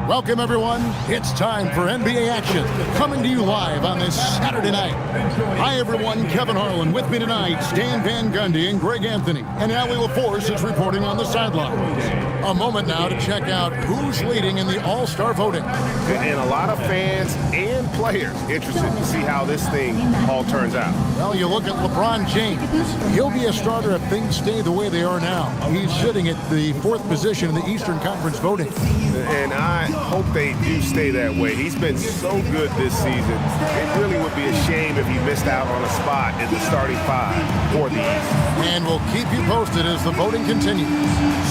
Welcome, everyone. It's time for NBA action, coming to you live on this Saturday night. Hi, everyone. Kevin Harlan with me tonight, Stan Van Gundy and Greg Anthony. And Allie LaForce is reporting on the sideline. A moment now to check out who's leading in the All-Star voting. And a lot of fans and players interested to see how this thing all turns out. Well, you look at LeBron James. He'll be a starter if things stay the way they are now. He's sitting at the 4th position in the Eastern Conference voting. And I hope they do stay that way. He's been so good this season. It really would be a shame if he missed out on a spot in the starting 5 for the East. And we'll keep you posted as the voting continues.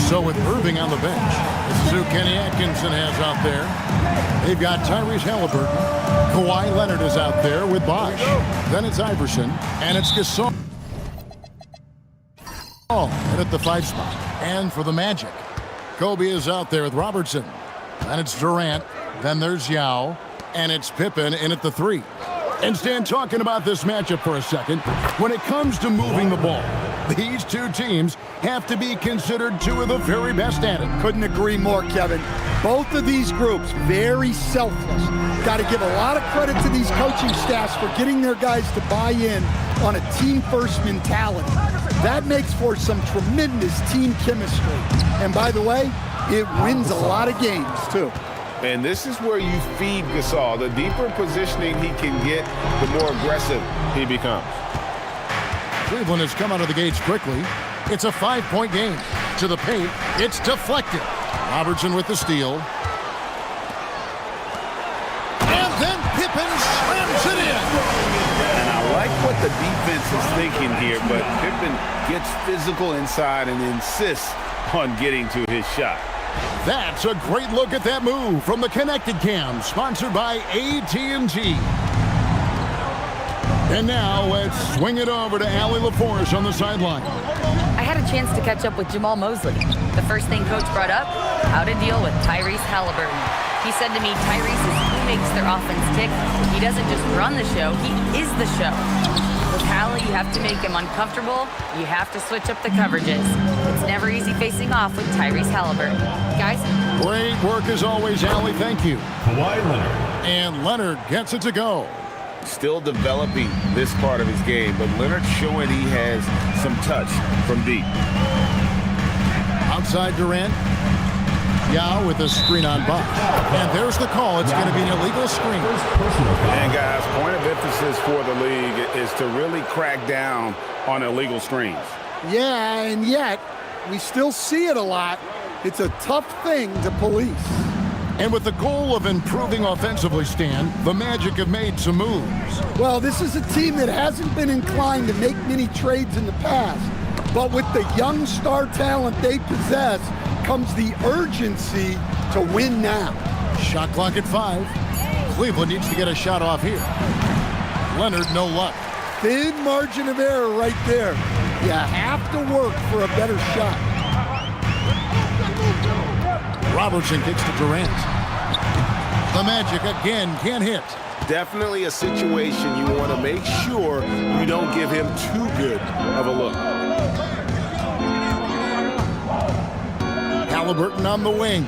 So with Irving on the bench, this is who Kenny Atkinson has out there. They've got Tyrese Halliburton. Kawhi Leonard is out there with Bosh. Then it's Iverson, and it's Gasol. And at the 5 spot. And for the Magic, Kobe is out there with Robertson. And it's Durant. Then there's Yao. And it's Pippen in at the 3. And Stan, talking about this matchup for a second, when it comes to moving the ball, these two teams have to be considered two of the very best at it. Couldn't agree more, Kevin. Both of these groups, very selfless. Got to give a lot of credit to these coaching staffs for getting their guys to buy in on a team-first mentality. That makes for some tremendous team chemistry. And by the way, it wins a lot of games, too. And this is where you feed Gasol. The deeper positioning he can get, the more aggressive he becomes. Cleveland has come out of the gates quickly. It's a 5-point game. To the paint, it's deflected. Robertson with the steal. And then Pippen slams it in. And I like what the defense is thinking here, but Pippen gets physical inside and insists on getting to his shot. That's a great look at that move from the Connected Cam, sponsored by AT&T. And now let's swing it over to Allie LaForce on the sideline. I had a chance to catch up with Jamal Mosley. The first thing Coach brought up, how to deal with Tyrese Halliburton. He said to me, Tyrese is who makes their offense tick. He doesn't just run the show, he is the show. With Hallie, you have to make him uncomfortable. You have to switch up the coverages. It's never easy facing off with Tyrese Halliburton. Guys? Great work as always, Allie. Thank you. Kawhi Leonard. And Leonard gets it to go. Still developing this part of his game, but Leonard showing he has some touch from deep. Outside Durant. Yao with a screen on Bosh. And there's the call. It's going to be an illegal screen. And guys, point of emphasis for the league is to really crack down on illegal screens. Yeah, and yet, we still see it a lot. It's a tough thing to police. And with the goal of improving offensively, Stan, the Magic have made some moves. Well, this is a team that hasn't been inclined to make many trades in the past. But with the young star talent they possess comes the urgency to win now. Shot clock at 5. Cleveland needs to get a shot off here. Leonard, no luck. Thin margin of error right there. You have to work for a better shot. Robertson kicks to Durant. The Magic again can't hit. Definitely a situation you want to make sure you don't give him too good of a look. Halliburton on the wing.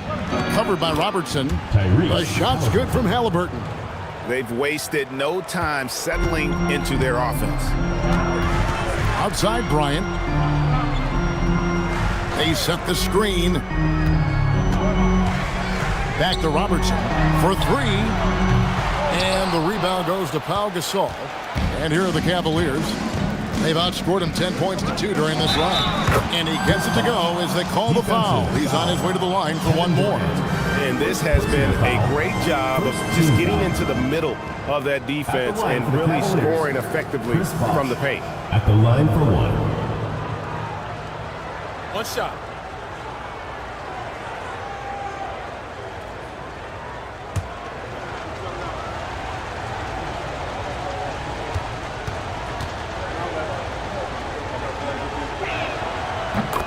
Covered by Robertson. The shot's good from Halliburton. They've wasted no time settling into their offense. Outside Bryant. They set the screen. Back to Robertson for 3. And the rebound goes to Pau Gasol. And here are the Cavaliers. They've outscored him 10 points to 2 during this run. And he gets it to go as they call the foul. He's on his way to the line for one more. And this has been a great job of just getting into the middle of that defense and really scoring effectively from the paint. At the line for 1. One shot.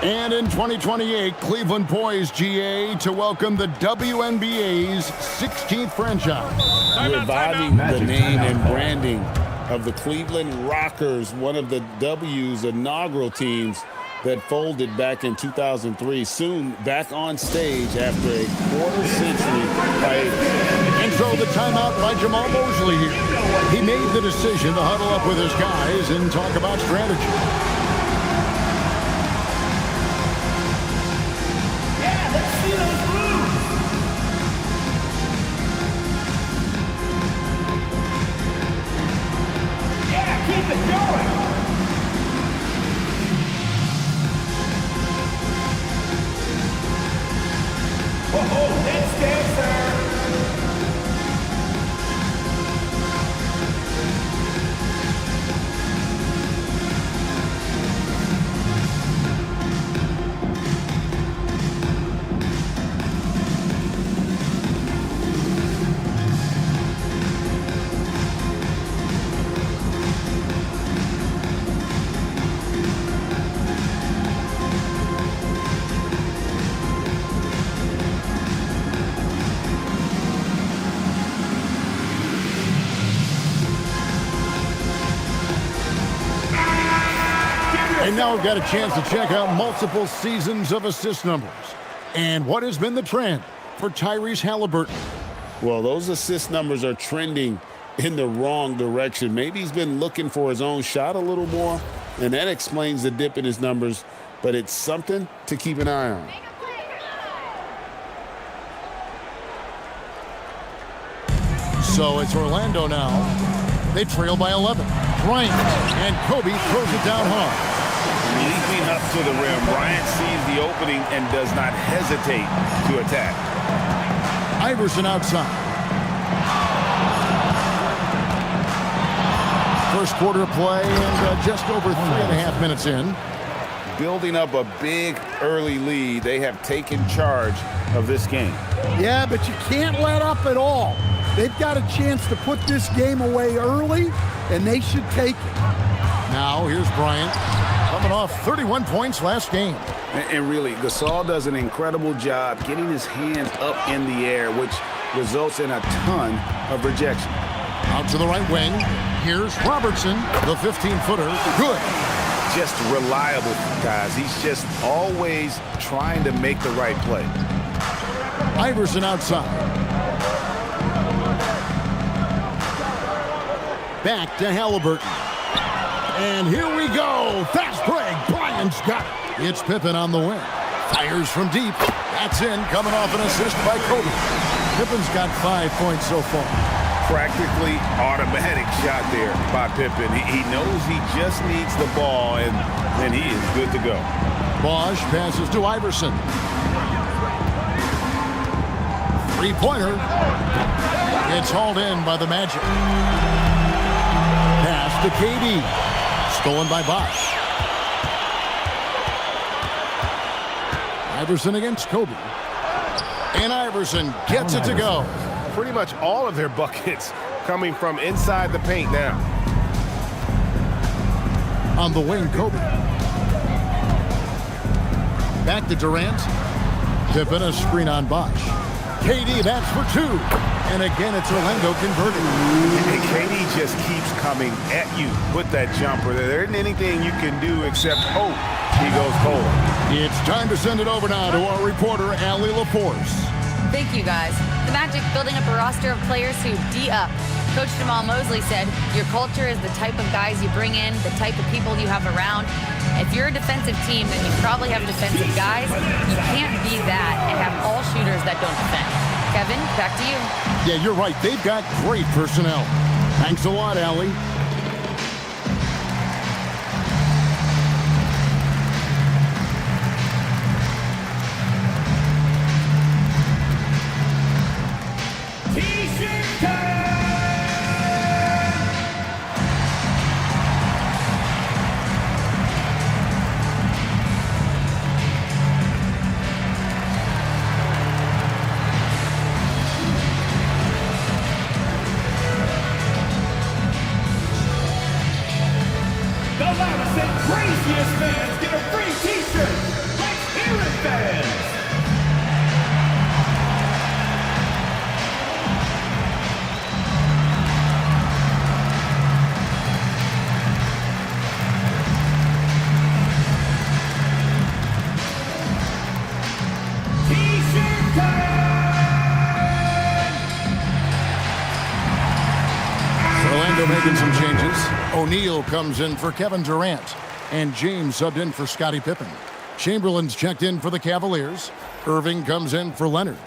And in 2028, Cleveland poised, GA, to welcome the WNBA's 16th franchise. Reviving the name and branding of the Cleveland Rockers, one of the W's inaugural teams that folded back in 2003, soon back on stage after a quarter-century hiatus. And so the timeout by Jamal Mosley here. He made the decision to huddle up with his guys and talk about strategy. Yeah, let's see those moves. Yeah, keep it going. Oh, let's dance, sir. And now we've got a chance to check out multiple seasons of assist numbers. And what has been the trend for Tyrese Halliburton? Well, those assist numbers are trending in the wrong direction. Maybe he's been looking for his own shot a little more, and that explains the dip in his numbers, but it's something to keep an eye on. So it's Orlando now. They trail by 11. Bryant and Kobe throws it down hard. Leaping up to the rim, Bryant sees the opening and does not hesitate to attack. Iverson outside. First quarter play and just over 3.5 minutes in. Building up a big early lead, they have taken charge of this game. Yeah, but you can't let up at all. They've got a chance to put this game away early, and they should take it. Now here's Bryant, coming off 31 points last game. And really, Gasol does an incredible job getting his hands up in the air, which results in a ton of rejection. Out to the right wing. Here's Robertson, the 15-footer. Good. Just reliable, guys. He's just always trying to make the right play. Iverson outside. Back to Halliburton. And here we go. Fast break. Bryant's got it. It's Pippen on the wing. Fires from deep. That's in. Coming off an assist by Kobe. Pippen's got 5 points so far. Practically automatic shot there by Pippen. He knows he just needs the ball, and then he is good to go. Bosch passes to Iverson. Three-pointer. It's hauled in by the Magic. Pass to KD. Stolen by Bosch. Iverson against Kobe. And Iverson gets it to go. Pretty much all of their buckets coming from inside the paint now. On the wing, Kobe. Back to Durant. Pippen, a screen on Bosch. KD, that's for two. And again, it's Orlando converting. And KD just keeps coming at you with that jumper. There isn't anything you can do except hope he goes cold. It's time to send it over now to our reporter, Allie LaForce. Thank you, guys. The Magic building up a roster of players who D-up. Coach Jamal Mosley said, your culture is the type of guys you bring in, the type of people you have around. If you're a defensive team, then you probably have defensive guys. You can't be that and have all shooters that don't defend. Kevin, back to you. Yeah, you're right. They've got great personnel. Thanks a lot, Allie. making some changes. O'Neal comes in for Kevin Durant. And James subbed in for Scottie Pippen. Chamberlain's checked in for the Cavaliers. Irving comes in for Leonard.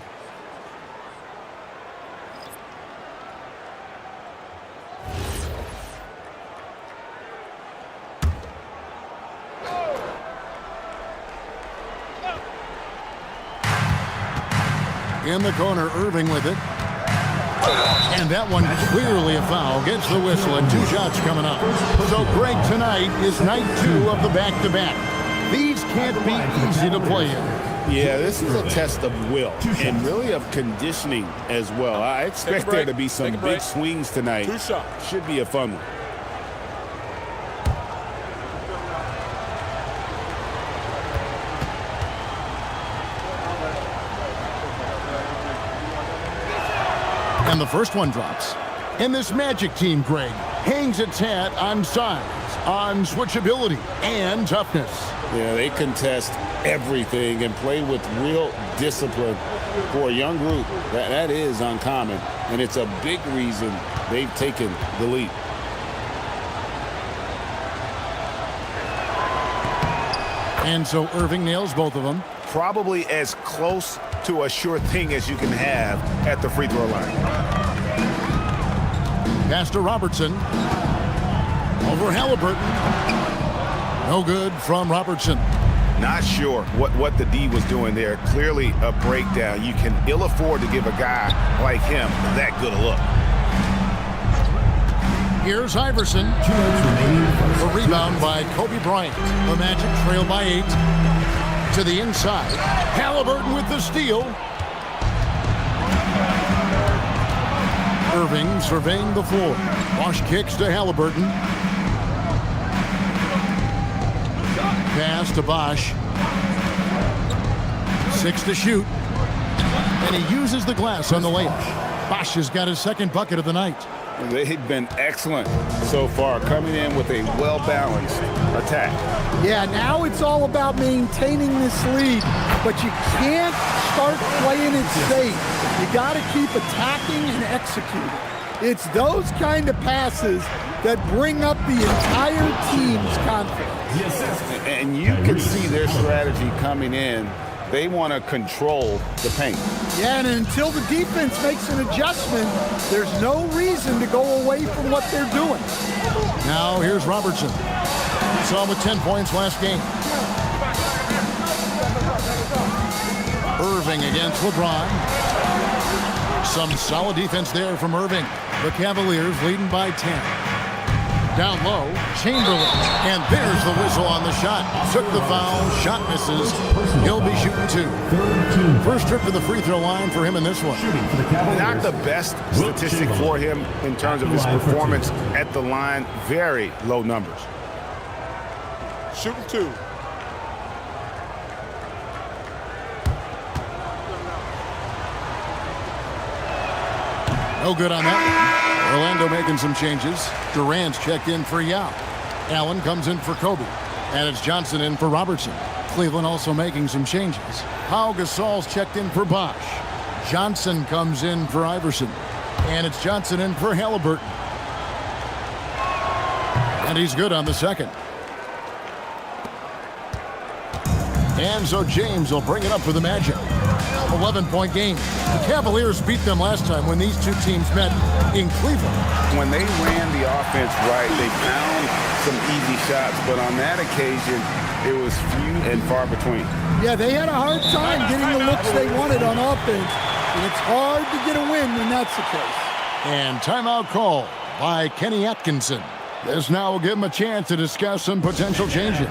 In the corner, Irving with it. And that one clearly a foul. Gets the whistle and 2 shots coming up. So Greg, tonight is night 2 of the back-to-back. These can't be easy to play in. Yeah, this is a test of will and really of conditioning as well. I expect there to be some big swings tonight. 2 shots. Should be a fun one. And the first one drops. And this Magic team, Greg, hangs its hat on size, on switchability, and toughness. Yeah, they contest everything and play with real discipline. For a young group, that is uncommon, and it's a big reason they've taken the lead. And so Irving nails both of them. Probably as close to a sure thing as you can have at the free throw line. Pass to Robertson. Over Halliburton. No good from Robertson. Not sure what the D was doing there. Clearly a breakdown. You can ill afford to give a guy like him that good a look. Here's Iverson. The rebound by Kobe Bryant. The Magic trail by 8. To the inside. Halliburton with the steal. Irving surveying the floor. Bosch kicks to Halliburton. Pass to Bosch. 6 to shoot. And he uses the glass on the layup. Bosch has got his second bucket of the night. They've been excellent so far, coming in with a well-balanced attack. Yeah, now it's all about maintaining this lead, but you can't start playing it safe. You got to keep attacking and executing. It's those kind of passes that bring up the entire team's confidence. And you can see their strategy coming in. They want to control the paint. Yeah, and until the defense makes an adjustment, there's no reason to go away from what they're doing. Now here's Robertson. Saw him with 10 points last game. Irving against LeBron. Some solid defense there from Irving. The Cavaliers leading by 10. Down low, Chamberlain. And there's the whistle on the shot. Took the foul, shot misses. He'll be shooting 2. First trip to the free throw line for him in this one. Not the best statistic for him in terms of his performance at the line. Very low numbers. Shooting 2. No good on that one. Orlando making some changes. Durant's checked in for Yao. Allen comes in for Kobe. And it's Johnson in for Robertson. Cleveland also making some changes. Pau Gasol's checked in for Bosch. Johnson comes in for Iverson. And it's Johnson in for Halliburton. And he's good on the second. And so James will bring it up for the Magic. 11-point game. The Cavaliers beat them last time when these two teams met in Cleveland. When they ran the offense right, they found some easy shots, but on that occasion, it was few and far between. Yeah, they had a hard time getting the looks they wanted on offense, and it's hard to get a win when that's the case. And timeout call by Kenny Atkinson. This now will give him a chance to discuss some potential changes.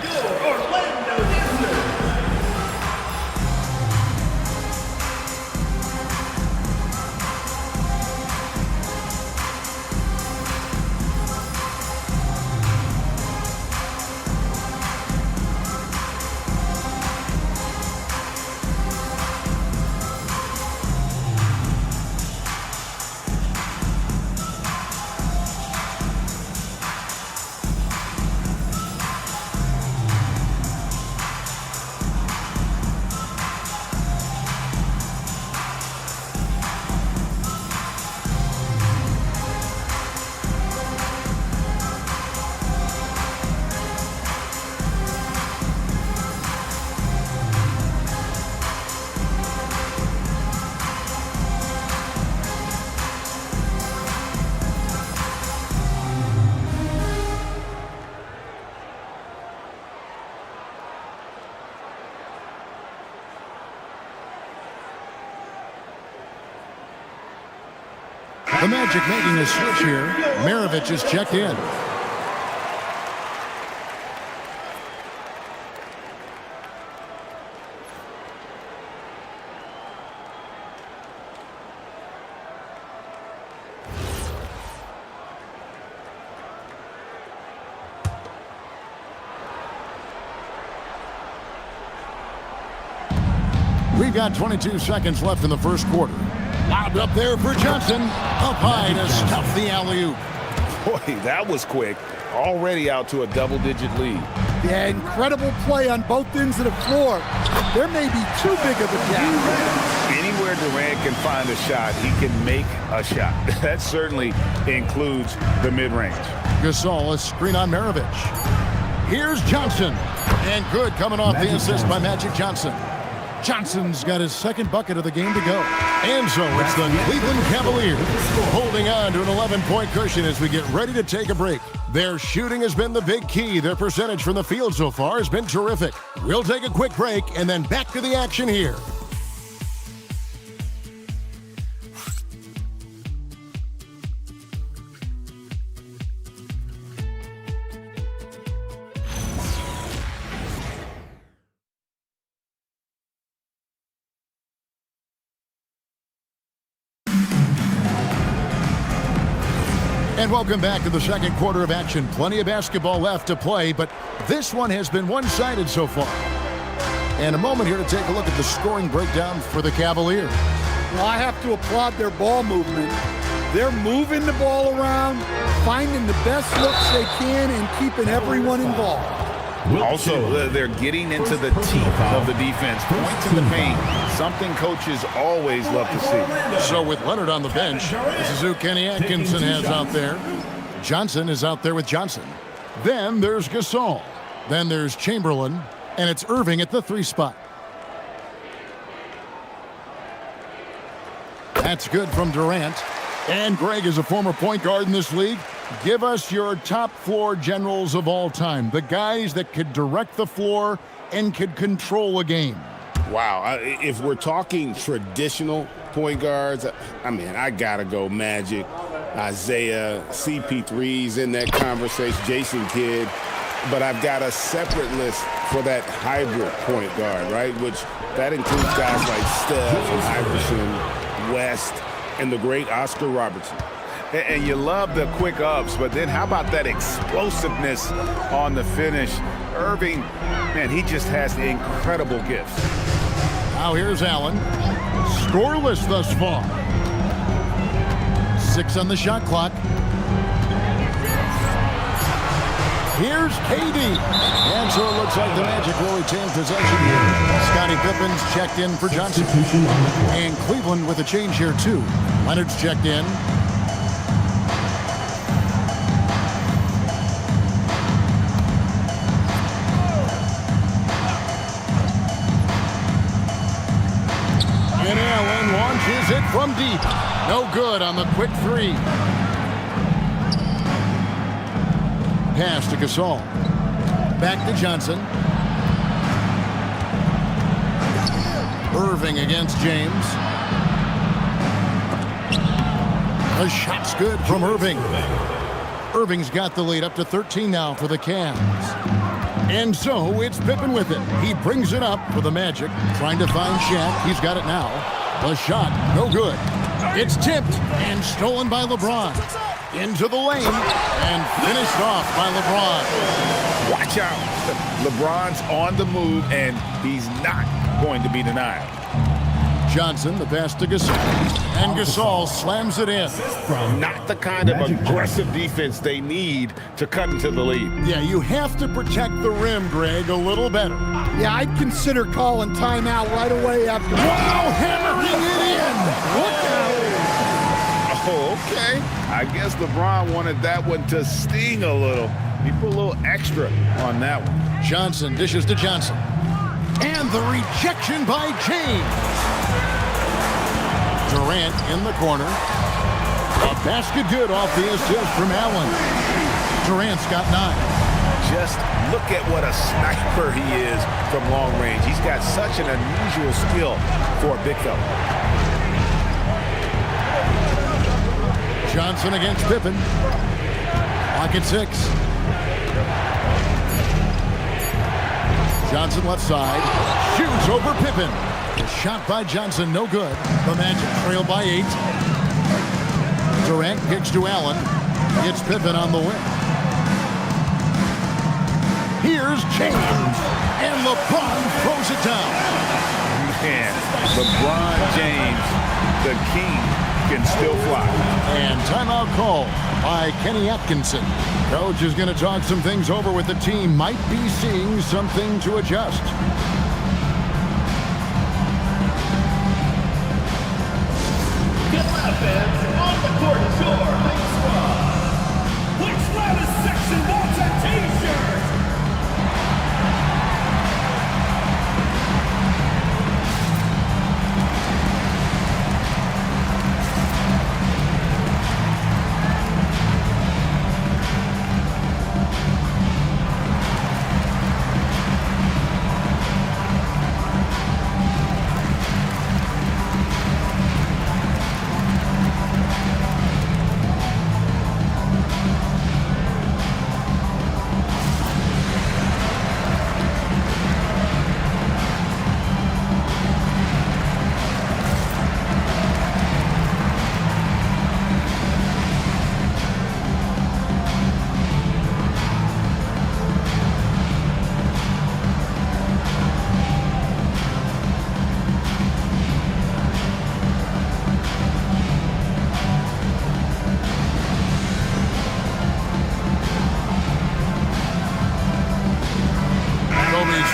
The Magic making a switch here. Maravich is checked in. We've got 22 seconds left in the first quarter. Lobbed up there for Johnson. Up high to stuff the alley-oop. Boy, that was quick. Already out to a double-digit lead. Yeah, incredible play on both ends of the floor. There may be too big of a gap. Anywhere Durant can find a shot, he can make a shot. That certainly includes the mid-range. Gasol, a screen on Maravich. Here's Johnson. And good coming off the assist by Magic Johnson. Johnson's got his second bucket of the game to go. And so it's the Cleveland Cavaliers holding on to an 11-point cushion as we get ready to take a break. Their shooting has been the big key. Their percentage from the field so far has been terrific. We'll take a quick break and then back to the action here. And welcome back to the second quarter of action. Plenty of basketball left to play, but this one has been one-sided so far. And a moment here to take a look at the scoring breakdown for the Cavaliers. Well, I have to applaud their ball movement. They're moving the ball around, finding the best looks they can, and keeping everyone involved. Also, they're getting into the teeth of the defense. Points in the paint, something coaches always love to see. So with Leonard on the bench, this is who Kenny Atkinson has out there. Johnson is out there with Johnson. Then there's Gasol. Then there's Chamberlain. And it's Irving at the 3 spot. That's good from Durant. And Greg is a former point guard in this league. Give us your top floor generals of all time. The guys that could direct the floor and could control a game. Wow. If we're talking traditional point guards, I mean, I got to go Magic, Isaiah, CP3's in that conversation, Jason Kidd. But I've got a separate list for that hybrid point guard, right? Which that includes guys like Steph, Iverson, West, and the great Oscar Robertson. And you love the quick ups, but then how about that explosiveness on the finish? Irving, man, he just has incredible gifts. Now here's Allen. Scoreless thus far. 6 on the shot clock. Here's KD. And so it looks like the Magic will retain possession here. Scottie Pippen's checked in for Johnson. And Cleveland with a change here too. Leonard's checked in. And Allen launches it from deep. No good on the quick 3. Pass to Gasol. Back to Johnson. Irving against James. The shot's good from Irving. Irving's got the lead up to 13 now for the Cavs. And so it's Pippen with it. He brings it up for the Magic. Trying to find Shaq. He's got it now. The shot, no good. It's tipped and stolen by LeBron. Into the lane and finished off by LeBron. Watch out. LeBron's on the move, and he's not going to be denied. Johnson, the pass to Gasol. And Gasol slams it in. Not the kind of aggressive defense they need to cut into the lead. Yeah, you have to protect the rim, Greg, a little better. Yeah, I'd consider calling timeout right away after. Wow, hammering it in. Look out. Oh, okay. I guess LeBron wanted that one to sting a little. He put a little extra on that one. Johnson dishes to Johnson. And the rejection by James. Durant in the corner. A basket good off the assist from Allen. Durant's got 9. Just look at what a sniper he is from long range. He's got such an unusual skill for a big fella. Johnson against Pippen. Lock at 6. Johnson left side. Shoots over Pippen. The shot by Johnson, no good. The Magic trail by 8. Durant kicks to Allen. Gets Pippen on the wing. Here's James. And LeBron throws it down. Man, LeBron James, the king, can still fly. And timeout call by Kenny Atkinson. Coach is going to talk some things over with the team. Might be seeing something to adjust. Get loud, fans. On the court is your big squad. Which loudest section wants a t-shirt?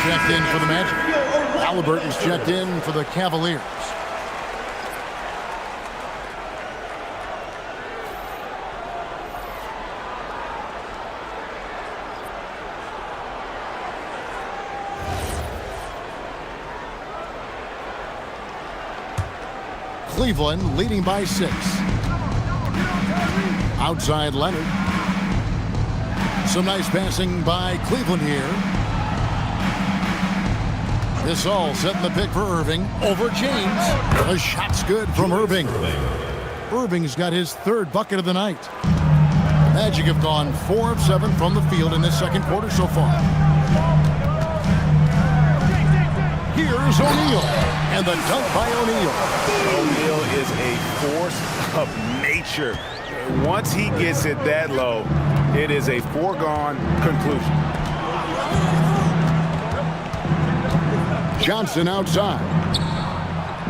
Checked in for the Magic. Halliburton's checked in for the Cavaliers. Cleveland leading by 6. Outside Leonard. Some nice passing by Cleveland here. This all setting the pick for Irving over James. The shot's good from Irving. Irving's got his 3rd bucket of the night. Magic have gone 4 of 7 from the field in this second quarter so far. Here's O'Neal, and the dunk by O'Neal. O'Neal is a force of nature. Once he gets it that low, it is a foregone conclusion. Johnson outside.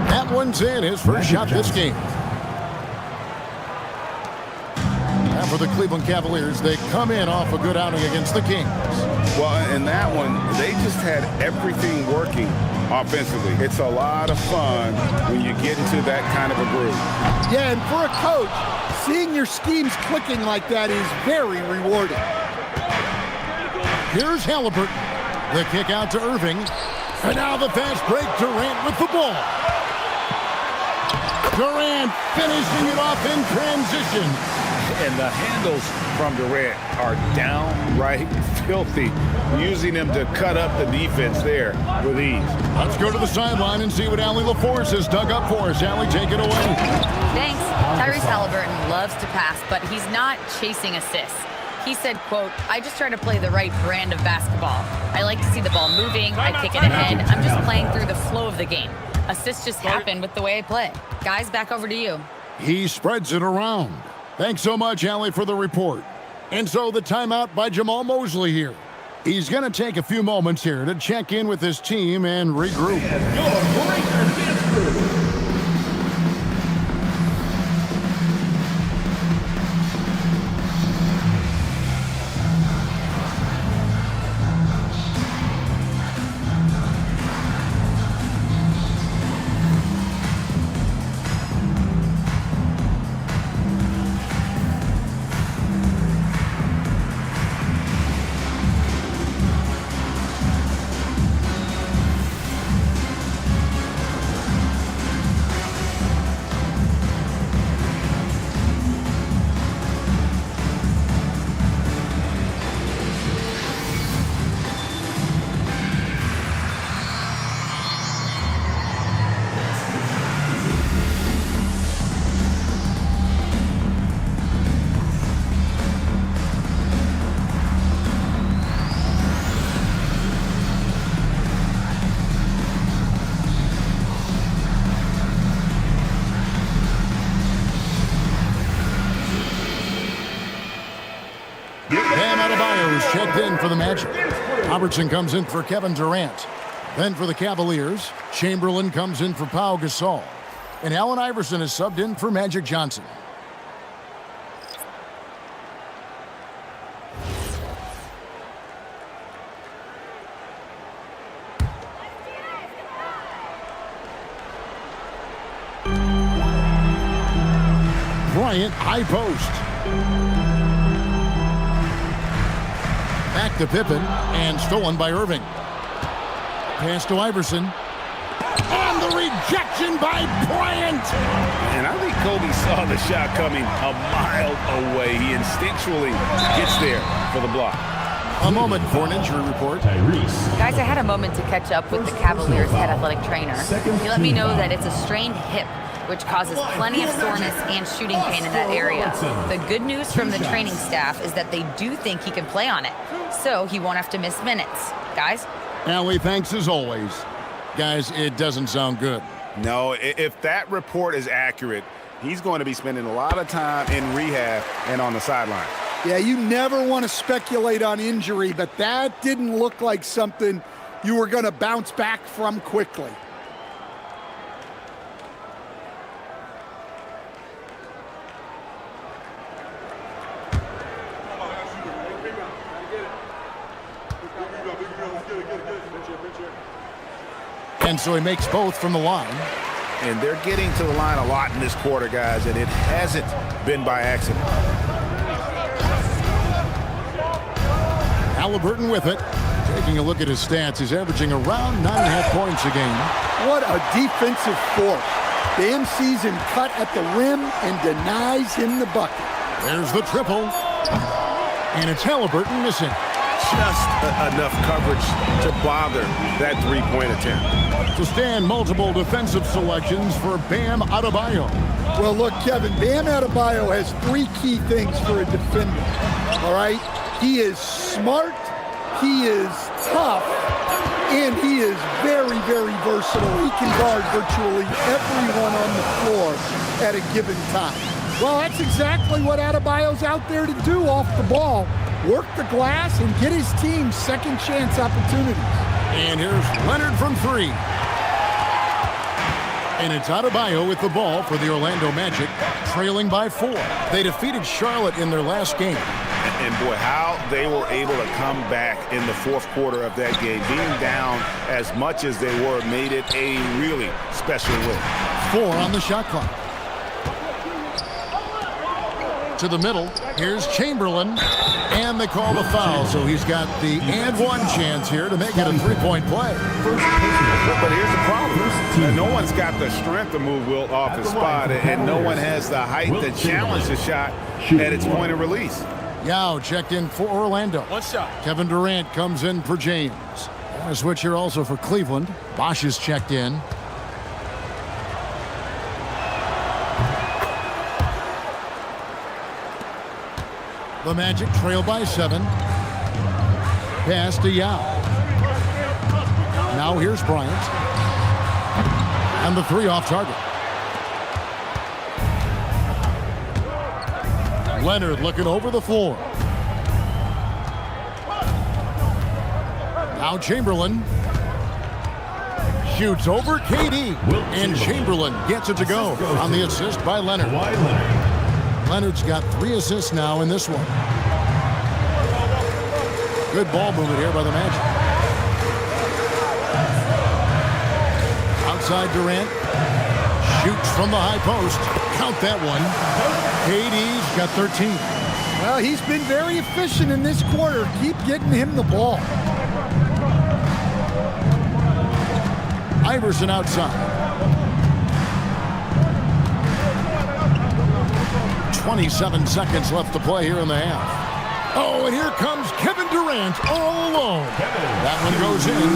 That one's in, his first shot this game. And for the Cleveland Cavaliers, they come in off a good outing against the Kings. Well, in that one, they just had everything working offensively. It's a lot of fun when you get into that kind of a groove. Yeah, and for a coach, seeing your schemes clicking like that is very rewarding. Here's Halliburton. The kick out to Irving. And now the fast break, Durant with the ball. Durant finishing it off in transition. And the handles from Durant are downright filthy, using them to cut up the defense there with ease. Let's go to the sideline and see what Allie LaForce has dug up for us. Allie, take it away. Thanks. Tyrese Halliburton loves to pass, but he's not chasing assists. He said, quote, I just try to play the right brand of basketball. I like to see the ball moving. I kick it ahead. I'm just playing through the flow of the game. Assists just happen with the way I play. Guys, back over to you. He spreads it around. Thanks so much, Allie, for the report. And so the timeout by Jamal Mosley here. He's going to take a few moments here to check in with his team and regroup. checked in for the Magic. Robertson comes in for Kevin Durant. Then for the Cavaliers, Chamberlain comes in for Pau Gasol. And Allen Iverson is subbed in for Magic Johnson. Bryant, high post. Back to Pippen, and stolen by Irving. Pass to Iverson. And the rejection by Bryant. And I think Kobe saw the shot coming a mile away. He instinctually gets there for the block. A moment for an injury report. Tyrese. Guys, I had a moment to catch up with the Cavaliers head athletic trainer. He let me know that it's a strained hip, which causes plenty of soreness and shooting pain in that area. The good news from the training staff is that they do think he can play on it, so he won't have to miss minutes. Guys? Allie, thanks as always. Guys, it doesn't sound good. No, if that report is accurate, he's going to be spending a lot of time in rehab and on the sideline. Yeah, you never want to speculate on injury, but that didn't look like something you were going to bounce back from quickly. And so he makes both from the line. And they're getting to the line a lot in this quarter, guys, and it hasn't been by accident. Halliburton with it. Taking a look at his stats, he's averaging around 9.5 points a game. What a defensive force. Bam sees him cut at the rim and denies him the bucket. There's the triple. And it's Halliburton missing. Just enough coverage to bother that three-point attempt. To stand multiple defensive selections for Bam Adebayo. Well, look, Kevin, Bam Adebayo has three key things for a defender, all right? He is smart, he is tough, and he is very, very versatile. He can guard virtually everyone on the floor at a given time. Well, that's exactly what Adebayo's out there to do off the ball. Work the glass and get his team second chance opportunities. And here's Leonard from three. And it's Adebayo with the ball for the Orlando Magic, trailing by 4. They defeated Charlotte in their last game. And boy, how they were able to come back in the fourth quarter of that game. Being down as much as they were made it a really special win. 4 on the shot clock. To the middle, here's Chamberlain, and they call the foul, so he's got the and one chance here to make it a three-point play. But here's the problem. No one's got the strength to move Wilt off his spot, and no one has the height to challenge the shot at its point of release. Yao checked in for Orlando. One shot. Kevin Durant comes in for James. And a switch here also for Cleveland. Bosch is checked in. The Magic trail by 7. Pass to Yao. Now here's Bryant. And the 3 off target. Leonard looking over the floor. Now Chamberlain. Shoots over KD. And Chamberlain gets it to go on the assist by Leonard. Leonard's got 3 assists now in this one. Good ball movement here by the Magic. Outside Durant. Shoots from the high post. Count that one. KD's got 13. Well, he's been very efficient in this quarter. Keep getting him the ball. Iverson outside. 27 seconds left to play here in the half. Oh, and here comes Kevin Durant all alone. That one goes in.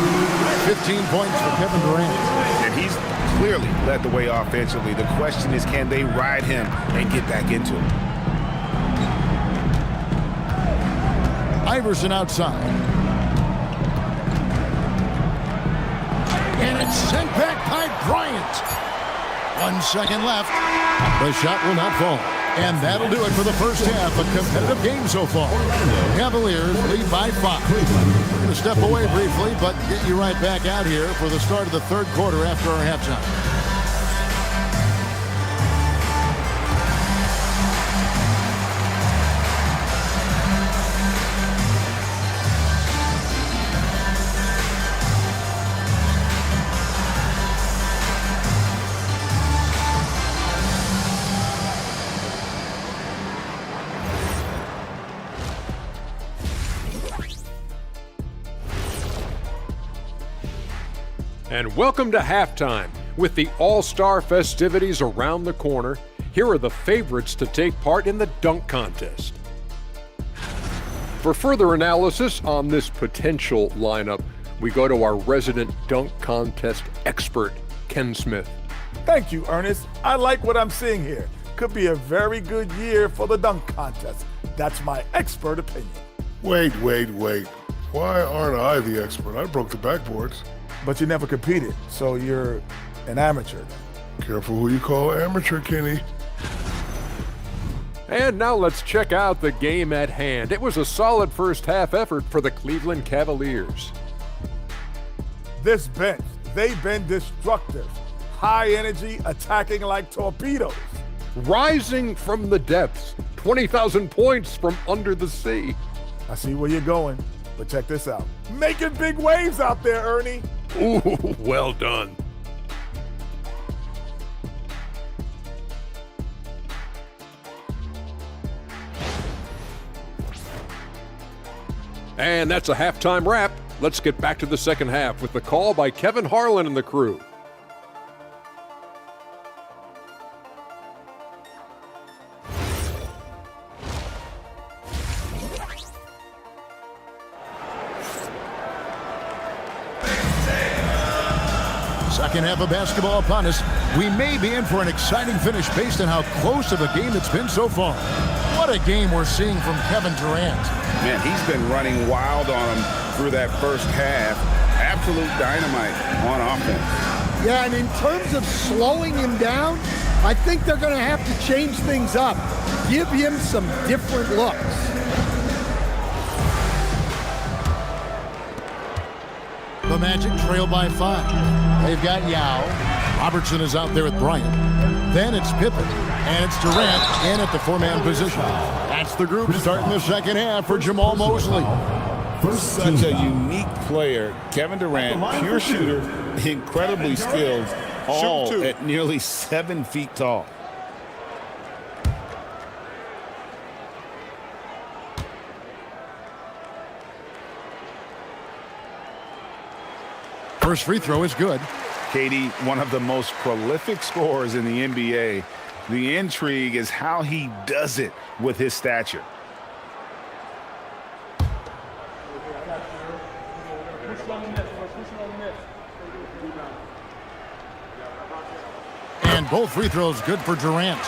15 points for Kevin Durant. And he's clearly led the way offensively. The question is, can they ride him and get back into it? Iverson outside. And it's sent back by Bryant. 1 second left. The shot will not fall. And that'll do it for the first half. A competitive game so far. Cavaliers lead by 5. We're going to step away briefly, but get you right back out here for the start of the third quarter after our halftime. And welcome to halftime. With the All-Star festivities around the corner, here are the favorites to take part in the dunk contest. For further analysis on this potential lineup, we go to our resident dunk contest expert, Ken Smith. Thank you, Ernest. I like what I'm seeing here. Could be a very good year for the dunk contest. That's my expert opinion. Wait. Why aren't I the expert? I broke the backboards. But you never competed, so you're an amateur. Careful who you call amateur, Kenny. And now let's check out the game at hand. It was a solid first half effort for the Cleveland Cavaliers. This bench, they've been destructive. High energy, attacking like torpedoes. Rising from the depths, 20,000 points from under the sea. I see where you're going, but check this out. Making big waves out there, Ernie. Ooh, well done. And that's a halftime wrap. Let's get back to the second half with the call by Kevin Harlan and the crew. Second half of basketball upon us. We may be in for an exciting finish based on how close of a game it's been so far. What a game we're seeing from Kevin Durant. Man, he's been running wild on him through that first half. Absolute dynamite on offense. Yeah, and in terms of slowing him down, I think they're going to have to change things up. Give him some different looks. The Magic trail by 5. They've got Yao. Robertson is out there with Bryant. Then it's Pippen. And it's Durant in at the 4-man position. That's the group starting the second half for Jamal Mosley. Such a unique player. Kevin Durant, pure shooter, incredibly skilled, all at nearly 7 feet tall. First free throw is good. KD, one of the most prolific scorers in the NBA. The intrigue is how he does it with his stature. And both free throws good for Durant.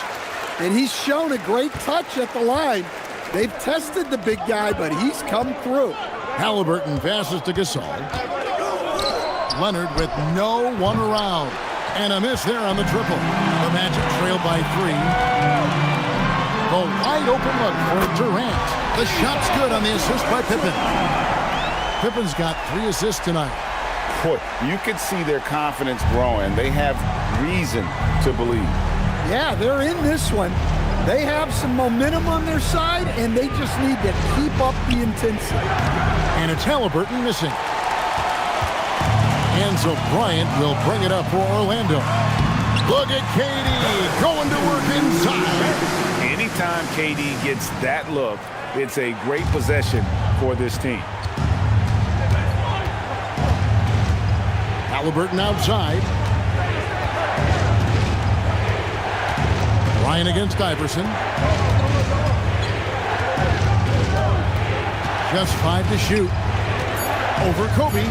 And he's shown a great touch at the line. They've tested the big guy, but he's come through. Halliburton passes to Gasol. Leonard with no one around. And a miss there on the triple. The Magic trail by 3. The wide open look for Durant. The shot's good on the assist by Pippen. Pippen's got 3 assists tonight. Boy, you could see their confidence growing. They have reason to believe. Yeah, they're in this one. They have some momentum on their side, and they just need to keep up the intensity. And it's Halliburton missing. And so Bryant will bring it up for Orlando. Look at KD going to work inside. Anytime KD gets that look, it's a great possession for this team. Halliburton outside. Bryant against Iverson. Just 5 to shoot. Over Kobe.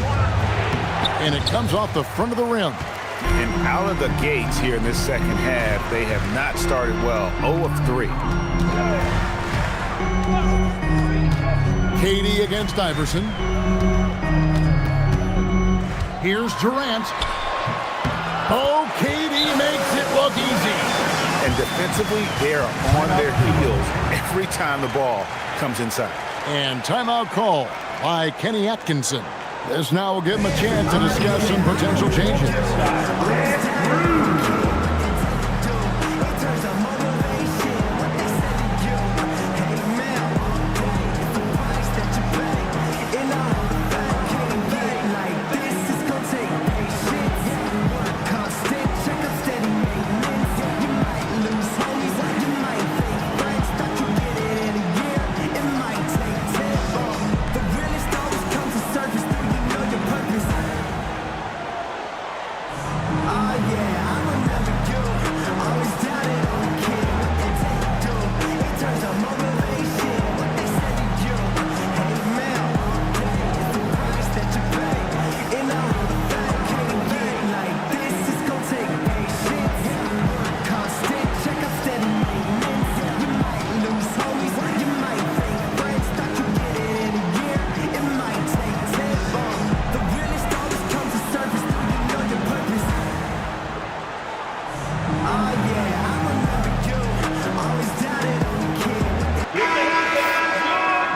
And it comes off the front of the rim. And out of the gates here in this second half, they have not started well. 0 of 3. KD against Iverson. Here's Durant. Oh, KD makes it look easy. And And defensively, they are on their heels every time the ball comes inside. And timeout call by Kenny Atkinson. This now will give him a chance to discuss some potential changes.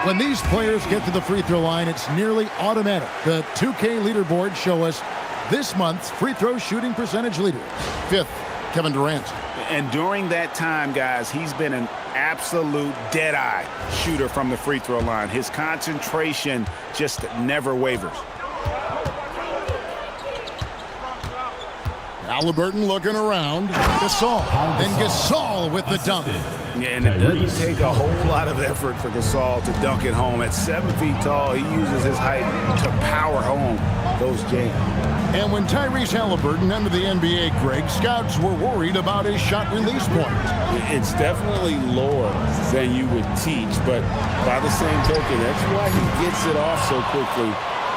When these players get to the free throw line, it's nearly automatic. The 2K leaderboards show us this month's free throw shooting percentage leader. 5th, Kevin Durant. And during that time, guys, he's been an absolute dead-eye shooter from the free throw line. His concentration just never wavers. Halliburton looking around. Gasol. Then Gasol with the dunk. Yeah, and it doesn't take a whole lot of effort for Gasol to dunk it home. At 7 feet tall, he uses his height to power home those jams. And when Tyrese Halliburton entered the NBA, Greg, scouts were worried about his shot release point. It's definitely lower than you would teach, but by the same token, that's why he gets it off so quickly,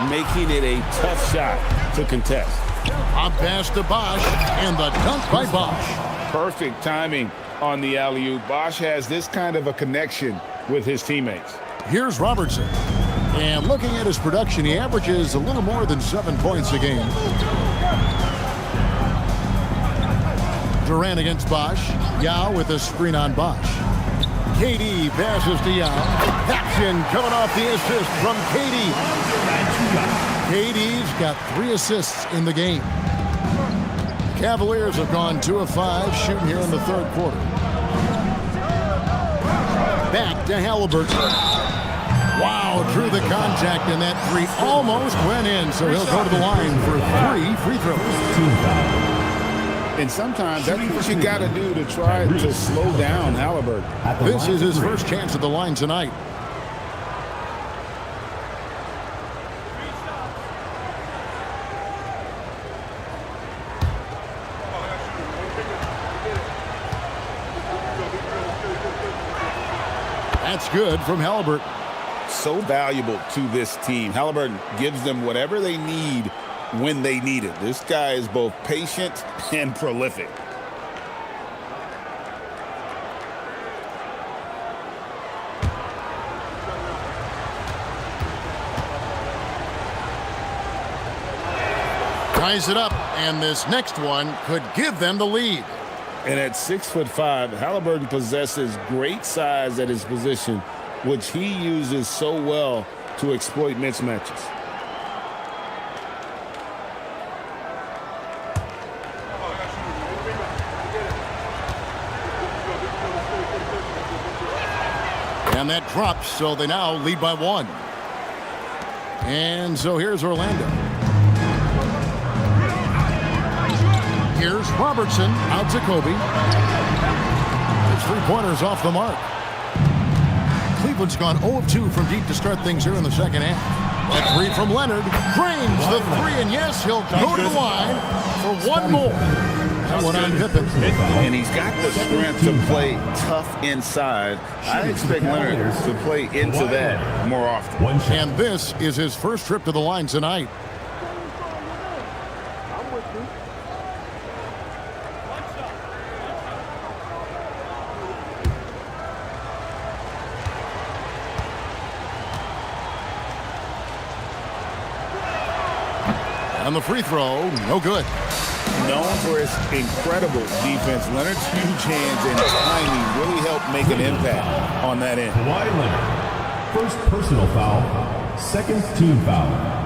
making it a tough shot to contest. A pass to Bosh, and the dunk by Bosh. Perfect timing on the alley-oop. Bosh has this kind of a connection with his teammates. Here's Robertson. And looking at his production, he averages a little more than 7 points a game. Durant against Bosh. Yao with a screen on Bosh. KD passes to Yao. Action coming off the assist from KD. KD's got 3 assists in the game. Cavaliers have gone 2 of 5 shooting here in the 3rd quarter. Back to Halliburton. Wow, through the contact, and that 3 almost went in, so he'll go to the line for 3 free throws. And sometimes that's what you got to do to try to slow down Halliburton. This is his first chance at the line tonight. That's good from Halliburton. So valuable to this team. Halliburton gives them whatever they need when they need it. This guy is both patient and prolific. Ties it up, and this next one could give them the lead. And at 6'5", Halliburton possesses great size at his position, which he uses so well to exploit mismatches. And that drops, so they now lead by 1. And so here's Orlando. Here's Robertson, out to Kobe. His 3-pointers off the mark. Cleveland's gone 0 of 2 from deep to start things here in the second half. That 3 from Leonard. Drains the 3, and yes, he'll go to the line for 1 more. That one on Pippen. And he's got the strength to play tough inside. I expect Leonard to play into that more often. And this is his first trip to the line tonight. And the free throw, no good. Known for his incredible defense, Leonard's huge hands and timing really helped make an impact on that end. Kawhi Leonard. First personal foul, second team foul.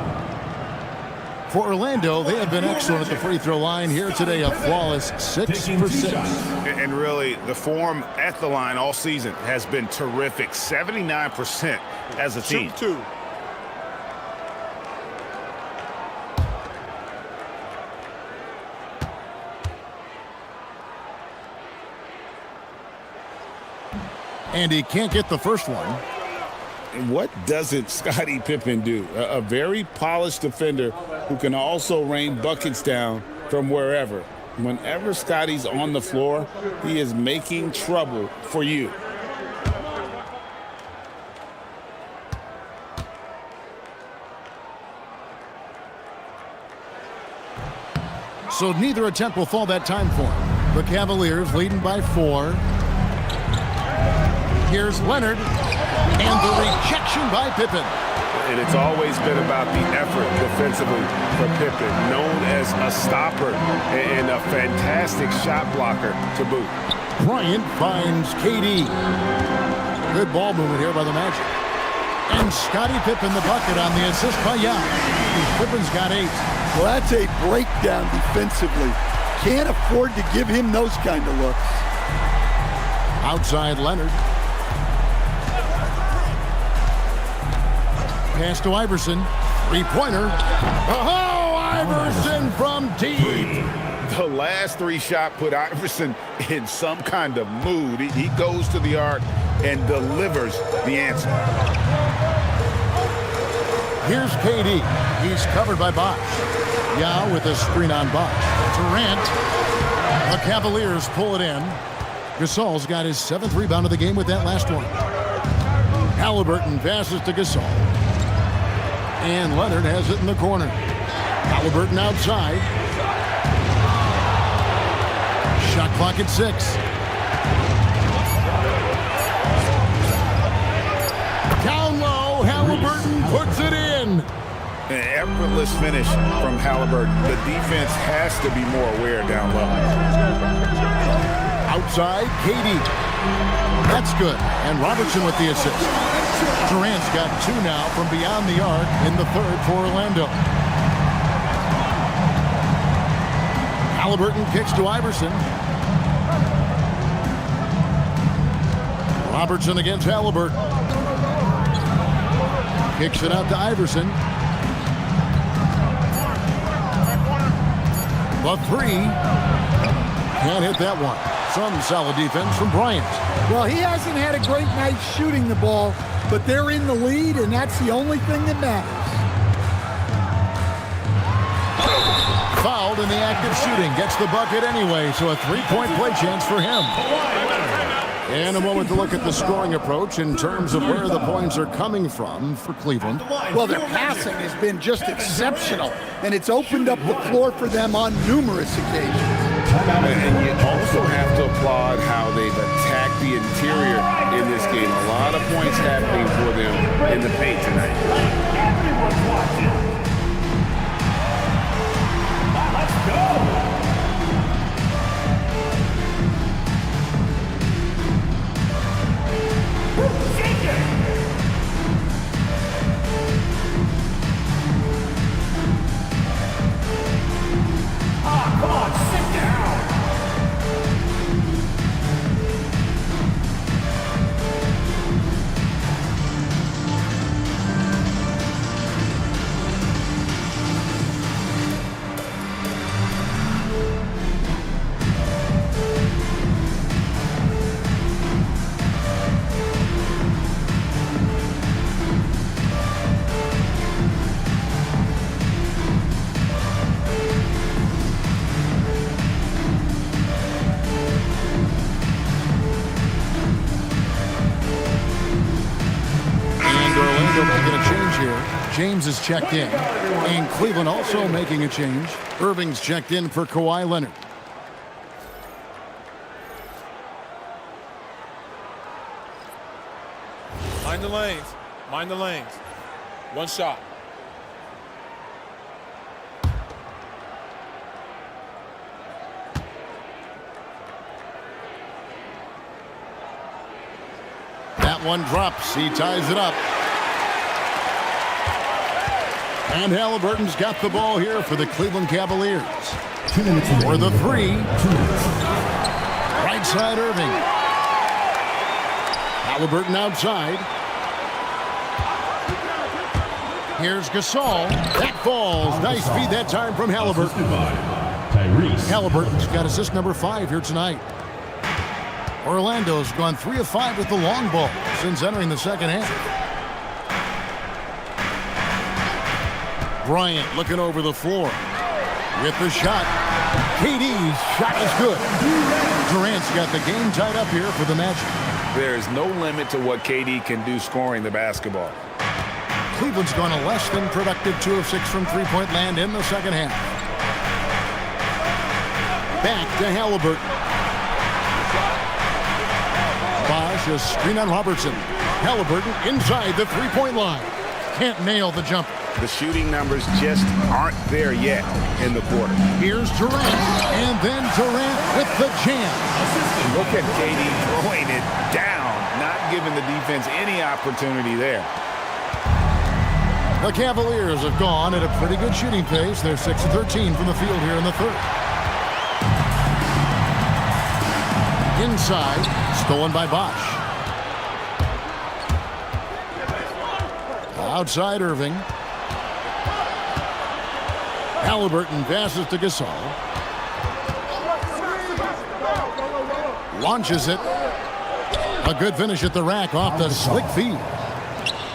For Orlando, they have been excellent at the free throw line here today, a flawless 6 for 6. And really, the form at the line all season has been terrific, 79% as a team. Shoot two. And he can't get the first one. What doesn't Scottie Pippen do? A very polished defender who can also rain buckets down from wherever. Whenever Scottie's on the floor, he is making trouble for you. So neither attempt will fall that time for him. The Cavaliers leading by 4. Here's Leonard. And the rejection by Pippen. And it's always been about the effort defensively for Pippen, known as a stopper and a fantastic shot blocker to boot. Bryant finds KD. Good ball movement here by the Magic. And Scottie Pippen the bucket on the assist by Jan. Pippen's got 8. Well, that's a breakdown defensively. Can't afford to give him those kind of looks. Outside Leonard. Pass to Iverson. Three-pointer. Oh, Iverson from deep. The last 3 shot put Iverson in some kind of mood. He goes to the arc and delivers the answer. Here's KD. He's covered by Bosh. Yao with a screen on Bosh. Durant. The Cavaliers pull it in. Gasol's got his 7th rebound of the game with that last one. Halliburton passes to Gasol. And Leonard has it in the corner. Halliburton outside. Shot clock at 6. Down low, Halliburton puts it in. An effortless finish from Halliburton. The defense has to be more aware down low. Outside, KD. That's good. And Robertson with the assist. Durant's got 2 now from beyond the arc in the 3rd for Orlando. Halliburton kicks to Iverson. Robertson against Halliburton. Kicks it out to Iverson. The 3. Can't hit that one. Some solid defense from Bryant. Well, he hasn't had a great night shooting the ball, but they're in the lead, and that's the only thing that matters. Fouled in the act of shooting. Gets the bucket anyway, so a 3-point play chance for him. And a moment to look at the scoring approach in terms of where the points are coming from for Cleveland. Well, their passing has been just exceptional, and it's opened up the floor for them on numerous occasions. And you also have to applaud how they've attacked the interior in this game. A lot of points happening for them in the paint tonight. Everyone's watching. Let's go. Come on, sit down. Making a change here. James is checked in. And Cleveland also making a change. Irving's checked in for Kawhi Leonard. Mind the lanes. Mind the lanes. One shot. That one drops. He ties it up. And Halliburton's got the ball here for the Cleveland Cavaliers. 2 minutes remaining. For the three. 2 minutes. Right side Irving. Halliburton outside. Here's Gasol. That falls. Nice feed that time from Halliburton. Assisted by Tyrese. Halliburton's got assist number 5 here tonight. Orlando's gone 3 of 5 with the long ball since entering the second half. Bryant looking over the floor with the shot. KD's shot is good. Durant's got the game tied up here for the Magic. There is no limit to what KD can do scoring the basketball. Cleveland's gone a less than productive 2 of 6 from three-point land in the second half. Back to Halliburton. Bosh, a screen on Robertson. Halliburton inside the three-point line. Can't nail the jumper. The shooting numbers just aren't there yet in the quarter. Here's Durant, and then Durant with the jam. Look at KD throwing it down, not giving the defense any opportunity there. The Cavaliers have gone at a pretty good shooting pace. They're 6 of 13 from the field here in the third. Inside, stolen by Bosh. Outside Irving. Halliburton passes to Gasol. Launches it. A good finish at the rack off the slick feed.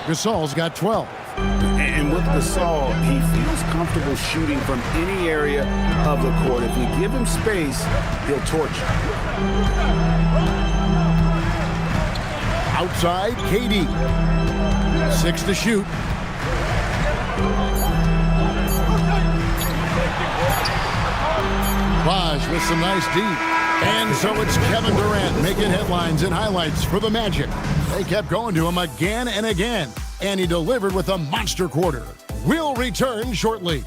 Gasol's got 12. And with Gasol, he feels comfortable shooting from any area of the court. If we give him space, he'll torch you. Outside, KD. 6 to shoot. Bosh with some nice deep. And so it's Kevin Durant making headlines and highlights for the Magic. They kept going to him again and again, and he delivered with a monster quarter. We'll return shortly.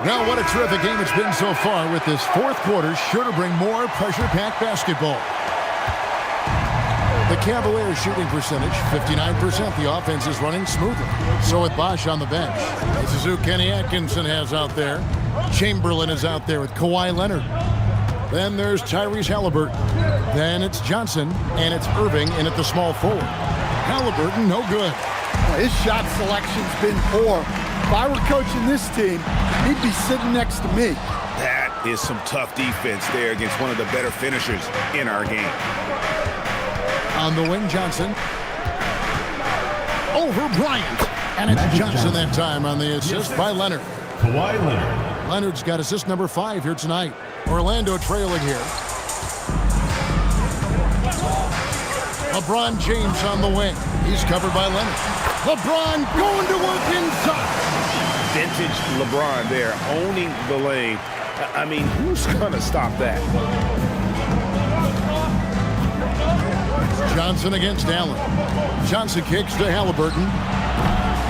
Now, what a terrific game it's been so far, with this fourth quarter sure to bring more pressure-packed basketball. The Cavaliers' shooting percentage, 59%. The offense is running smoothly. So with Bosh on the bench. This is who Kenny Atkinson has out there. Chamberlain is out there with Kawhi Leonard. Then there's Tyrese Halliburton. Then it's Johnson, and it's Irving in at the small forward. Halliburton, no good. His shot selection's been poor. If I were coaching this team, he'd be sitting next to me. That is some tough defense there against one of the better finishers in our game. On the wing, Johnson. Over Bryant. And it's Johnson that time on the assist by Leonard. Kawhi Leonard. Leonard's got assist number 5 here tonight. Orlando trailing here. LeBron James on the wing. He's covered by Leonard. LeBron going to work inside. Vintage LeBron there, owning the lane. I mean, who's going to stop that? Johnson against Allen. Johnson kicks to Halliburton.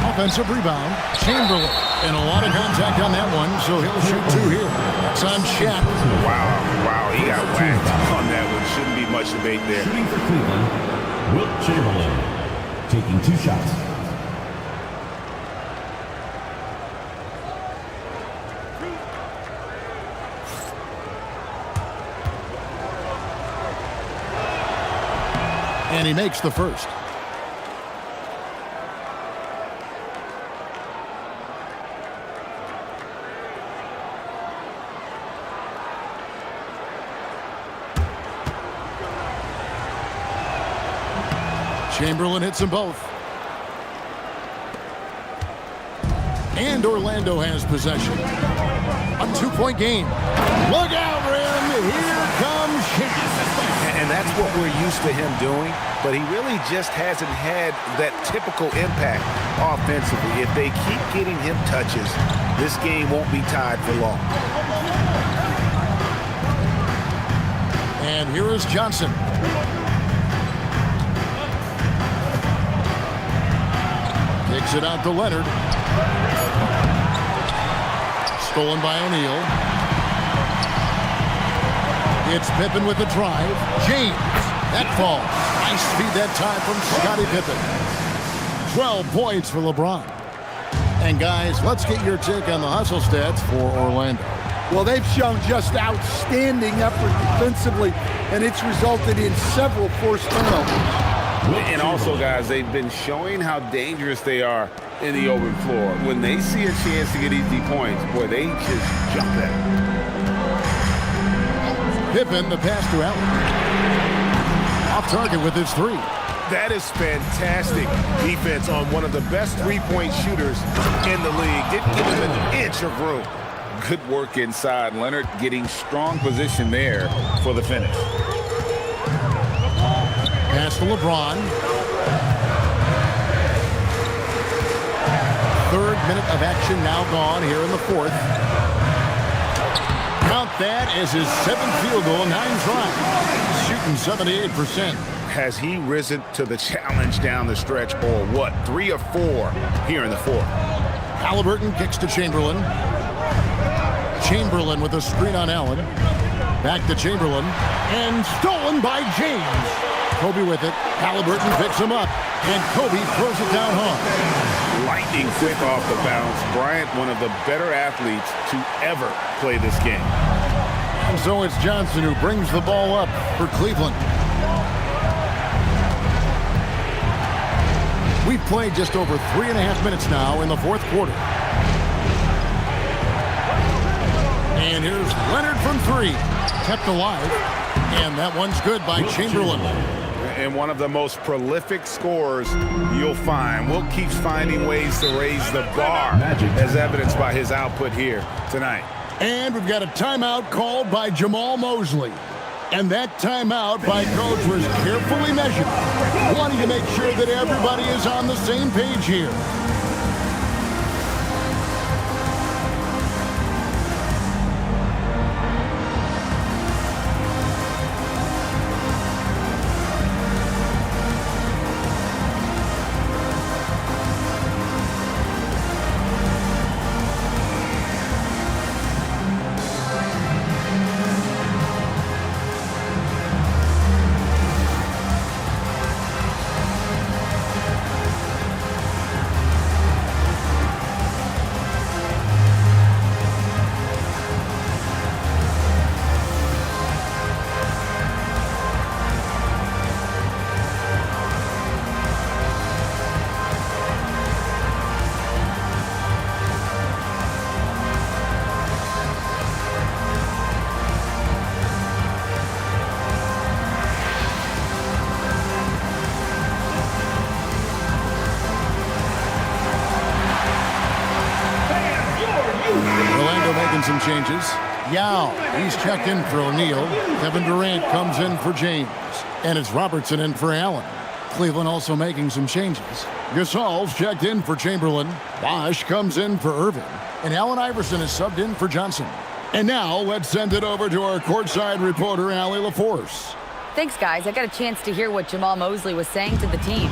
Offensive rebound. Chamberlain. And a lot of contact on that one, so he'll shoot 2 here. It's on Shaq. Wow, he got whacked on that one. Shouldn't be much debate there. Shooting for Cleveland, Wilt Chamberlain, taking 2 shots. And he makes the first. Chamberlain hits them both. And Orlando has possession. A 2-point game. Look out, Rim. Here comes Shaq. And that's what we're used to him doing, but he really just hasn't had that typical impact offensively. If they keep getting him touches, this game won't be tied for long. And here is Johnson. Kicks it out to Leonard. Stolen by O'Neal. It's Pippen with the drive. James. That falls. Nice feed that time from Scottie Pippen. 12 points for LeBron. And guys, let's get your take on the hustle stats for Orlando. Well, they've shown just outstanding effort defensively, and it's resulted in several forced turnovers. And also, guys, they've been showing how dangerous they are in the open floor. When they see a chance to get easy points, boy, they just jump at it. Pippen, the pass to Allen. Off target with his three. That is fantastic defense on one of the best three-point shooters in the league. Didn't give him an inch of room. Good work inside. Leonard getting strong position there for the finish. Pass to LeBron. Third minute of action now gone here in the fourth. Count that as his 7th field goal, 9 tries. Shooting 78%. Has he risen to the challenge down the stretch, or what? 3 of 4 here in the fourth. Halliburton kicks to Chamberlain. Chamberlain with a screen on Allen. Back to Chamberlain. And stolen by James. Kobe with it. Halliburton picks him up. And Kobe throws it down hard. Lightning quick off the bounce. Bryant, one of the better athletes to ever play this game. And so it's Johnson who brings the ball up for Cleveland. We've played just over 3.5 minutes now in the fourth quarter. And here's Leonard from 3. Kept alive. And that one's good by Chamberlain. And one of the most prolific scorers you'll find. Will keeps finding ways to raise the bar, as evidenced by his output here tonight. And we've got a timeout called by Jamal Mosley. And that timeout by coach was carefully measured, wanting to make sure that everybody is on the same page here. Some changes. Yao, he's checked in for O'Neal. Kevin Durant comes in for James. And it's Robertson in for Allen. Cleveland also making some changes. Gasol's checked in for Chamberlain. Bosh comes in for Irving. And Allen Iverson is subbed in for Johnson. And now let's send it over to our courtside reporter, Allie LaForce. Thanks, guys. I got a chance to hear what Jamal Mosley was saying to the team.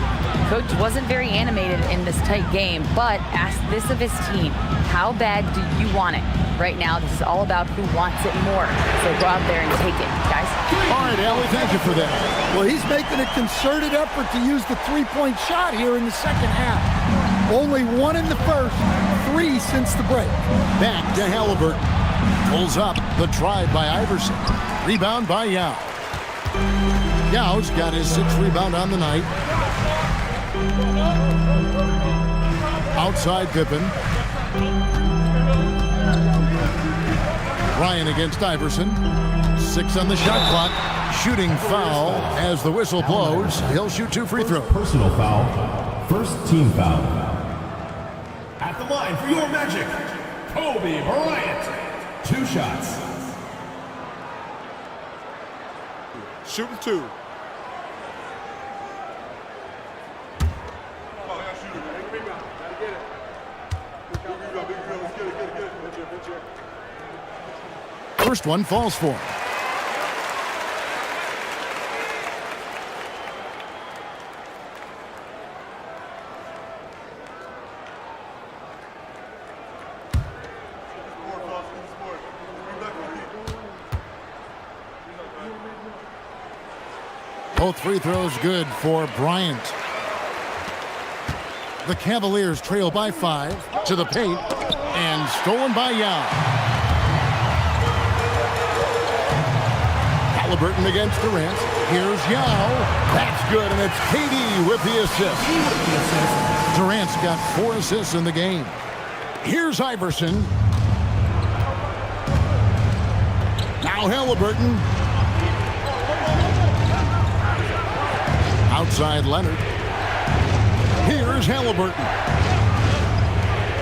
Coach wasn't very animated in this tight game, but asked this of his team. How bad do you want it? Right now, this is all about who wants it more. So go out there and take it, guys. All right, Allie, thank you for that. Well, he's making a concerted effort to use the three-point shot here in the second half. Only 1 in the first, 3 since the break. Back to Halliburton. Pulls up the drive by Iverson. Rebound by Yao. Yao's got his 6th rebound on the night. Outside Pippen. Ryan against Iverson. 6 on the shot clock. Shooting foul as the whistle blows. He'll shoot 2 free throws. Personal foul. First team foul. At the line for your Magic, Kobe Bryant. 2 shots. Shooting 2. First one falls for him. Both free throws good for Bryant. The Cavaliers trail by 5 to the paint and stolen by Yao. Halliburton against Durant. Here's Yao. That's good, and it's KD with the assist. Durant's got 4 assists in the game. Here's Iverson. Now Halliburton. Outside Leonard. Here's Halliburton.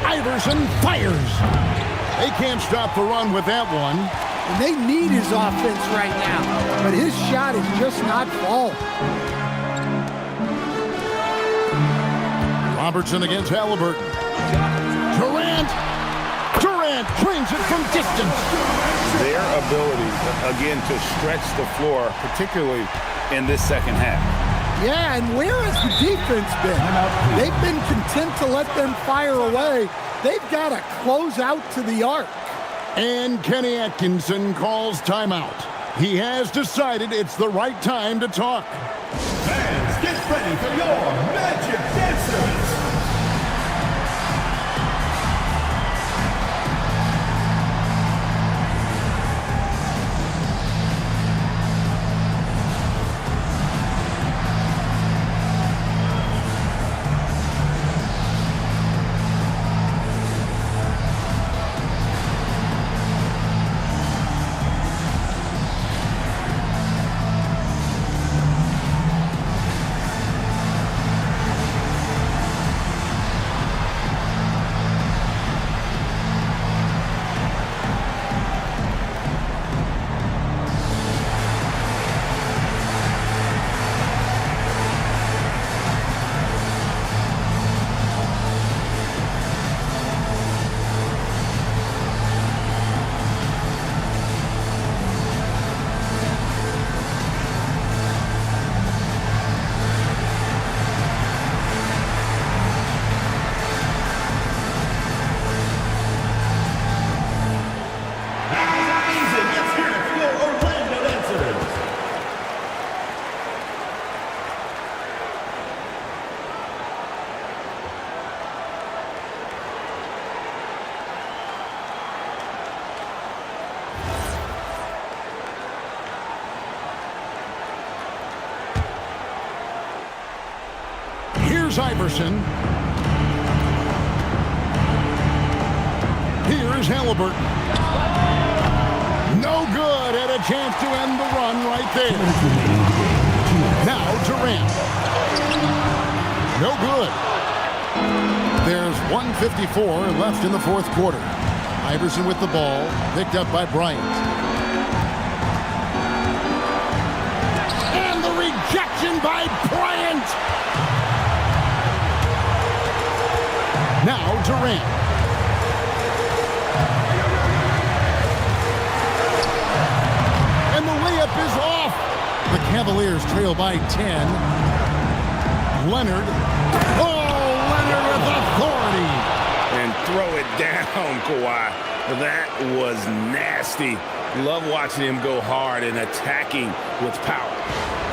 Iverson fires. They can't stop the run with that one. And they need his offense right now, but his shot is just not falling. Robertson against Halliburton. Durant brings it from distance. Their ability, again, to stretch the floor, particularly in this second half. Yeah, and where has the defense been? They've been content to let them fire away. They've got to close out to the arc. And Kenny Atkinson calls timeout. He has decided it's the right time to talk. Fans, get ready for your Magic Dancers. Iverson. Here's Halliburton. No good. Had a chance to end the run right there. Now Durant. No good. There's 1:54 left in the fourth quarter. Iverson with the ball, picked up by Bryant. And the rejection by Bryant. Now Durant. And the layup is off. The Cavaliers trail by 10. Leonard. Oh, Leonard with authority. And throw it down, Kawhi. That was nasty. Love watching him go hard and attacking with power.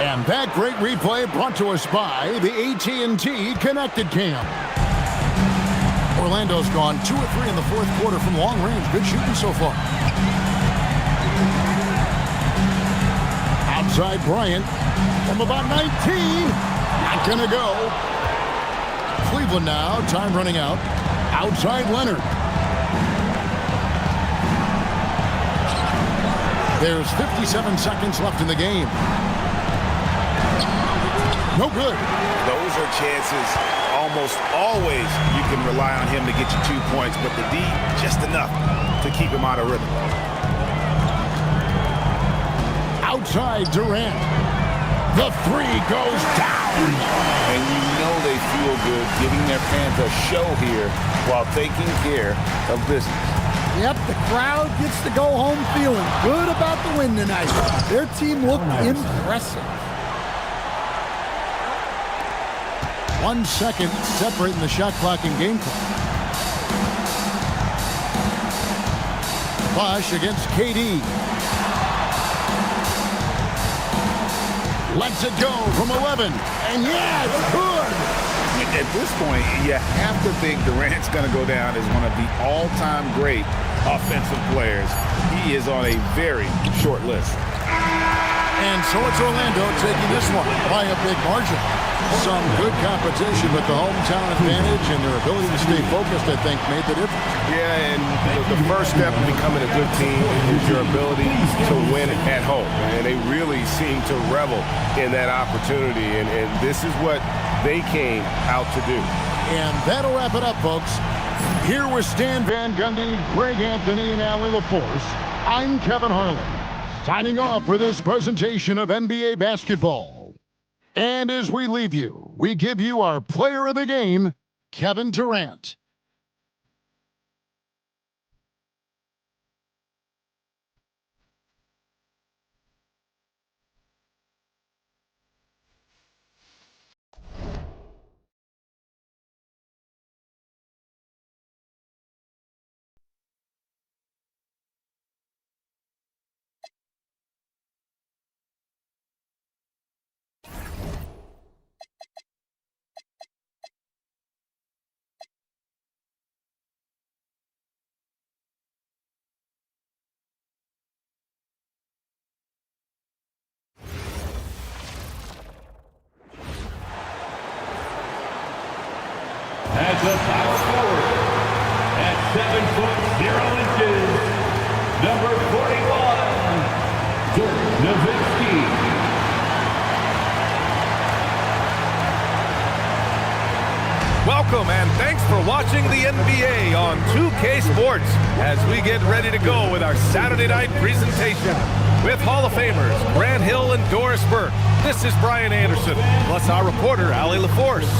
And that great replay brought to us by the AT&T Connected Cam. Orlando's gone 2 of 3 in the fourth quarter from long range. Good shooting so far. Outside Bryant from about 19. Not going to go. Cleveland now. Time running out. Outside Leonard. There's 57 seconds left in the game. No good. Those are chances. Almost always you can rely on him to get you 2 points, but the D, just enough to keep him out of rhythm. Outside Durant. The three goes down. And you know they feel good giving their fans a show here while taking care of business. Yep, the crowd gets to go home feeling good about the win tonight. Their team looked impressive. 1 second separating the shot clock and game clock. Bosh against KD. Lets it go from 11. And yeah, it's good. At this point, you have to think Durant's going to go down as one of the all-time great offensive players. He is on a very short list. And so it's Orlando taking this one by a big margin. Some good competition, but the hometown advantage and their ability to stay focused, I think, made the difference. Yeah, and the first step in becoming a good team is your ability to win at home. And they really seem to revel in that opportunity, and this is what they came out to do. And that'll wrap it up, folks. Here with Stan Van Gundy, Greg Anthony, and Allie LaForce, I'm Kevin Harlan, signing off for this presentation of NBA basketball. And as we leave you, we give you our player of the game, Kevin Durant. As a power forward, at 7 foot 0 inches, number 41, Dirk Nowitzki. Welcome and thanks for watching the NBA on 2K Sports as we get ready to go with our Saturday night presentation with Hall of Famers Grant Hill and Doris Burke. This is Brian Anderson, plus our reporter Allie LaForce.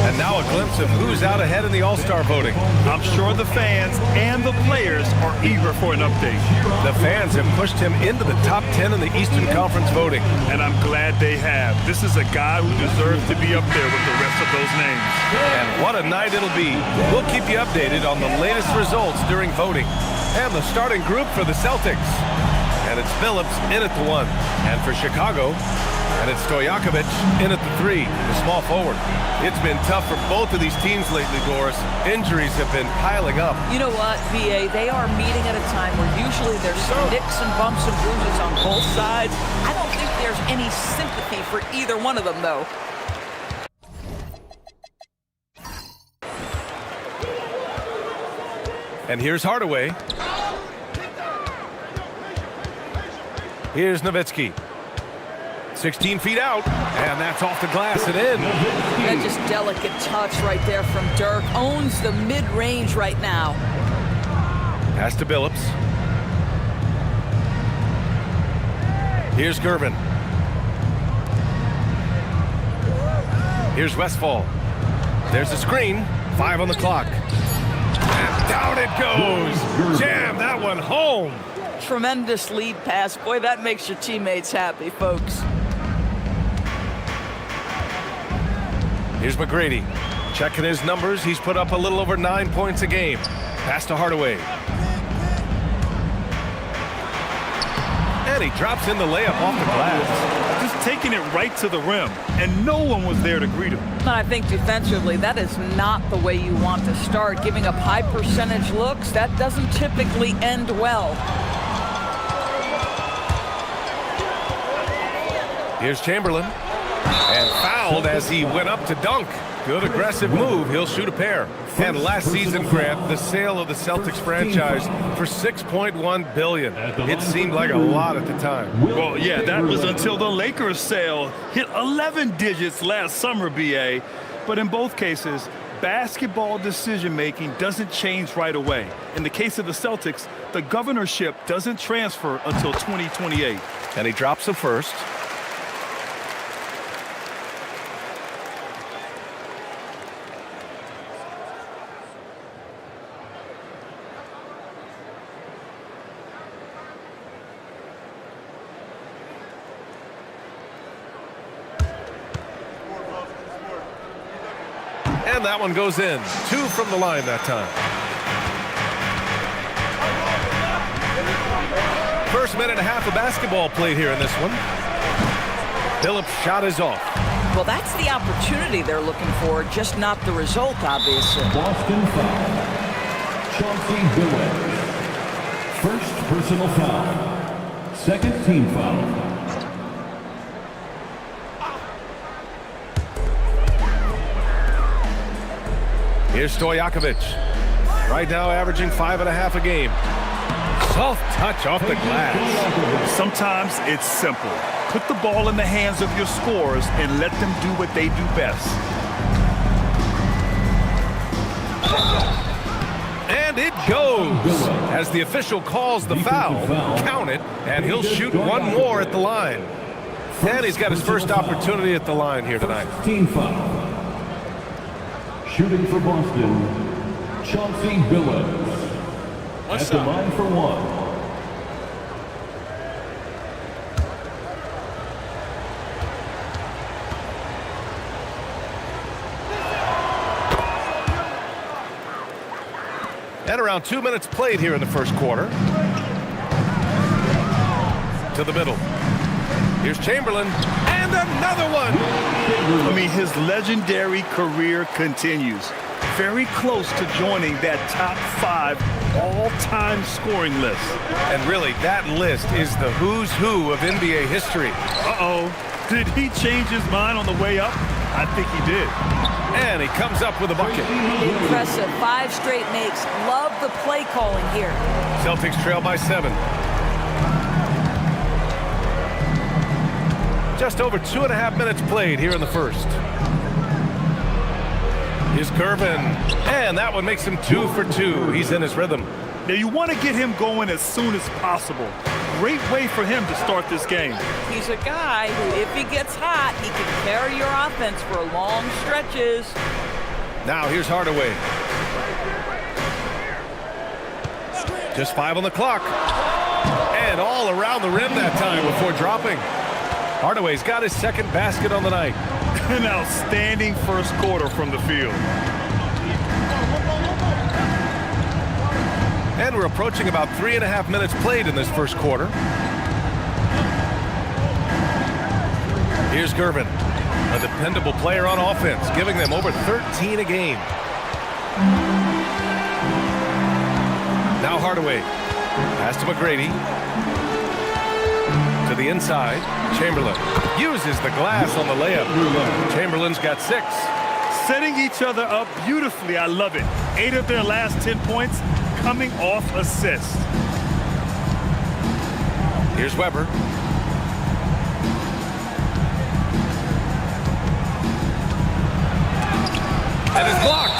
And now a glimpse of who's out ahead in the All-Star voting. I'm sure the fans and the players are eager for an update. The fans have pushed him into the top 10 in the Eastern Conference voting. And I'm glad they have. This is a guy who deserves to be up there with the rest of those names. And what a night it'll be. We'll keep you updated on the latest results during voting. And the starting group for the Celtics. And it's Phillips in at the 1. And for Chicago, and it's Stojakovic in at the 3, the small forward. It's been tough for both of these teams lately, Doris. Injuries have been piling up. You know what, VA? They are meeting at a time where usually there's some nicks and bumps and bruises on both sides. I don't think there's any sympathy for either one of them, though. And here's Hardaway. Here's Nowitzki. 16 feet out, and that's off the glass and in. That just delicate touch right there from Dirk. Owns the mid-range right now. Pass to Billups. Here's Gervin. Here's Westfall. There's a screen. 5 on the clock. And down it goes. Jam that one home. Tremendous lead pass. Boy, that makes your teammates happy, folks. Here's McGrady. Checking his numbers. He's put up a little over 9 points a game. Pass to Hardaway. And he drops in the layup off the glass. Just taking it right to the rim, and no one was there to greet him. I think defensively, that is not the way you want to start. Giving up high percentage looks, that doesn't typically end well. Here's Chamberlain. And fouled as he went up to dunk. Good aggressive move. He'll shoot a pair. And last season, Grant, the sale of the Celtics franchise for $6.1 billion. It seemed like a lot at the time. Well, yeah, that was until the Lakers sale hit 11 digits last summer, BA. But in both cases, basketball decision-making doesn't change right away. In the case of the Celtics, the governorship doesn't transfer until 2028. And he drops the first. And that one goes in. 2 from the line that time. First minute and a half of basketball played here in this one. Phillips' shot is off. Well, that's the opportunity they're looking for, just not the result, obviously. Boston foul. Chauncey Billups. First personal foul. Second team foul. Here's Stojakovic. Right now averaging 5.5 a game. Soft touch off the glass. Sometimes it's simple. Put the ball in the hands of your scorers and let them do what they do best. And it goes. As the official calls the foul, count it, and he'll shoot one more at the line. And he's got his first opportunity at the line here tonight. Team foul. Shooting for Boston, Chauncey Billups. At the line for one. And around 2 minutes played here in the first quarter. To the middle. Here's Chamberlain. And another one. I mean, his legendary career continues. Very close to joining that top 5 all-time scoring list. And really, that list is the who's who of NBA history. Uh-oh. Did he change his mind on the way up? I think he did. And he comes up with a bucket. Impressive. 5 straight makes. Love the play calling here. Celtics trail by 7. Just over 2.5 minutes played here in the first. Here's Gervin. And that one makes him 2 for 2. He's in his rhythm. Now you want to get him going as soon as possible. Great way for him to start this game. He's a guy who, if he gets hot, he can carry your offense for long stretches. Now here's Hardaway. Just 5 on the clock. And all around the rim that time before dropping. Hardaway's got his second basket on the night. An outstanding first quarter from the field. And we're approaching about 3.5 minutes played in this first quarter. Here's Gervin, a dependable player on offense, giving them over 13 a game. Now Hardaway. Pass to McGrady. To the inside. Chamberlain uses the glass on the layup. Chamberlain's got 6. Setting each other up beautifully. I love it. 8 of their last 10 points coming off assists. Here's Weber. And it's blocked.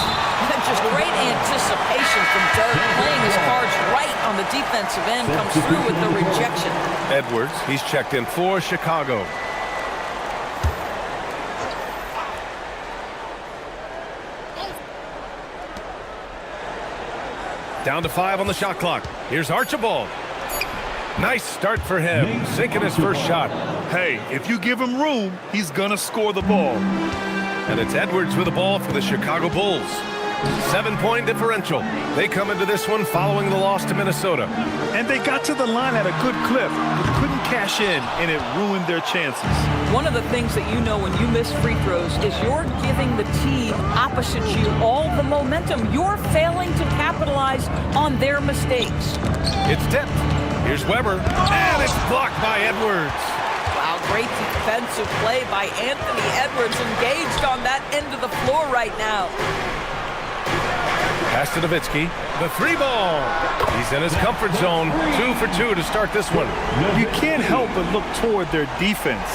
Just great anticipation from Dirk, playing his cards right on the defensive end, comes through with the rejection. Edwards, he's checked in for Chicago. Down to 5 on the shot clock. Here's Archibald. Nice start for him, sinking his first shot. Hey, if you give him room, he's gonna score the ball. And it's Edwards with the ball for the Chicago Bulls. 7-point differential. They come into this one following the loss to Minnesota. And they got to the line at a good clip, but couldn't cash in, and it ruined their chances. One of the things that you know when you miss free throws is you're giving the team opposite you all the momentum. You're failing to capitalize on their mistakes. It's tipped. Here's Weber, and it's blocked by Edwards. Wow, great defensive play by Anthony Edwards, engaged on that end of the floor right now. Pass to Nowitzki. The 3 ball. He's in his comfort zone. 2 for 2 to start this one. You can't help but look toward their defense.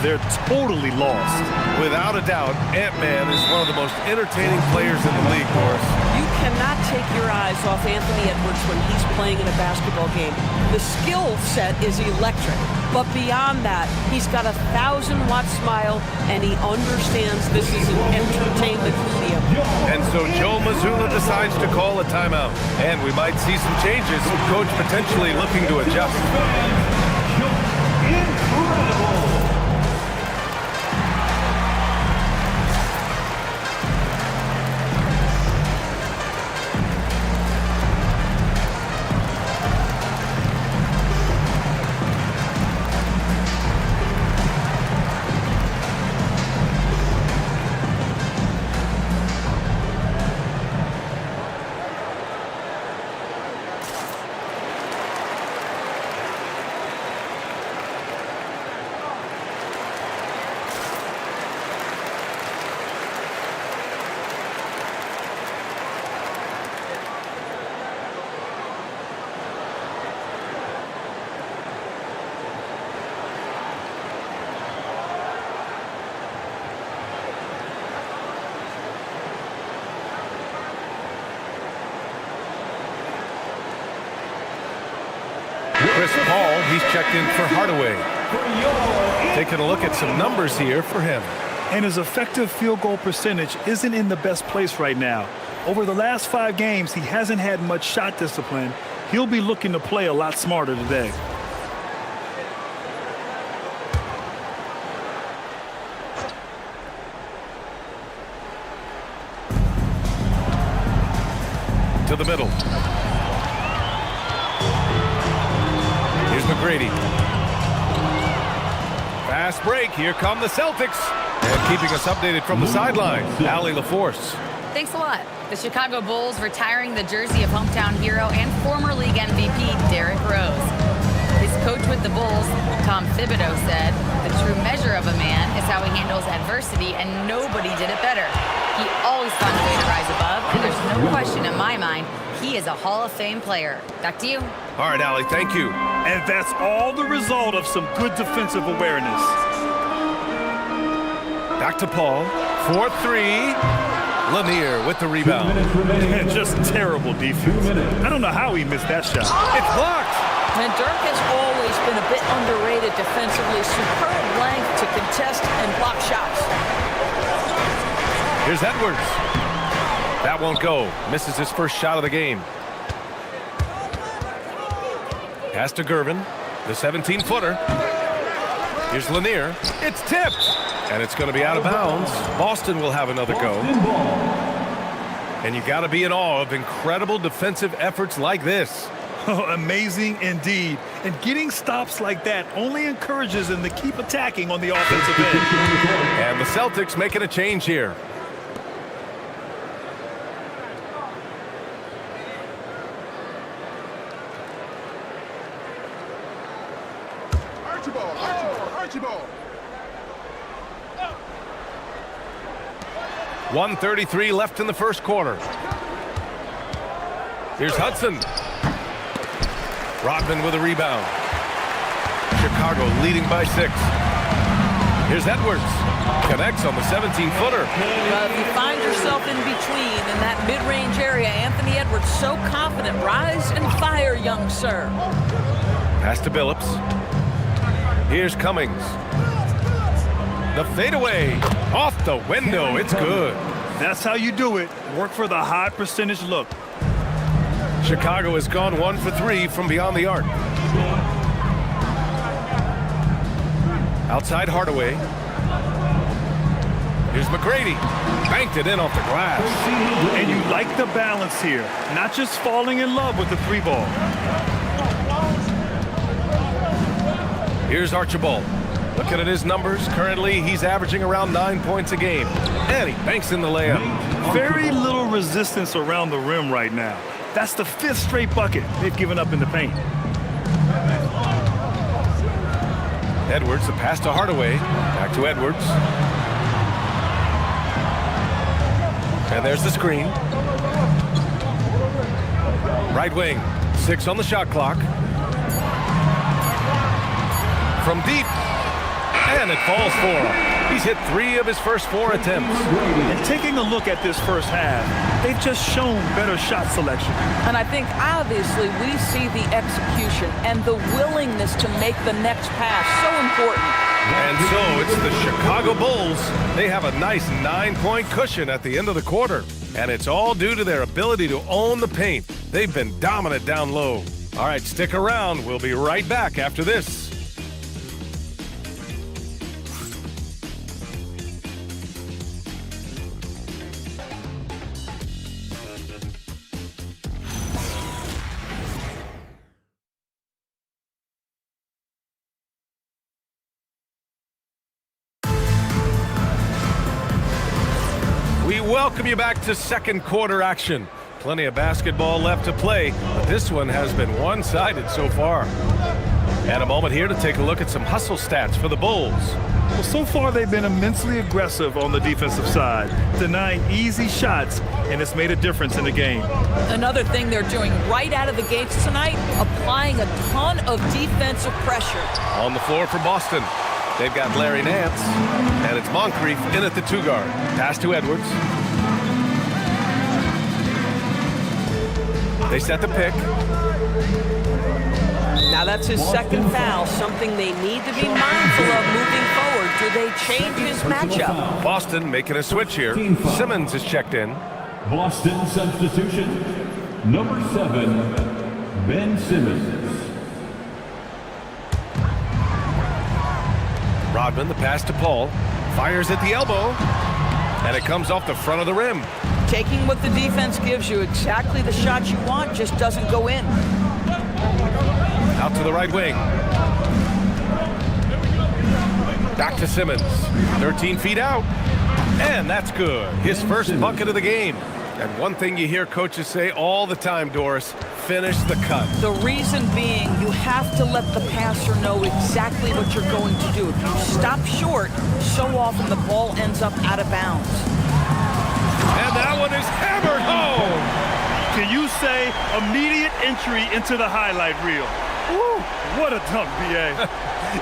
They're totally lost. Without a doubt, Ant-Man is one of the most entertaining players in the league, Morris. You cannot take your eyes off Anthony Edwards when he's playing in a basketball game. The skill set is electric, but beyond that, he's got a 1,000-watt smile, and he understands this is an entertainment medium. And so Joe Mazzulla decides to call a timeout, and we might see some changes. Coach potentially looking to adjust. Chris Paul, he's checked in for Hardaway. Taking a look at some numbers here for him. And his effective field goal percentage isn't in the best place right now. Over the last 5 games, he hasn't had much shot discipline. He'll be looking to play a lot smarter today. To the middle. Here's McGrady. Fast break. Here come the Celtics. And keeping us updated from the sidelines, Allie LaForce. Thanks a lot. The Chicago Bulls retiring the jersey of hometown hero and former league MVP Derrick Rose. His coach with the Bulls, Tom Thibodeau, said, "The true measure of a man is how he handles adversity, and nobody did it better. He always found a way to rise above, and there's no question in my mind he is a Hall of Fame player." Back to you. All right, Allie, thank you. And that's all the result of some good defensive awareness. Back to Paul. 4-3. Lanier with the rebound. And just terrible defense. I don't know how he missed that shot. It's blocked. And Dirk has always been a bit underrated defensively. Superb length to contest and block shots. Here's Edwards. That won't go. Misses his first shot of the game. Pass to Gervin. The 17-footer. Here's Lanier. It's tipped. And it's going to be out of bounds. Boston will have another go. And you got to be in awe of incredible defensive efforts like this. Oh, amazing indeed. And getting stops like that only encourages them to keep attacking on the offensive end. And the Celtics making a change here. Archibald. 1:33 left in the first quarter. Here's Hudson. Rodman with a rebound. Chicago leading by 6. Here's Edwards. Connects on the 17-footer. If you find yourself in between in that mid-range area, Anthony Edwards so confident. Rise and fire, young sir. Pass to Billups. Here's Cummings. The fadeaway. Off the window. It's good. That's how you do it. Work for the high percentage look. Chicago has gone 1 for 3 from beyond the arc. Outside Hardaway. Here's McGrady. Banked it in off the glass. And you like the balance here. Not just falling in love with the 3-ball. Here's Archibald. Looking at his numbers, currently he's averaging around 9 points a game. And he banks in the layup. Very little resistance around the rim right now. That's the 5th straight bucket they've given up in the paint. Edwards, the pass to Hardaway. Back to Edwards. And there's the screen. Right wing. 6 on the shot clock. From deep. And it falls for him. He's hit 3 of his first 4 attempts. And taking a look at this first half, they've just shown better shot selection. And I think obviously we see the execution and the willingness to make the next pass so important. And so it's the Chicago Bulls. They have a nice 9-point cushion at the end of the quarter. And it's all due to their ability to own the paint. They've been dominant down low. All right, stick around. We'll be right back after this. We welcome you back to second quarter action. Plenty of basketball left to play, but this one has been one-sided so far. And a moment here to take a look at some hustle stats for the Bulls. Well, so far they've been immensely aggressive on the defensive side, denying easy shots, and it's made a difference in the game. Another thing they're doing right out of the gates tonight, applying a ton of defensive pressure. On the floor for Boston, they've got Larry Nance, and it's Moncrief in at the 2-guard. Pass to Edwards. They set the pick. Now that's his second foul, something they need to be mindful of moving forward. Do they change his matchup? Boston making a switch here. Simmons is checked in. Boston substitution, number 7, Ben Simmons. Rodman, the pass to Paul. Fires at the elbow. And it comes off the front of the rim. Taking what the defense gives you, exactly the shot you want, just doesn't go in. Out to the right wing. Back to Simmons. 13 feet out. And that's good. His first bucket of the game. And one thing you hear coaches say all the time, Doris, finish the cut. The reason being, you have to let the passer know exactly what you're going to do. If you stop short, so often the ball ends up out of bounds. And that one is hammered home. Can you say immediate entry into the highlight reel? Woo, what a dunk, B.A.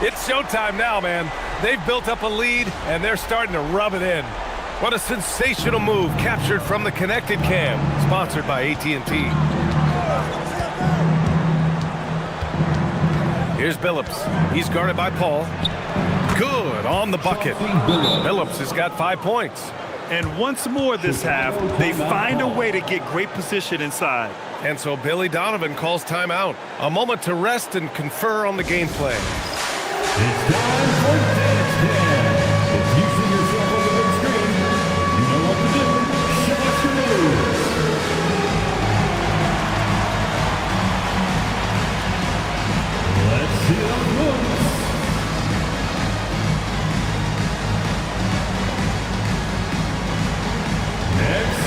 It's showtime now, man. They've built up a lead, and they're starting to rub it in. What a sensational move captured from the Connected Cam, sponsored by AT&T. Here's Billups. He's guarded by Paul. Good on the bucket. Billups has got 5 points. And once more this half, they find a way to get great position inside. And so Billy Donovan calls timeout. A moment to rest and confer on the gameplay. It's time for Dance Dance. If you see yourself on the big screen, you know what to do. Show us your moves. Let's see those moves. Next.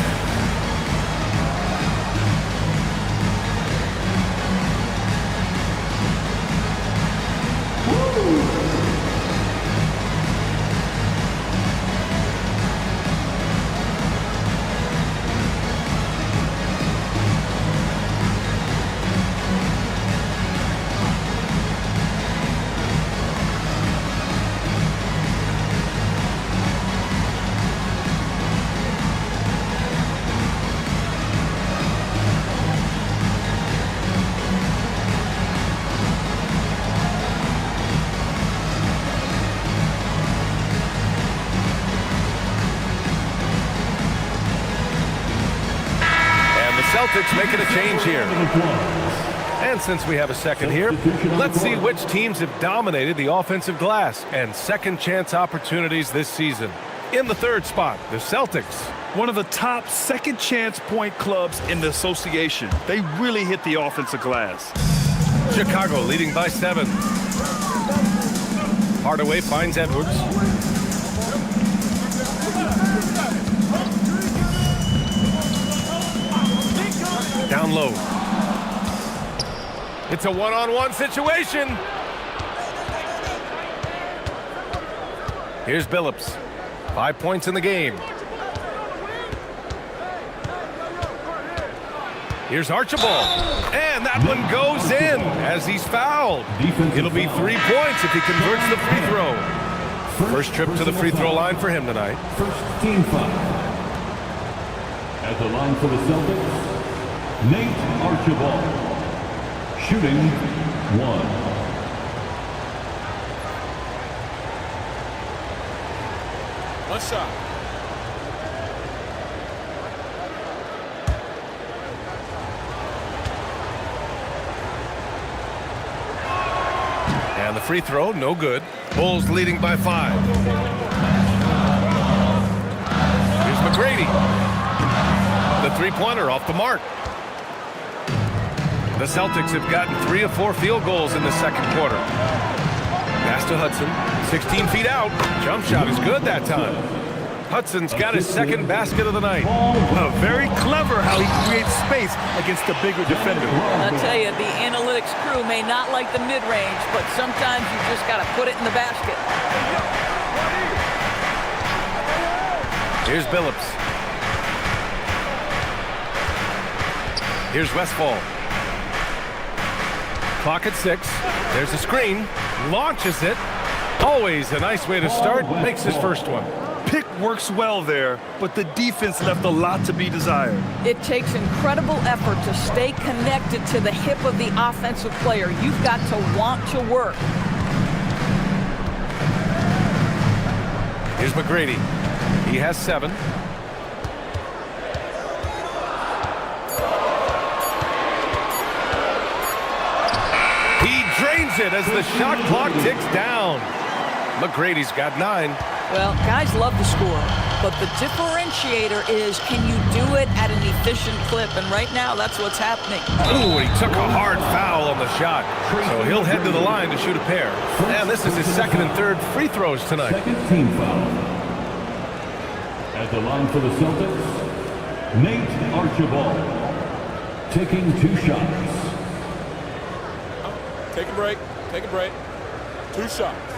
Celtics making a change here. And since we have a second here, let's see which teams have dominated the offensive glass and second chance opportunities this season. In the third spot, the Celtics. One of the top second chance point clubs in the association. They really hit the offensive glass. Chicago leading by 7. Hardaway finds Edwards. Down low. It's a one-on-one situation. Here's Billups. 5 points in the game. Here's Archibald. And that one goes in as he's fouled. It'll be 3 points if he converts the free throw. First trip to the free throw line for him tonight. First team foul. At the line for the Celtics, Nate Archibald, shooting 1. One shot. And the free throw, no good. Bulls leading by 5. Here's McGrady. The three-pointer off the mark. The Celtics have gotten 3 of 4 field goals in the second quarter. Pass to Hudson, 16 feet out. Jump shot is good that time. Hudson's got his second basket of the night. Very clever how he creates space against the bigger defender. I'll tell you, the analytics crew may not like the mid-range, but sometimes you just got to put it in the basket. Here's Billups. Here's Westfall. Clock at 6. There's a screen. Launches it. Always a nice way to start. Makes his first one. pick works well there, but the defense left a lot to be desired. It takes incredible effort to stay connected to the hip of the offensive player. You've got to want to work. Here's McGrady. He has 7. He drains it as the shot clock ticks down. McGrady's got 9. Well, guys love to score, but the differentiator is, can you do it at an efficient clip? And right now, that's what's happening. Ooh, he took a hard foul on the shot. So he'll head to the line to shoot a pair. And this is his 2nd and 3rd free throws tonight. Second team foul. At the line for the Celtics, Nate Archibald, taking 2 shots. Take a break. Take a break. 2 shots.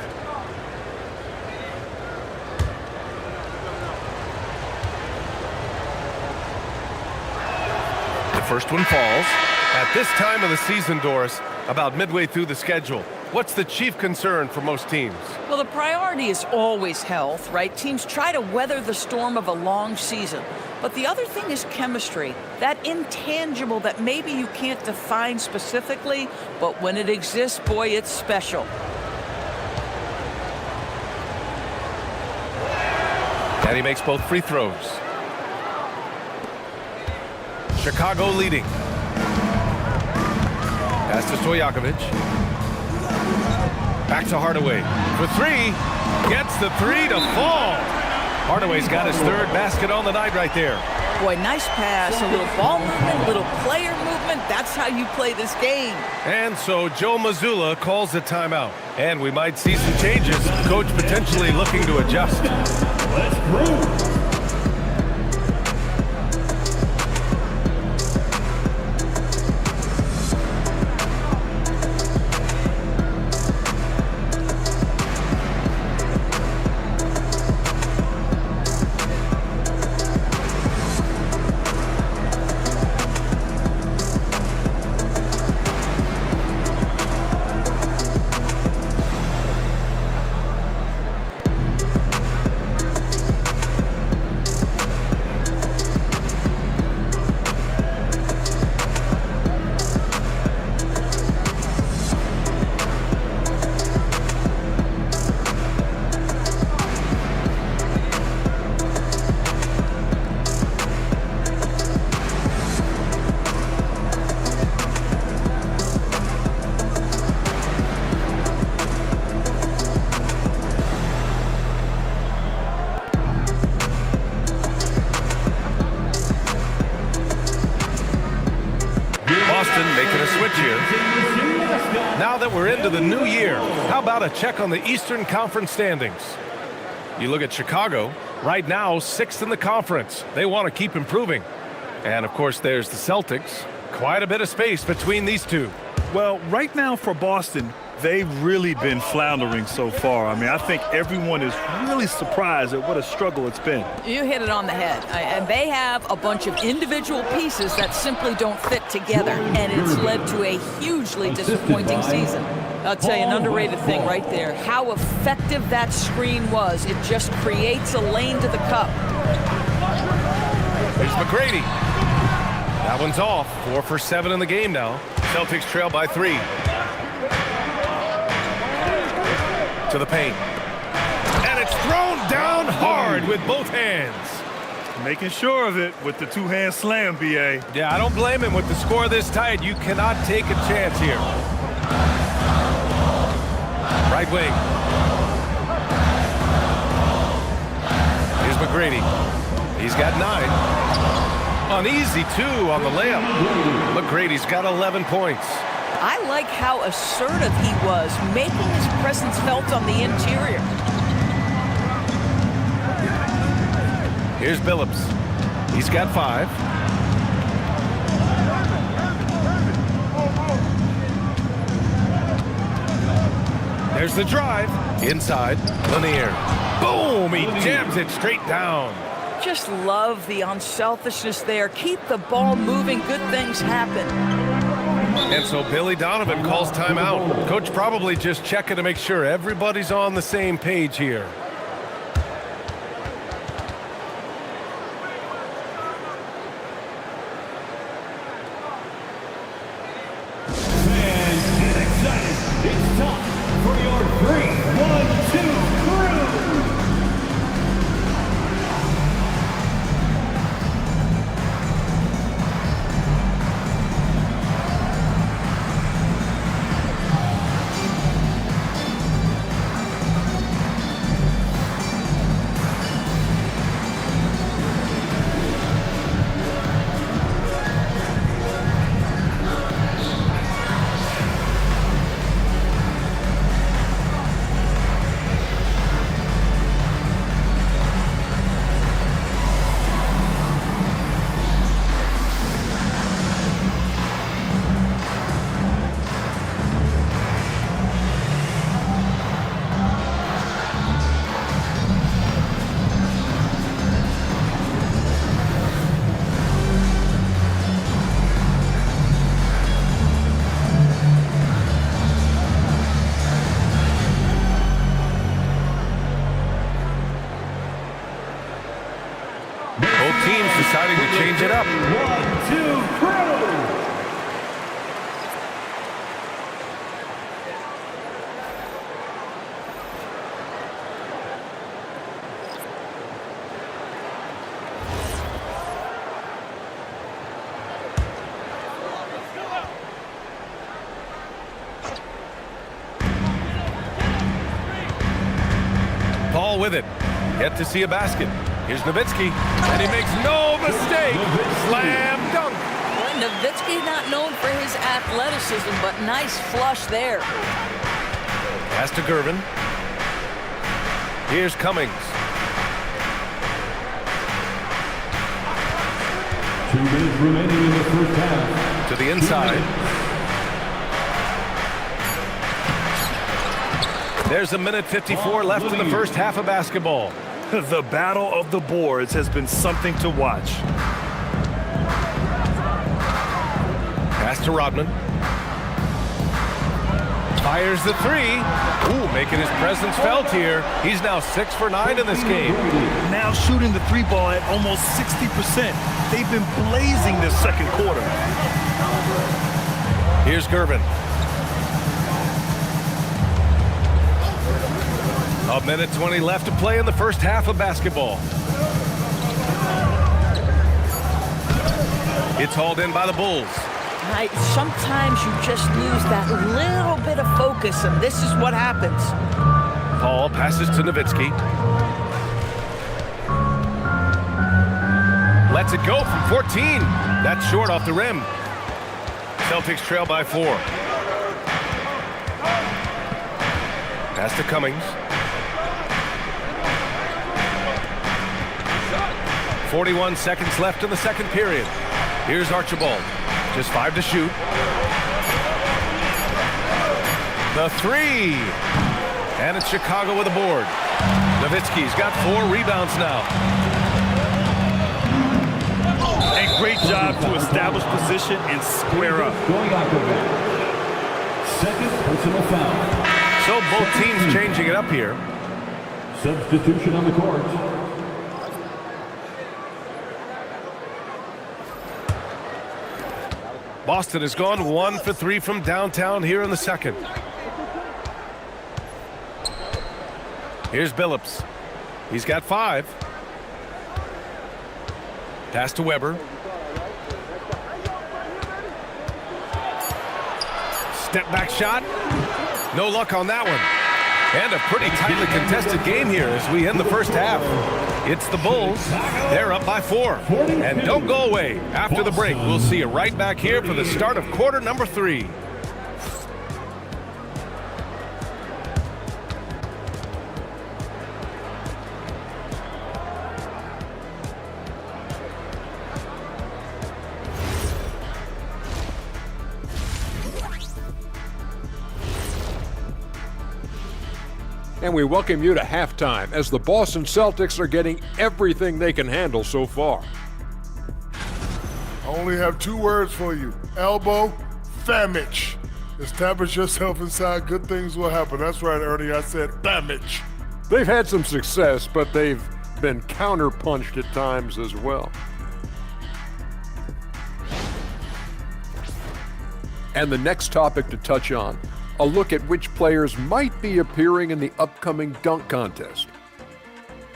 The first one falls. At this time of the season, Doris, about midway through the schedule, what's the chief concern for most teams? Well, the priority is always health, right? Teams try to weather the storm of a long season. But the other thing is chemistry, that intangible that maybe you can't define specifically, but when it exists, boy, it's special. And he makes both free throws. Chicago leading. Pass to Stojakovic. Back to Hardaway. For 3. Gets the 3 to fall. Hardaway's got his 3rd basket on the night right there. Boy, nice pass. A little ball movement, a little player movement. That's how you play this game. And so Joe Mazzulla calls a timeout. And we might see some changes. Coach potentially looking to adjust. Let's prove. Making a switch here. Now that we're into the new year, how about a check on the Eastern Conference standings? You look at Chicago, right now 6th in the conference. They want to keep improving. And of course there's the Celtics. Quite a bit of space between these two. Well, right now for Boston, they've really been floundering so far. I mean, I think everyone is really surprised at what a struggle it's been. You hit it on the head. And they have a bunch of individual pieces that simply don't fit together, and it's led to a hugely disappointing season. I'll tell you, an underrated thing right there, how effective that screen was. It just creates a lane to the cup. Here's McGrady. That one's off. 4 for 7 in the game now. Celtics trail by 3. To the paint. And it's thrown down hard with both hands. Making sure of it with the 2-hand slam, B.A. Yeah, I don't blame him with the score this tight. You cannot take a chance here. Right wing. Here's McGrady. He's got 9. Uneasy 2 on the layup. McGrady's got 11 points. I like how assertive he was, making his presence felt on the interior. Here's Billups. He's got 5. There's the drive. Inside. Lanier. Boom! He jams it straight down. Just love the unselfishness there. Keep the ball moving. Good things happen. And so Billy Donovan calls timeout. Coach probably just checking to make sure everybody's on the same page here. deciding to change it up. 1-2 crew. Paul with it. Yet to see a basket. Here's Nowitzki, and he makes no mistake. Slam dunk. Well, Nowitzki not known for his athleticism, but nice flush there. Pass to Gervin. Here's Cummings. 2 minutes remaining in the first half. To the inside. There's 1:54 left in the first half of basketball. The battle of the boards has been something to watch. Pass to Rodman. Fires the three. Ooh, making his presence felt here. He's now 6 for 9 in this game. Now shooting the three ball at almost 60%. They've been blazing this second quarter. Here's Gervin. 1:20 left to play in the first half of basketball. It's hauled in by the Bulls. Sometimes you just lose that little bit of focus, and this is what happens. Paul passes to Nowitzki. Lets it go from 14. That's short off the rim. Celtics trail by 4. Pass to Cummings. 41 seconds left in the second period. Here's Archibald. Just 5 to shoot. The three. And it's Chicago with a board. Nowitzki's got 4 rebounds now. A great job to establish position and square up. Going after that. Second personal foul. So both teams changing it up here. Substitution on the court. Boston has gone 1 for 3 from downtown here in the second. Here's Billups. He's got 5. Pass to Weber. Step back shot. No luck on that one. And a pretty tightly contested game here as we end the first half. It's the Bulls. They're up by 4. And don't go away. After the break, we'll see you right back here for the start of quarter number 3. And we welcome you to halftime as the Boston Celtics are getting everything they can handle so far. I only have 2 words for you. Elbow, famage. Establish yourself inside, good things will happen. That's right, Ernie, I said famage. They've had some success, but they've been counterpunched at times as well. And the next topic to touch on, a look at which players might be appearing in the upcoming dunk contest.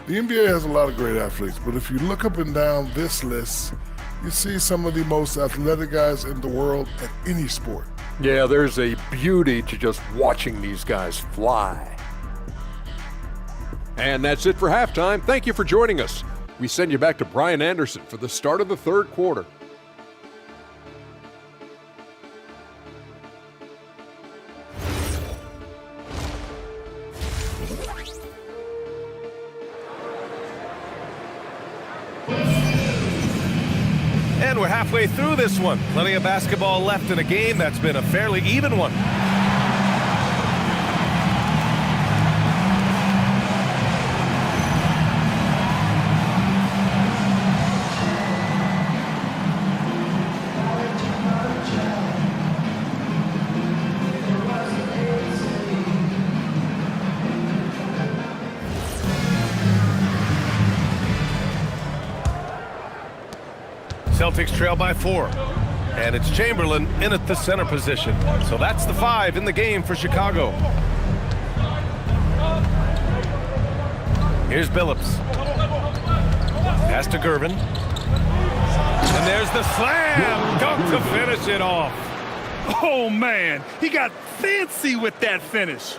The NBA has a lot of great athletes, but if you look up and down this list, you see some of the most athletic guys in the world at any sport. Yeah, there's a beauty to just watching these guys fly. And that's it for halftime. Thank you for joining us. We send you back to Brian Anderson for the start of the third quarter. And we're halfway through this one. Plenty of basketball left in a game that's been a fairly even one. Celtics trail by 4. And it's Chamberlain in at the center position. So that's the 5 in the game for Chicago. Here's Billups. Pass to Gervin. And there's the slam. Dunk to finish it off. Oh, man. He got fancy with that finish.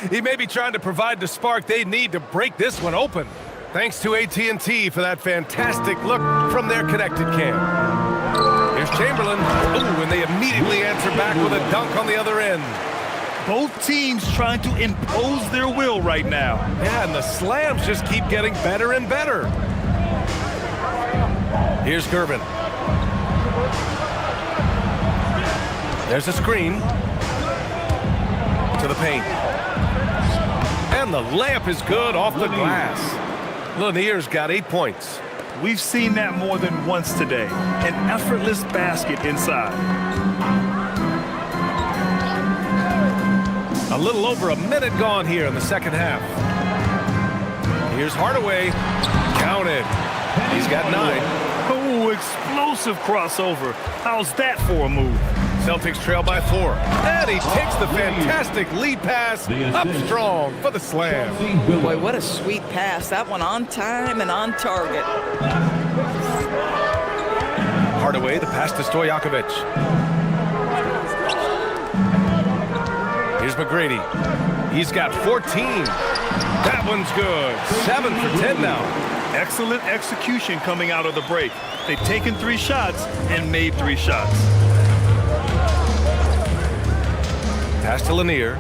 He may be trying to provide the spark they need to break this one open. Thanks to AT&T for that fantastic look from their connected cam. Here's Chamberlain. Ooh, and they immediately answer back with a dunk on the other end. Both teams trying to impose their will right now. Yeah, and the slams just keep getting better and better. Here's Gervin. There's a screen. To the paint. And the layup is good off the glass. Lanier's got 8 points. We've seen that more than once today. An effortless basket inside. A little over a minute gone here in the second half. Here's Hardaway. Counted. He's got 9. Oh, explosive crossover. How's that for a move? Celtics trail by 4. And he takes the fantastic lead pass up strong for the slam. Boy, what a sweet pass. That one on time and on target. Hardaway, the pass to Stojakovic. Here's McGrady. He's got 14. That one's good. 7 for 10 now. Excellent execution coming out of the break. They've taken 3 shots and made 3 shots. Pass to Lanier.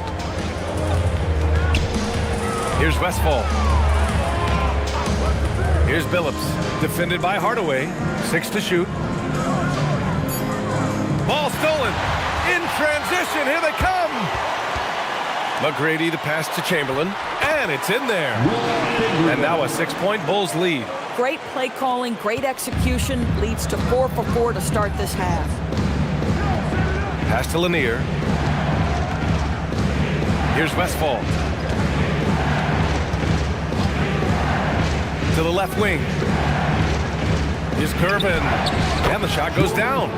Here's Westphal. Here's Billups. Defended by Hardaway. 6 to shoot. Ball stolen. In transition. Here they come. McGrady, the pass to Chamberlain. And it's in there. And now a 6-point Bulls lead. Great play calling, great execution, leads to 4 for 4 to start this half. Pass to Lanier. Here's Westphal. To the left wing. Here's Gervin. And the shot goes down.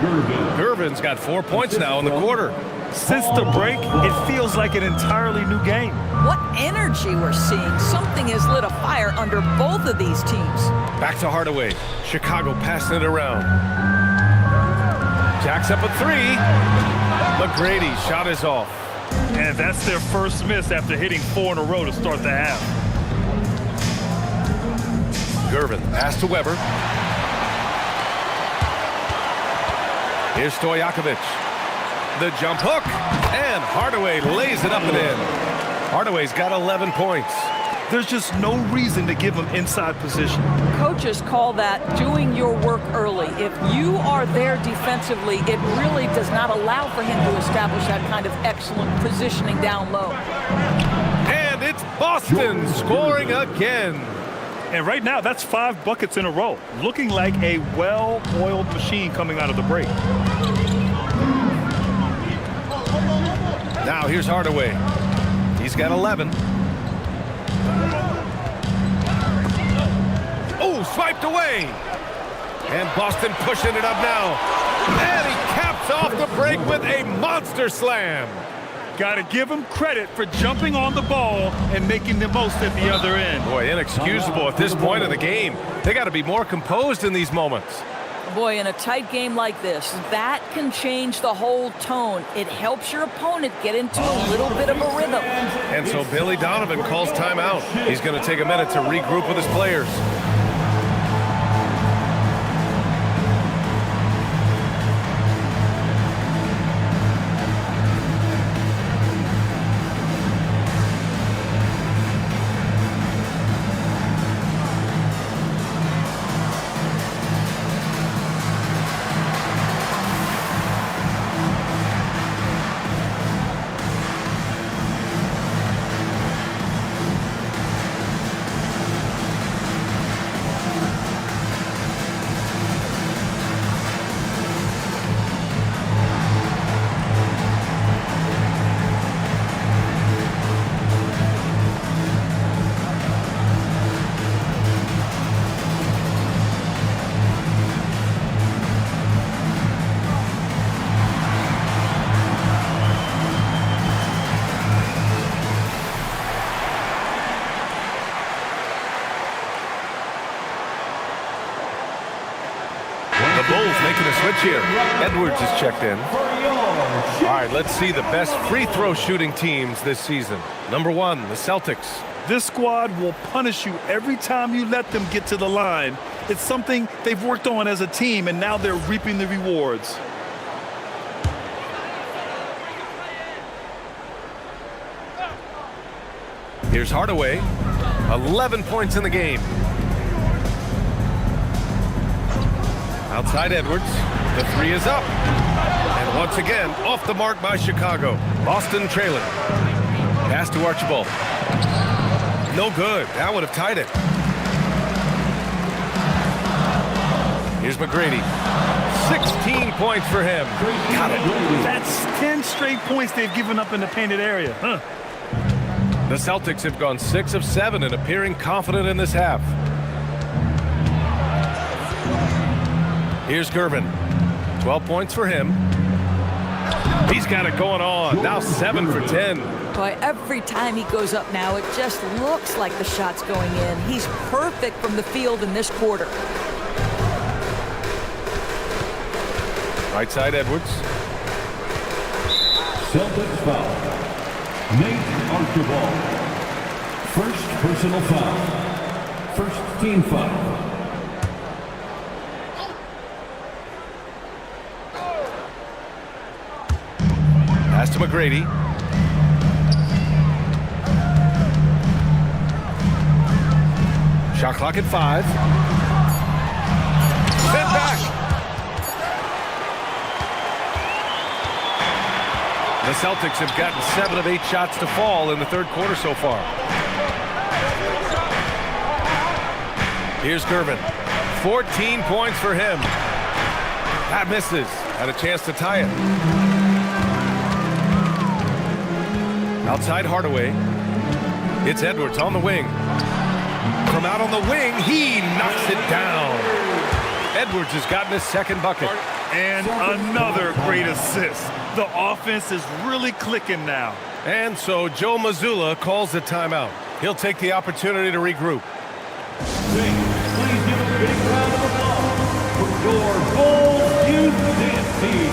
Gervin's got 4 points now in the quarter. Since the break, it feels like an entirely new game. What energy we're seeing. Something has lit a fire under both of these teams. Back to Hardaway. Chicago passing it around. Jacks up a 3. McGrady shot is off. And that's their first miss after hitting 4 in a row to start the half. Gervin, pass to Weber. Here's Stojakovic. The jump hook. And Hardaway lays it up and in. Hardaway's got 11 points. There's just no reason to give him inside position. Coaches call that doing your work early. If you are there defensively, it really does not allow for him to establish that kind of excellent positioning down low. And it's Boston scoring again. And right now, that's 5 buckets in a row. Looking like a well-oiled machine coming out of the break. Now here's Hardaway. He's got 11. Oh, swiped away. And Boston pushing it up now. And he caps off the break with a monster slam. Got to give him credit for jumping on the ball and making the most at the other end. Boy, inexcusable at this point of the game. They got to be more composed in these moments. Boy, in a tight game like this, that can change the whole tone. It helps your opponent get into a little bit of a rhythm. And so Billy Donovan calls timeout. He's going to take a minute to regroup with his players. Bulls making a switch here. Edwards is checked in. All right, let's see the best free throw shooting teams this season. Number 1, the Celtics. This squad will punish you every time you let them get to the line. It's something they've worked on as a team, and now they're reaping the rewards. Here's Hardaway. 11 points in the game. Outside Edwards. The 3 is up. And once again, off the mark by Chicago. Boston trailing. Pass to Archibald. No good. That would have tied it. Here's McGrady. 16 points for him. Got it. That's 10 straight points they've given up in the painted area. Huh? The Celtics have gone 6 of 7 and appearing confident in this half. Here's Gervin. 12 points for him. He's got it going on. Now 7 for 10. Boy, every time he goes up now, it just looks like the shot's going in. He's perfect from the field in this quarter. Right side Edwards. Celtics foul. Nate Archibald. First personal foul. First team foul. Pass to McGrady. Shot clock at 5. Sent back. The Celtics have gotten 7 of 8 shots to fall in the third quarter so far. Here's Gervin. 14 points for him. That misses. Had a chance to tie it. Outside Hardaway. It's Edwards on the wing. From out on the wing, he knocks it down. Edwards has gotten his second bucket. And another great assist. The offense is really clicking now. And so Joe Mazzulla calls the timeout. He'll take the opportunity to regroup. Please give a big round of applause for your Bulls Youth Dance Team.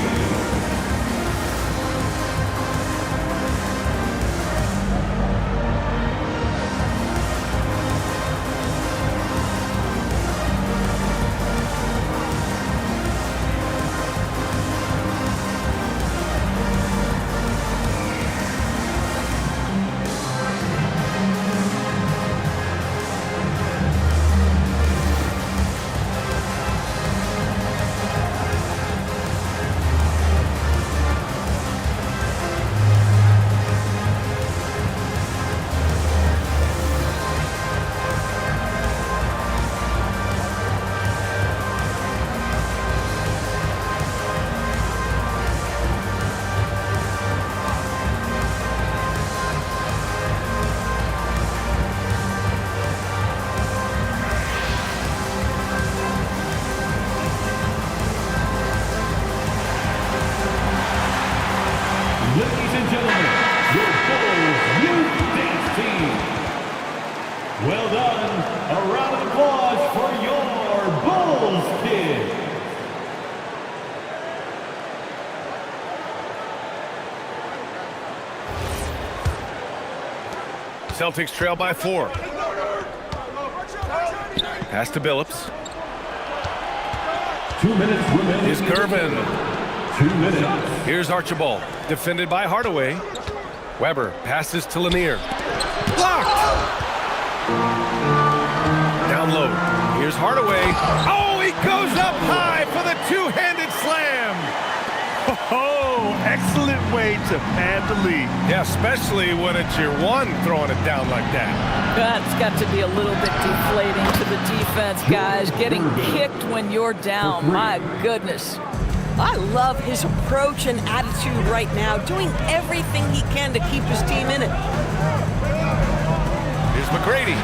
Ladies and gentlemen, your Bulls Youth Dance Team. Well done. A round of applause for your Bulls kids. Celtics trail by 4. Pass to Billups. 2 minutes remaining. Here's Gervin. 2 minutes. Here's Archibald. Defended by Hardaway. Weber passes to Lanier. Blocked! Down low. Here's Hardaway. Oh, he goes up high for the two-handed slam. Oh, excellent way to pad the lead. Yeah, especially when it's your one throwing it down like that. That's got to be a little bit deflating to the defense, guys. Getting kicked when you're down. My goodness. I love his approach and attitude right now, doing everything he can to keep his team in it. Here's McGrady.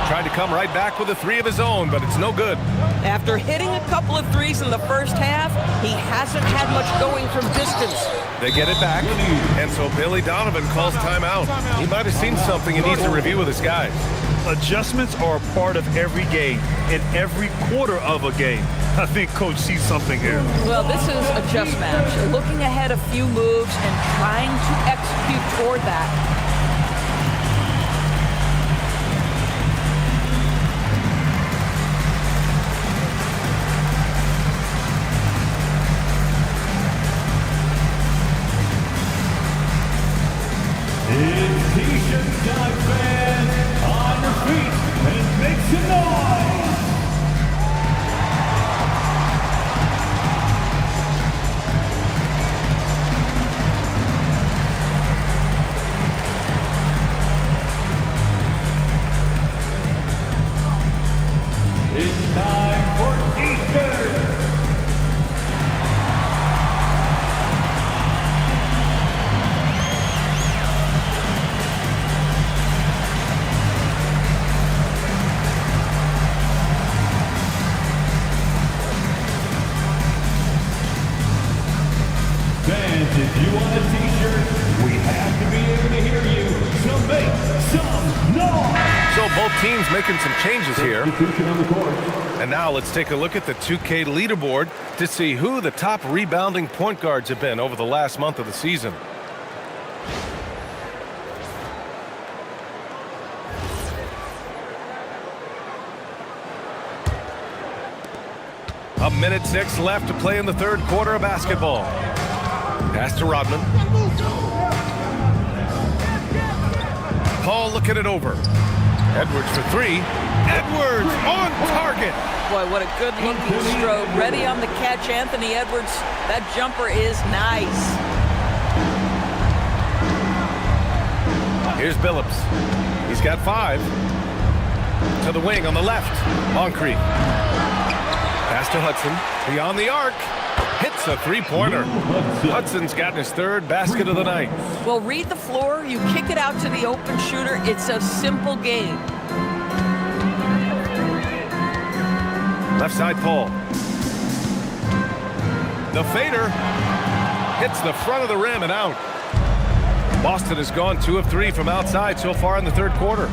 Tried to come right back with a 3 of his own, but it's no good. After hitting a couple of threes in the first half, he hasn't had much going from distance. They get it back, and so Billy Donovan calls timeout. He might have seen something he needs to review with his guys. Adjustments are a part of every game, in every quarter of a game. I think Coach sees something here. Well, this is a chess match. Looking ahead a few moves and trying to execute toward that. It's T-shirt time, fans. On your feet and make some noise. It's time for T-shirt. Fans, if you want a t-shirt, we have to be able to hear you, so make some noise! So both teams making some changes here. And now let's take a look at the 2K leaderboard to see who the top rebounding point guards have been over the last month of the season. A minute 6 left to play in the third quarter of basketball. Pass to Rodman. Paul looking it over. Edwards for 3. Edwards on target. Boy, what a good-looking stroke. Ready on the catch, Anthony Edwards. That jumper is nice. Here's Billups. He's got 5. To the wing on the left. Moncrief. Pass to Hudson. Beyond the arc. Hits a three-pointer. Hudson's gotten his third basket of the night. Well, read the floor. You kick it out to the open shooter. It's a simple game. Left side, Paul. The fader hits the front of the rim and out. Boston has gone 2 of 3 from outside so far in the third quarter.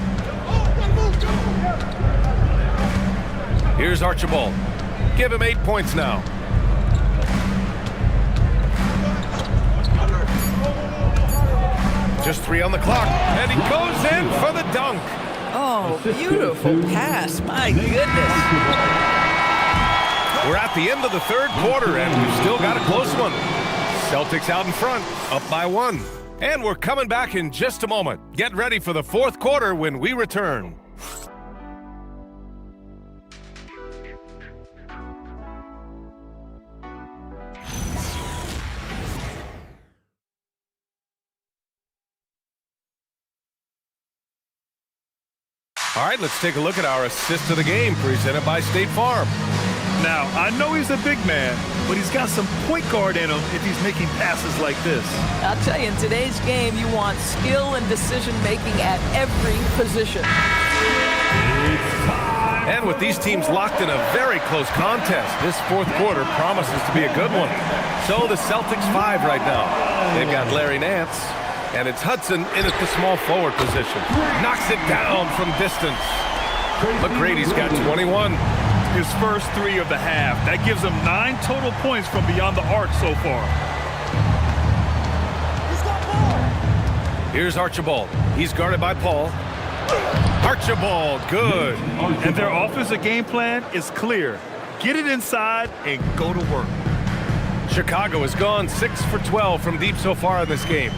Here's Archibald. Give him 8 points now. Just 3 on the clock, and he goes in for the dunk. Oh, beautiful pass. My goodness. We're at the end of the third quarter, and we've still got a close one. Celtics out in front, up by 1. And we're coming back in just a moment. Get ready for the fourth quarter when we return. All right, let's take a look at our assist of the game presented by State Farm. Now, I know he's a big man, but he's got some point guard in him if he's making passes like this. I'll tell you, in today's game, you want skill and decision-making at every position. And with these teams locked in a very close contest, this fourth quarter promises to be a good one. So the Celtics 5 right now. They've got Larry Nance. And it's Hudson in at the small forward position. Knocks it down from distance. McGrady's got 21. His first 3 of the half. That gives him 9 total points from beyond the arc so far. Here's Archibald. He's guarded by Paul. Archibald, good. And their offensive game plan is clear. Get it inside and go to work. Chicago has gone 6 for 12 from deep so far in this game.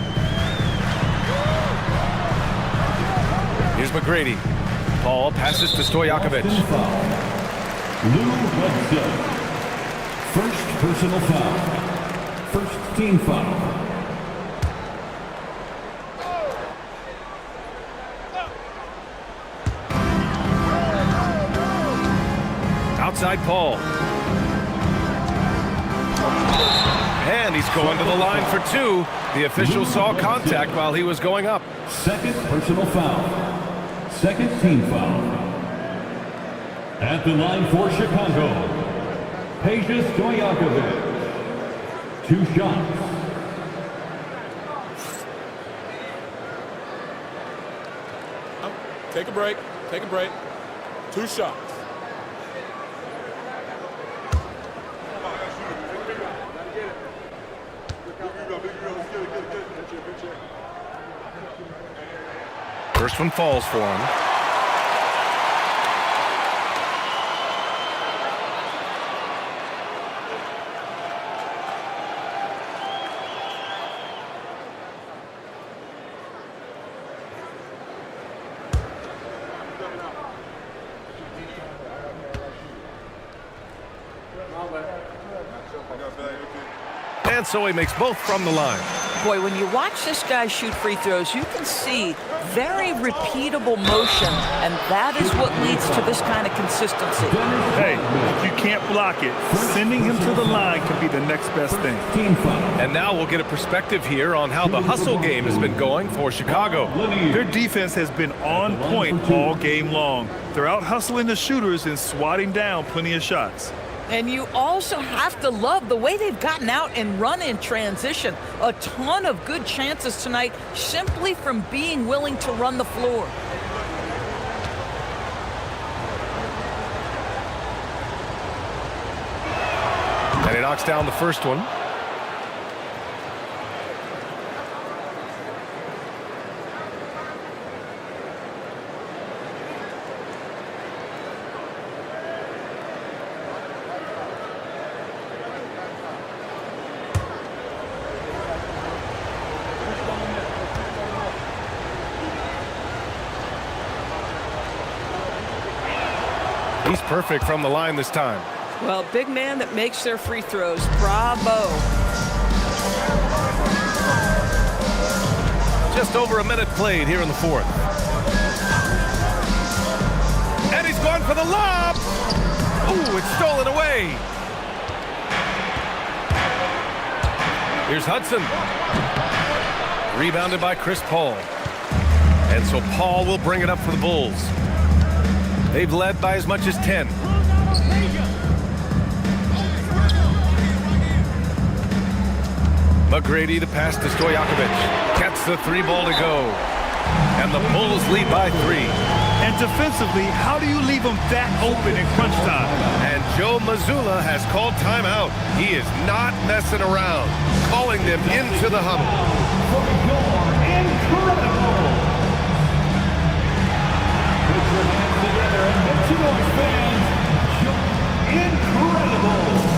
Here's McGrady. Paul passes to Stojakovic. Lou Hudson. First personal foul. First team foul. Outside Paul. And he's going to the line for 2. The official saw contact while he was going up. Second personal foul. Second team foul. At the line for Chicago, Peja Stojakovic. 2 shots. Take a break. Take a break. 2 shots. First one falls for him. And so he makes both from the line. Boy, when you watch this guy shoot free throws, you can see very repeatable motion, and that is what leads to this kind of consistency. Hey, if you can't block it, sending him to the line can be the next best thing. And now we'll get a perspective here on how the hustle game has been going for Chicago. Their defense has been on point all game long. They're out hustling the shooters and swatting down plenty of shots. And you also have to love the way they've gotten out and run in transition. A ton of good chances tonight simply from being willing to run the floor. And he knocks down the first one. He's perfect from the line this time. Well, big man that makes their free throws. Bravo. Just over a minute played here in the fourth. And he's gone for the lob. Ooh, it's stolen away. Here's Hudson. Rebounded by Chris Paul. And so Paul will bring it up for the Bulls. They've led by as much as 10. McGrady, the pass to Stojakovic. Gets the three ball to go. And the Bulls lead by 3. And defensively, how do you leave them that open in crunch time? And Joe Mazzulla has called timeout. He is not messing around. Calling them into the huddle. Incredible! Make some noise, fans. Incredible!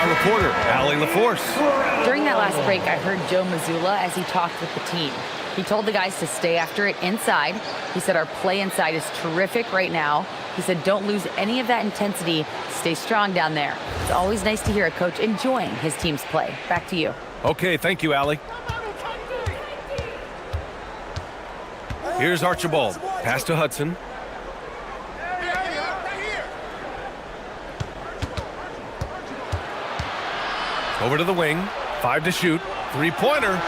Reporter Allie LaForce. During that last break, I heard Joe Mazzulla as he talked with the team. He told the guys to stay after it inside. He said our play inside is terrific right now. He said don't lose any of that intensity. Stay strong down there. It's always nice to hear a coach enjoying his team's play. Back to you. Okay, thank you, Allie. Here's Archibald. Pass to Hudson. Over to the wing. 5 to shoot. Three-pointer.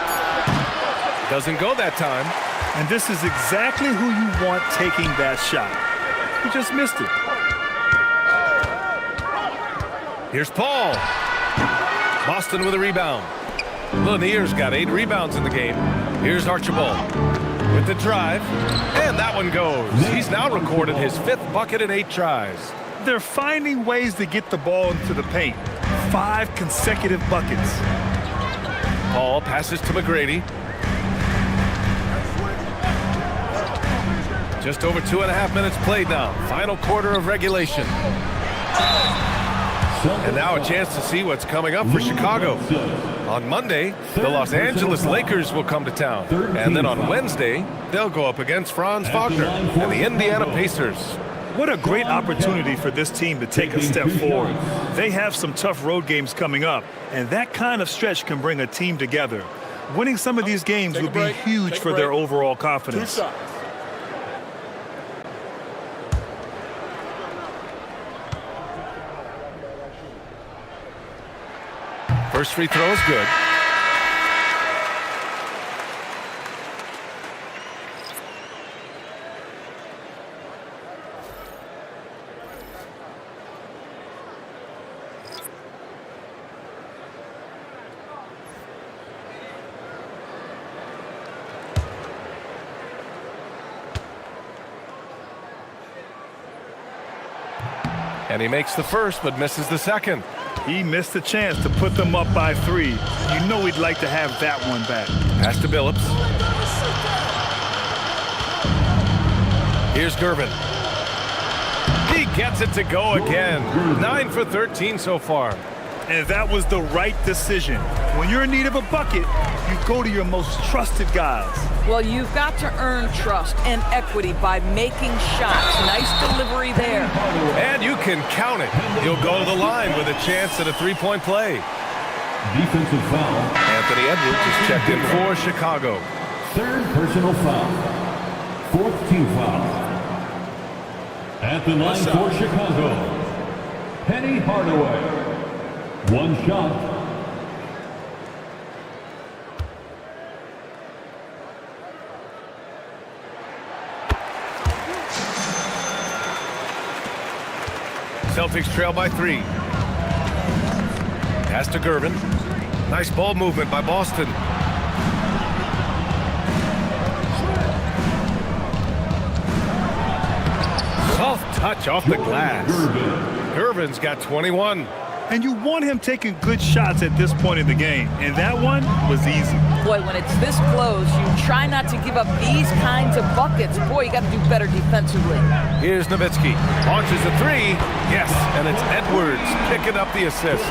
Doesn't go that time. And this is exactly who you want taking that shot. He just missed it. Here's Paul. Boston with a rebound. Lanier's got 8 rebounds in the game. Here's Archibald with the drive. And that one goes. He's now recorded his 5th bucket in 8 tries. They're finding ways to get the ball into the paint. 5 consecutive buckets. Paul passes to McGrady. Just over 2.5 minutes played now. Final quarter of regulation. And now a chance to see what's coming up for Chicago. On Monday, the Los Angeles Lakers will come to town. And then on Wednesday, they'll go up against Franz Wagner and the Indiana Pacers. What a great opportunity for this team to take a step forward. They have some tough road games coming up, and that kind of stretch can bring a team together. Winning some of these games would be huge for their overall confidence. First free throw is good. And he makes the first, but misses the second. He missed the chance to put them up by 3. You know he'd like to have that one back. Pass to Billups. Here's Gervin. He gets it to go again. 9 for 13 so far. And that was the right decision. When you're in need of a bucket, you go to your most trusted guys. Well, you've got to earn trust and equity by making shots. Nice delivery there. And you can count it. He'll go to the line with a chance at a three-point play. Defensive foul. Anthony Edwards is checked in for Chicago. Third personal foul. Fourth team foul. At the line for Chicago, Penny Hardaway. One shot. Celtics trail by 3. Pass to Gervin. Nice ball movement by Boston. Soft touch off the glass. Gervin's got 21. And you want him taking good shots at this point in the game. And that one was easy. Boy, when it's this close, you try not to give up these kinds of buckets. Boy, you got to do better defensively. Here's Nowitzki. Launches a 3. Yes, and it's Edwards picking up the assist.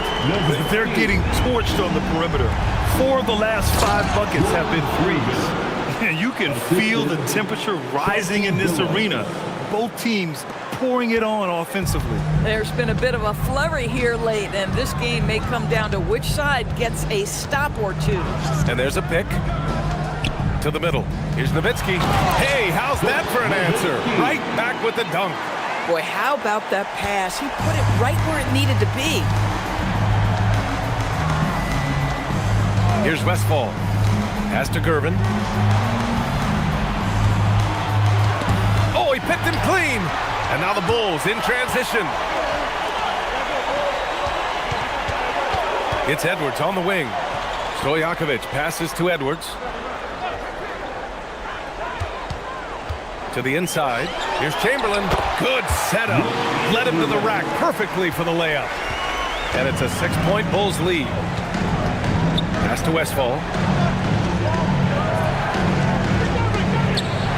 They're getting torched on the perimeter. 4 of the last 5 buckets have been threes. And you can feel the temperature rising in this arena. Both teams pouring it on offensively. There's been a bit of a flurry here late, and this game may come down to which side gets a stop or two. And there's a pick to the middle. Here's Nowitzki. Hey, how's that for an answer? Right back with the dunk. Boy, how about that pass? He put it right where it needed to be. Here's Westphal. Pass to Gervin. Oh, he picked him clean. And now the Bulls in transition. It's Edwards on the wing. Stojakovic passes to Edwards. To the inside. Here's Chamberlain. Good setup. Led him to the rack perfectly for the layup. And it's a 6-point Bulls lead. Pass to Westphal.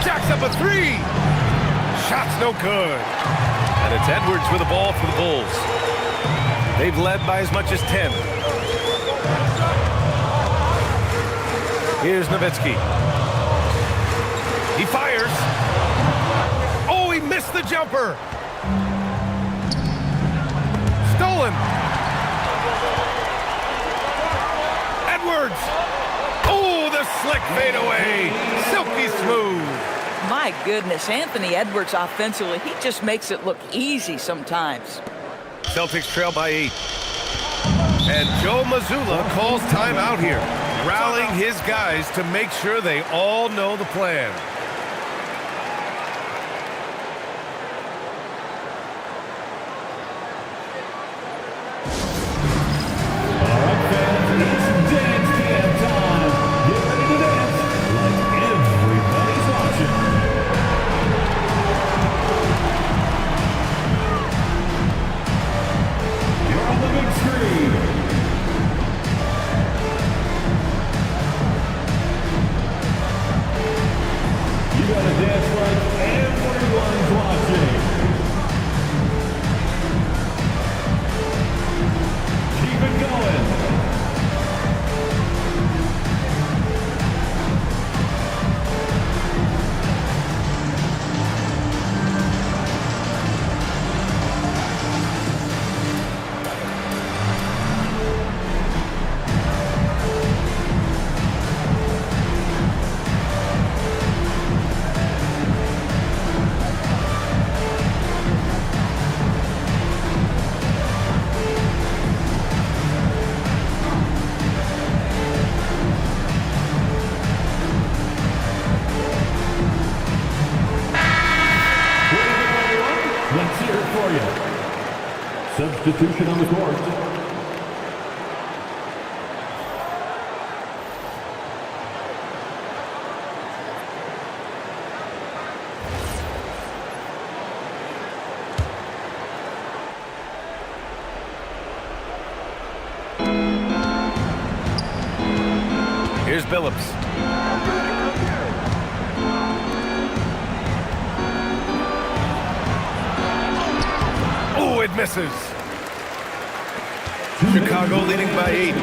Jacks up a 3. Shot's no good. And it's Edwards with the ball for the Bulls. They've led by as much as 10. Here's Nowitzki. He fires. Oh, he missed the jumper. Stolen. Edwards. Oh, the slick fadeaway. Silky smooth. My goodness, Anthony Edwards offensively, he just makes it look easy sometimes. Celtics trail by 8. And Joe Mazzulla calls timeout here, rallying his guys to make sure they all know the plan. Marriott. Substitution on the court. Here's Billups. Oh, it misses. Chicago leading by 8. 2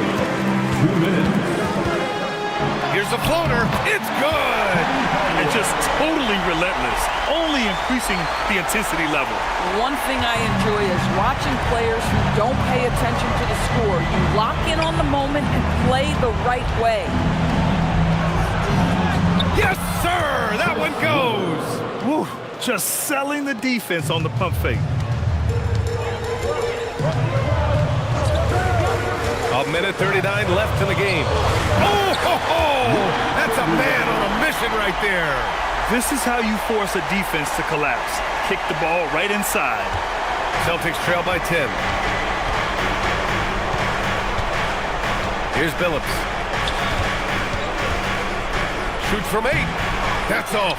minutes. Here's the floater. It's good. And just totally relentless, only increasing the intensity level. One thing I enjoy is watching players who don't pay attention to the score. You lock in on the moment and play the right way. Yes, sir. That one goes. Woo, just selling the defense on the pump fake. A minute 39 left in the game. Oh, ho, ho. That's a man on a mission right there. This is how you force a defense to collapse. Kick the ball right inside. Celtics trail by 10. Here's Billups. Shoots from 8. That's off.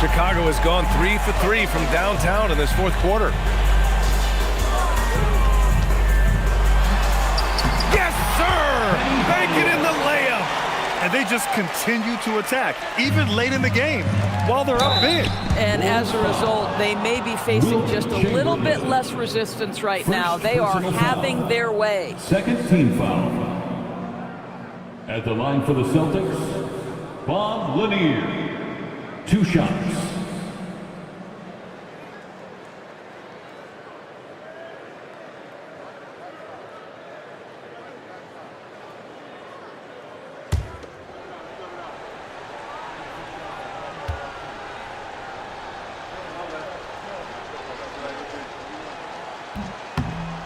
Chicago has gone 3 for 3 from downtown in this fourth quarter. Yes, sir! Bank it in the layup. And they just continue to attack, even late in the game, while they're up big. And as a result, they may be facing just a little bit less resistance right now. They are having their way. Second team foul. At the line for the Celtics, Bob Lanier. 2 shots.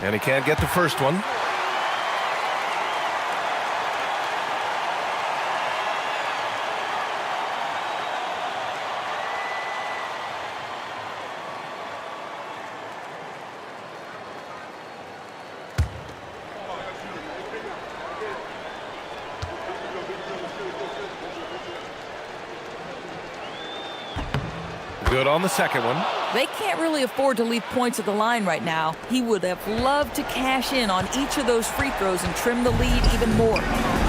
And he can't get the first one. Good on the second one. They can't really afford to leave points at the line right now. He would have loved to cash in on each of those free throws and trim the lead even more.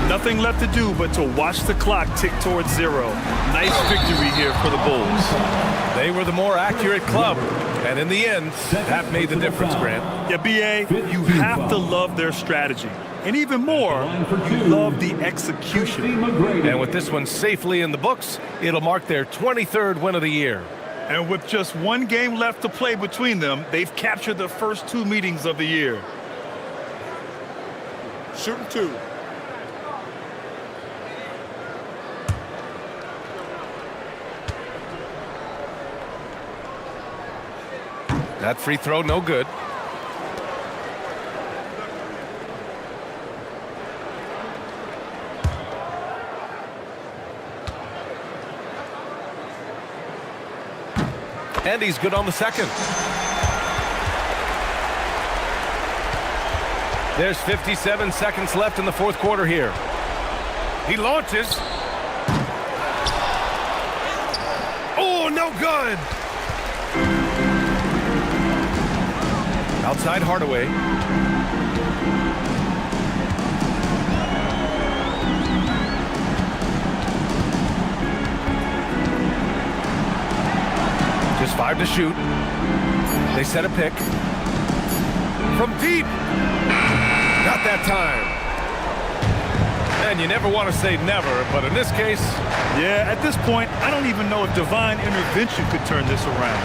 Nothing left to do but to watch the clock tick towards 0. Nice victory here for the Bulls. They were the more accurate club, and in the end, that made the difference, Grant. Yeah, B.A., you have to love their strategy. And even more, you love the execution. And with this one safely in the books, it'll mark their 23rd win of the year. And with just 1 game left to play between them, they've captured the first 2 meetings of the year. Shooting 2. That free throw, no good. And he's good on the second. There's 57 seconds left in the fourth quarter here. He launches. Oh, no good. Outside Hardaway. Just 5 to shoot. They set a pick. From deep. Not that time. And you never want to say never, but in this case... Yeah, at this point, I don't even know if divine intervention could turn this around.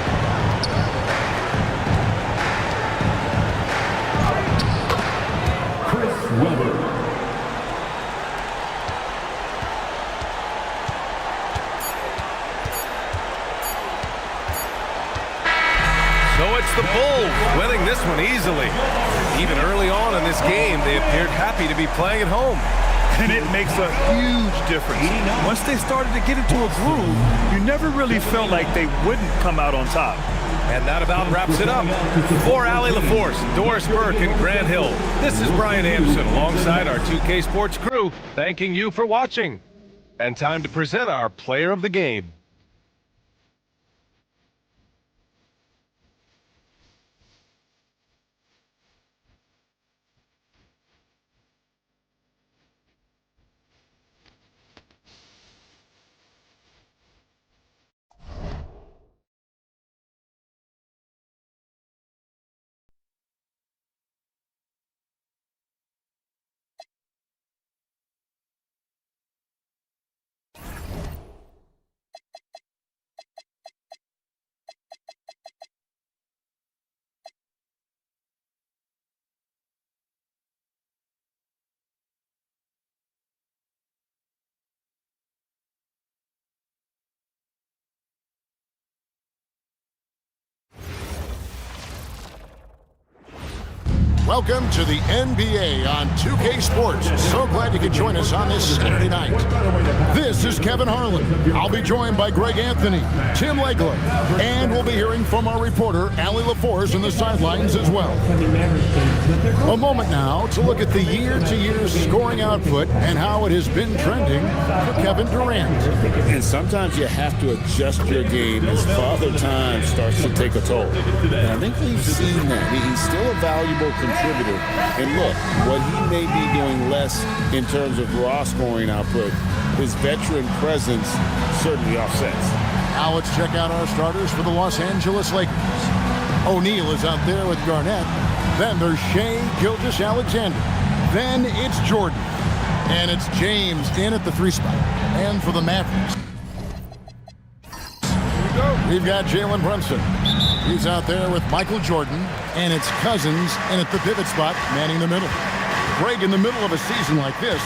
Chris Webber. So it's the Bulls winning this one easily. Even early on in this game, they appeared happy to be playing at home. And it makes a huge difference. Once they started to get into a groove, you never really felt like they wouldn't come out on top. And that about wraps it up. For Allie LaForce, Doris Burke, and Grant Hill, this is Brian Anderson alongside our 2K Sports crew, thanking you for watching. And time to present our player of the game. Welcome to the NBA on 2K Sports. So glad you could join us on this Saturday night. This is Kevin Harlan. I'll be joined by Greg Anthony, Tim Legler, and we'll be hearing from our reporter, Allie LaForce, in the sidelines as well. A moment now to look at the year-to-year scoring output and how it has been trending for Kevin Durant. And sometimes you have to adjust your game as Father Time starts to take a toll. And I think we've seen that. He's still a valuable contributor. And look, what he may be doing less in terms of raw scoring output, his veteran presence certainly offsets. Now let's check out our starters for the Los Angeles Lakers. O'Neal is out there with Garnett. Then there's Shea Gilgeous-Alexander. Then it's Jordan. And it's James in at the 3 spot. And for the Mavericks, we've got Jalen Brunson. He's out there with Michael Jordan. And it's Cousins in at the pivot spot, manning the middle. Greg, in the middle of a season like this,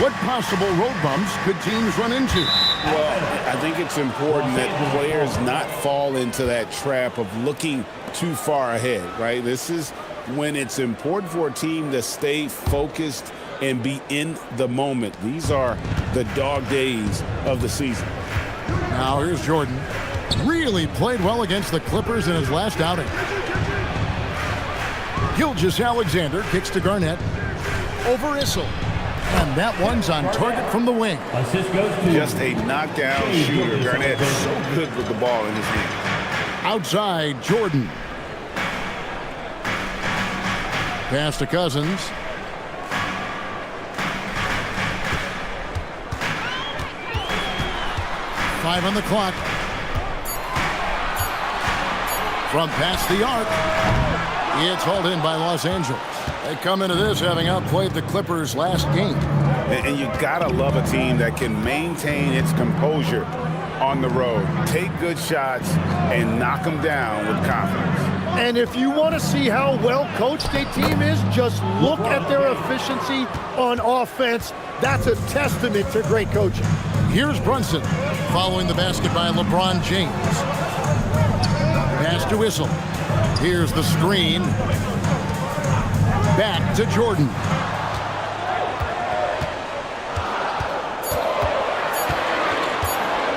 what possible road bumps could teams run into? Well, I think it's important that players not fall into that trap of looking too far ahead, right? This is when it's important for a team to stay focused and be in the moment. These are the dog days of the season. Now here's Jordan. Really played well against the Clippers in his last outing. Gilgeous-Alexander kicks to Garnett. Over Issel. And that one's on target from the wing. Just a knockdown shooter. Garnett so good with the ball in his hand. Outside, Jordan. Pass to Cousins. Five on the clock. From past the arc. It's hauled in by Los Angeles. They come into this having outplayed the Clippers last game. And you gotta love a team that can maintain its composure on the road, take good shots, and knock them down with confidence. And if you want to see how well coached a team is, just look at their efficiency on offense. That's a testament to great coaching. Here's Brunson following the basket by LeBron James. Pass to Issel. Here's the screen. Back to Jordan.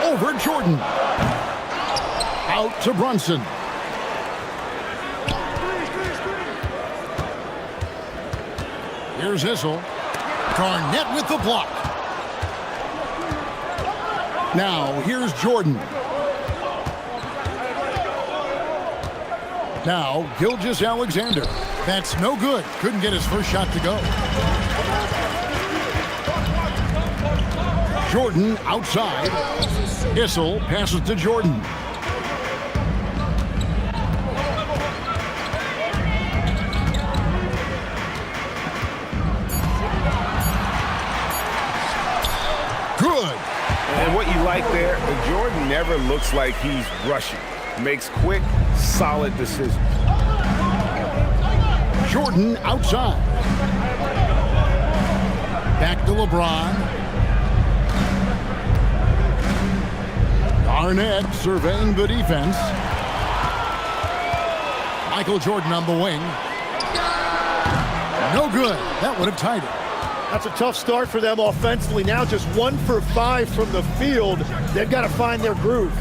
Over Jordan. Out to Brunson. Here's Issel. Garnett with the block. Now, here's Jordan. Now, Gilgeous-Alexander. That's no good. Couldn't get his first shot to go. Jordan outside. Issel passes to Jordan. Good. And what you like there, Jordan never looks like he's rushing. Makes quick, solid decisions. Jordan outside. Back to LeBron. Garnett surveying the defense. Michael Jordan on the wing. No good. That would have tied it. That's a tough start for them offensively. Now just 1 for 5 from the field. They've got to find their groove.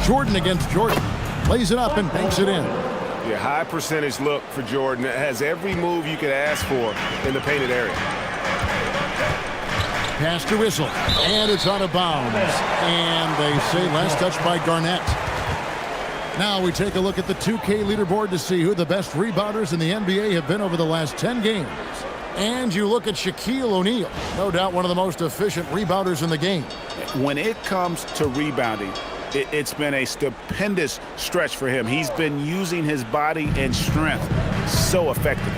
Jordan against Jordan. Lays it up and banks it in. Yeah, high percentage look for Jordan. It has every move you could ask for in the painted area. Pass to Whistle, and it's out of bounds. And they say last touch by Garnett. Now we take a look at the 2K leaderboard to see who the best rebounders in the NBA have been over the last 10 games. And you look at Shaquille O'Neal, no doubt one of the most efficient rebounders in the game. When it comes to rebounding, it's been a stupendous stretch for him. He's been using his body and strength so effectively.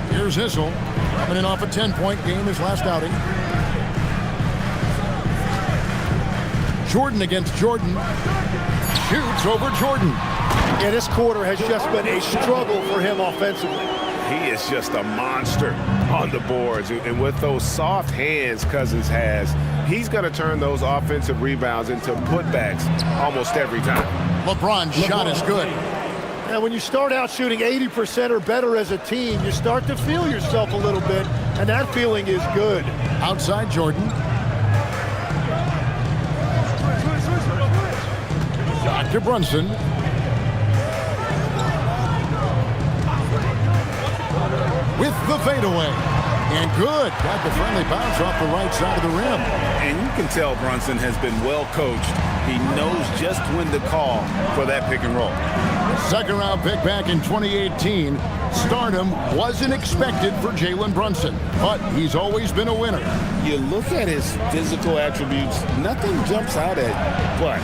Here's Whistle, coming in off a 10-point game his last outing. Jordan against Jordan. Shoots over Jordan. Yeah, this quarter has just been a struggle for him offensively. He is just a monster on the boards. And with those soft hands Cousins has, he's going to turn those offensive rebounds into putbacks almost every time. LeBron's shot is good. And when you start out shooting 80% or better as a team, you start to feel yourself a little bit, and that feeling is good. Outside Jordan. Back to Brunson. With the fadeaway. And good. Got the friendly bounce off the right side of the rim. And you can tell Brunson has been well coached. He knows just when to call for that pick and roll. Second round pick back in 2018. Stardom wasn't expected for Jalen Brunson, but he's always been a winner. You look at his physical attributes, nothing jumps out at you, but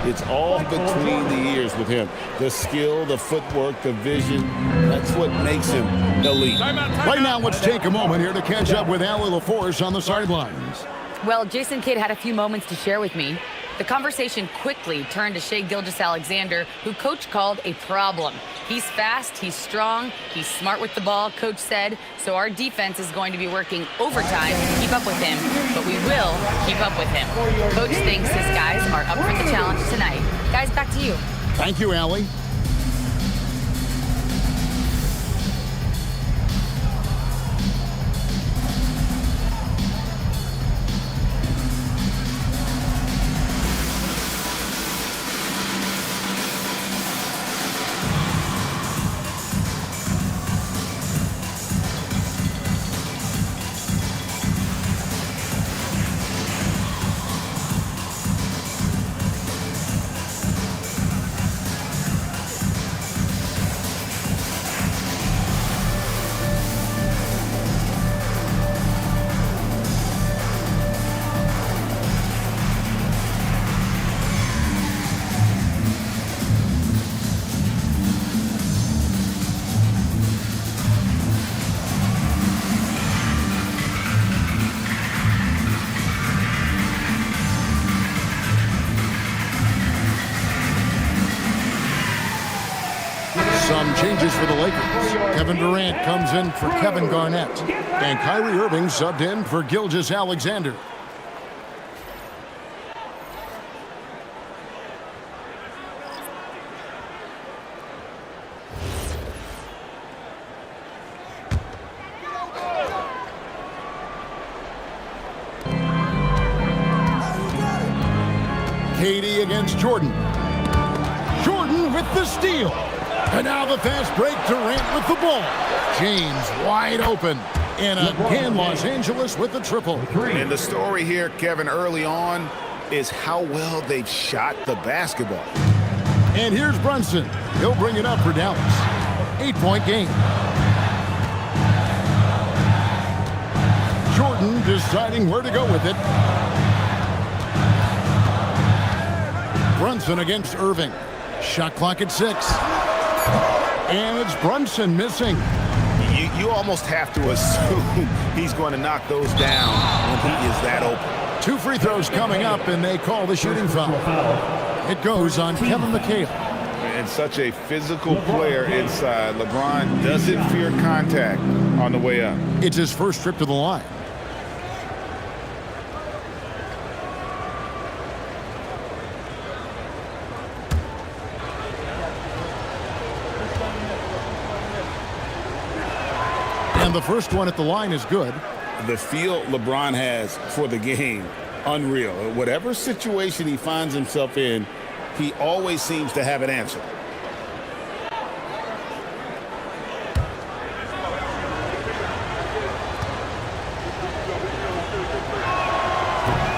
it's all between the ears with him. The skill, the footwork, the vision, that's what makes him elite. Right now, let's take a moment here to catch up with Allie LaForce on the sidelines. Well, Jason Kidd had a few moments to share with me. The conversation quickly turned to Shai Gilgeous-Alexander, who Coach called a problem. He's fast, he's strong, he's smart with the ball, Coach said, so our defense is going to be working overtime to keep up with him, but we will keep up with him. Coach thinks his guys are up for the challenge tonight. Guys, back to you. Thank you, Allie. Some changes for the Lakers. Kevin Durant comes in for Kevin Garnett. And Kyrie Irving subbed in for Gilgeous-Alexander. KD against Jordan. Jordan with the steal. And now the fast break, Durant with the ball. James wide open. And again, Los Angeles with the triple. And the story here, Kevin, early on is how well they've shot the basketball. And here's Brunson. He'll bring it up for Dallas. 8-point game. Jordan deciding where to go with it. Brunson against Irving. Shot clock at 6. And it's Brunson missing. You almost have to assume he's going to knock those down when he is that open. 2 free throws coming up, and they call the shooting foul. It goes on Kevin McHale. And such a physical player inside. LeBron doesn't fear contact on the way up. It's his first trip to the line. And the first one at the line is good. The feel LeBron has for the game, unreal. Whatever situation he finds himself in, he always seems to have an answer.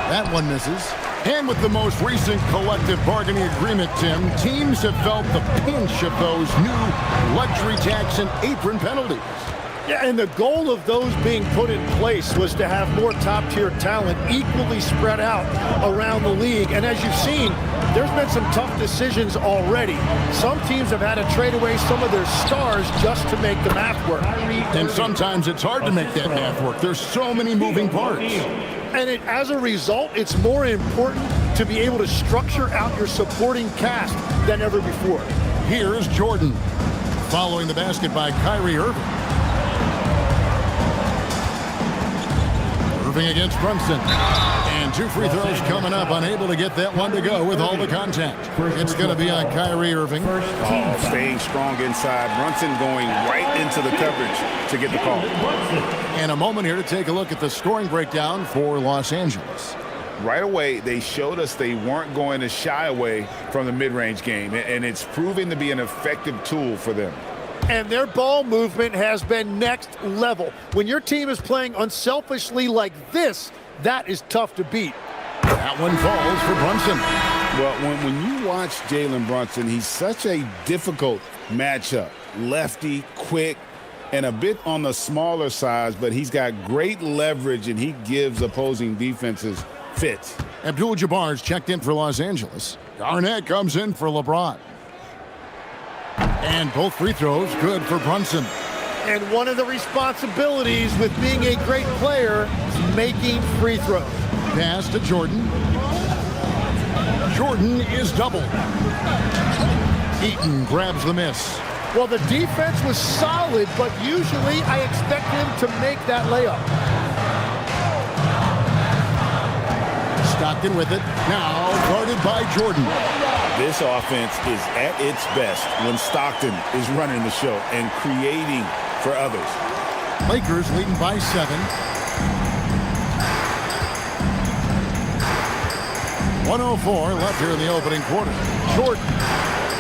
That one misses. And with the most recent collective bargaining agreement, Tim, teams have felt the pinch of those new luxury tax and apron penalties. Yeah, and the goal of those being put in place was to have more top-tier talent equally spread out around the league. And as you've seen, there's been some tough decisions already. Some teams have had to trade away some of their stars just to make the math work. And sometimes it's hard to make that math work. There's so many moving parts. And as a result, it's more important to be able to structure out your supporting cast than ever before. Here's Jordan, following the basket by Kyrie Irving. Irving against Brunson. And 2 free throws coming up, unable to get that one to go with all the contact. It's going to be on Kyrie Irving. Staying strong inside. Brunson going right into the coverage to get the call. And a moment here to take a look at the scoring breakdown for Los Angeles. Right away, they showed us they weren't going to shy away from the mid-range game, and it's proving to be an effective tool for them. And their ball movement has been next level. When your team is playing unselfishly like this, that is tough to beat. That one falls for Brunson. Well, when you watch Jalen Brunson, he's such a difficult matchup. Lefty, quick, and a bit on the smaller size, but he's got great leverage, and he gives opposing defenses fits. Abdul-Jabbar's checked in for Los Angeles. Garnett comes in for LeBron. And both free throws good for Brunson. And one of the responsibilities with being a great player is making free throws. Pass to Jordan. Jordan is doubled. Eaton grabs the miss. Well, the defense was solid, but usually I expect him to make that layup. Stockton with it. Now guarded by Jordan. This offense is at its best when Stockton is running the show and creating for others. Lakers leading by 7. 1:04 left here in the opening quarter. Jordan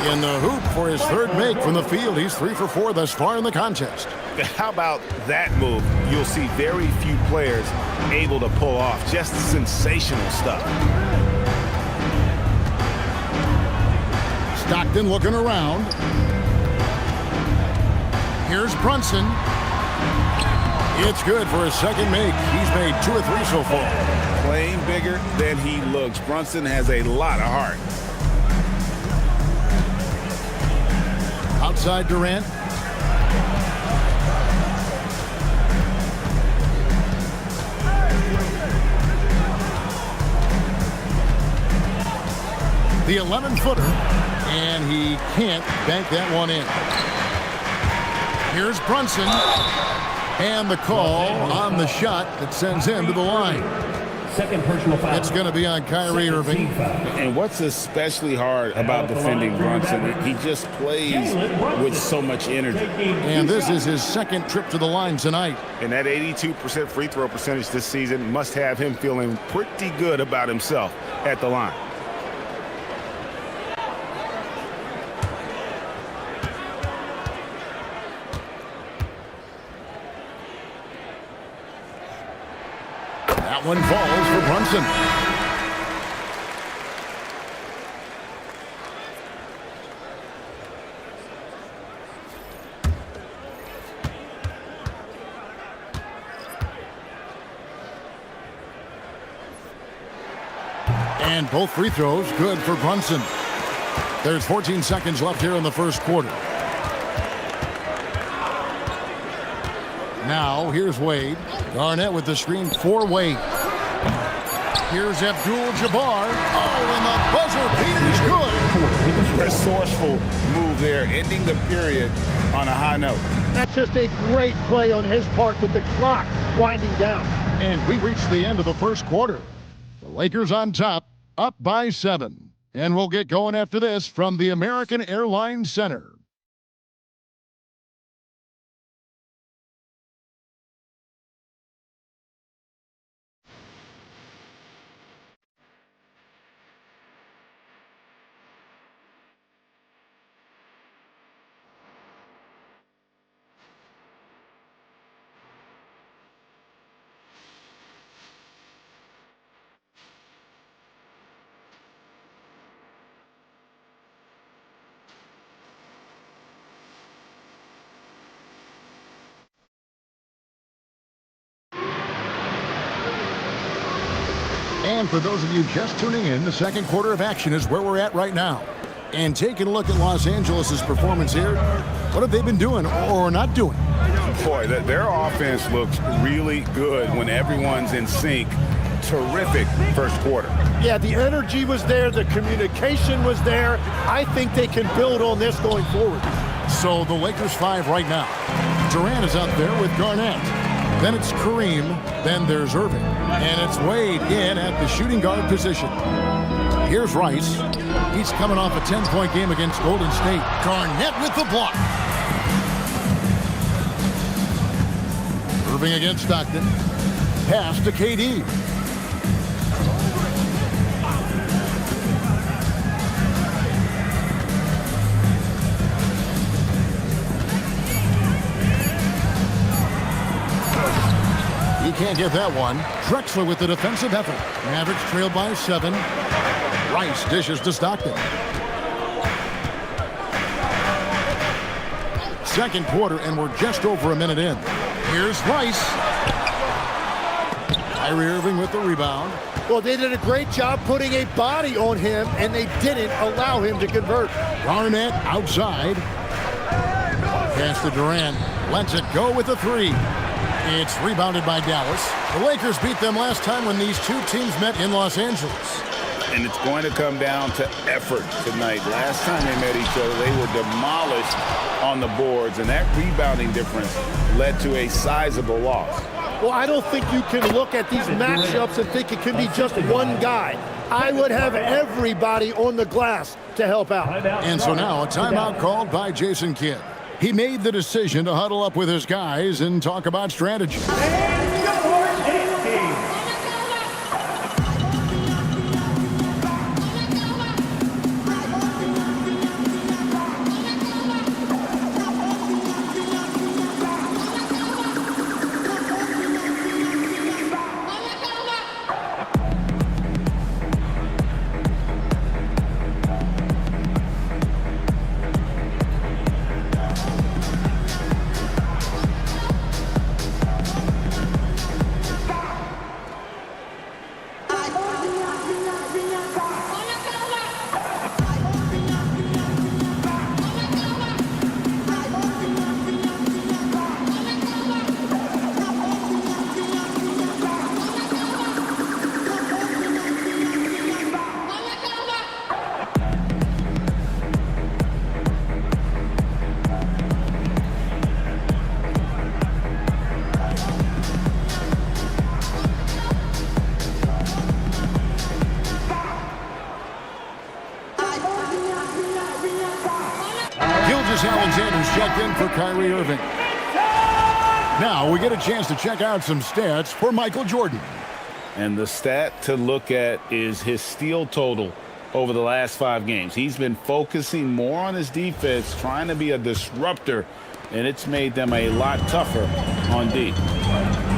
in the hoop for his third make from the field. He's 3 for 4 thus far in the contest. How about that move? You'll see very few players able to pull off. Just sensational stuff. Stockton looking around. Here's Brunson. It's good for his second make. He's made 2 or 3 so far. Playing bigger than he looks. Brunson has a lot of heart. Outside Durant. The 11-footer, and he can't bank that one in. Here's Brunson, and the call on the shot that sends him to the line. Second personal foul. It's going to be on Kyrie Irving. And what's especially hard about defending Brunson, he just plays with so much energy. And this is his second trip to the line tonight. And that 82% free throw percentage this season must have him feeling pretty good about himself at the line. That one falls for Brunson. And both free throws good for Brunson. There's 14 seconds left here in the first quarter. Now, here's Wade. Garnett with the screen for Wade. Here's Abdul-Jabbar. Oh, and the buzzer beater's good. Resourceful move there, ending the period on a high note. That's just a great play on his part with the clock winding down. And we reached the end of the first quarter. The Lakers on top, up by 7. And we'll get going after this from the American Airlines Center. And for those of you just tuning in, the second quarter of action is where we're at right now. And taking a look at Los Angeles' performance here, what have they been doing or not doing? Boy, their offense looks really good when everyone's in sync. Terrific first quarter. Yeah, the energy was there. The communication was there. I think they can build on this going forward. So the Lakers 5 right now. Durant is out there with Garnett. Then it's Kareem. Then there's Irving. And it's Wade in at the shooting guard position. Here's Rice. He's coming off a 10-point game against Golden State. Garnett with the block. Irving against Stockton. Pass to KD. He can't get that one. Drexler with the defensive effort. Mavericks trail by 7. Rice dishes to Stockton. Second quarter, and we're just over a minute in. Here's Rice. Kyrie Irving with the rebound. Well, they did a great job putting a body on him, and they didn't allow him to convert. Garnett outside. Pass to Durant. Lets it go with the 3. It's rebounded by Dallas. The Lakers beat them last time when these two teams met in Los Angeles. And it's going to come down to effort tonight. Last time they met each other, they were demolished on the boards, and that rebounding difference led to a sizable loss. Well, I don't think you can look at these matchups and think it can be just one guy. I would have everybody on the glass to help out. And so now a timeout called by Jason Kidd. He made the decision to huddle up with his guys and talk about strategy. Alexander's checked in for Kyrie Irving. Now we get a chance to check out some stats for Michael Jordan. And the stat to look at is his steal total over the last 5 games. He's been focusing more on his defense, trying to be a disruptor, and it's made them a lot tougher on D.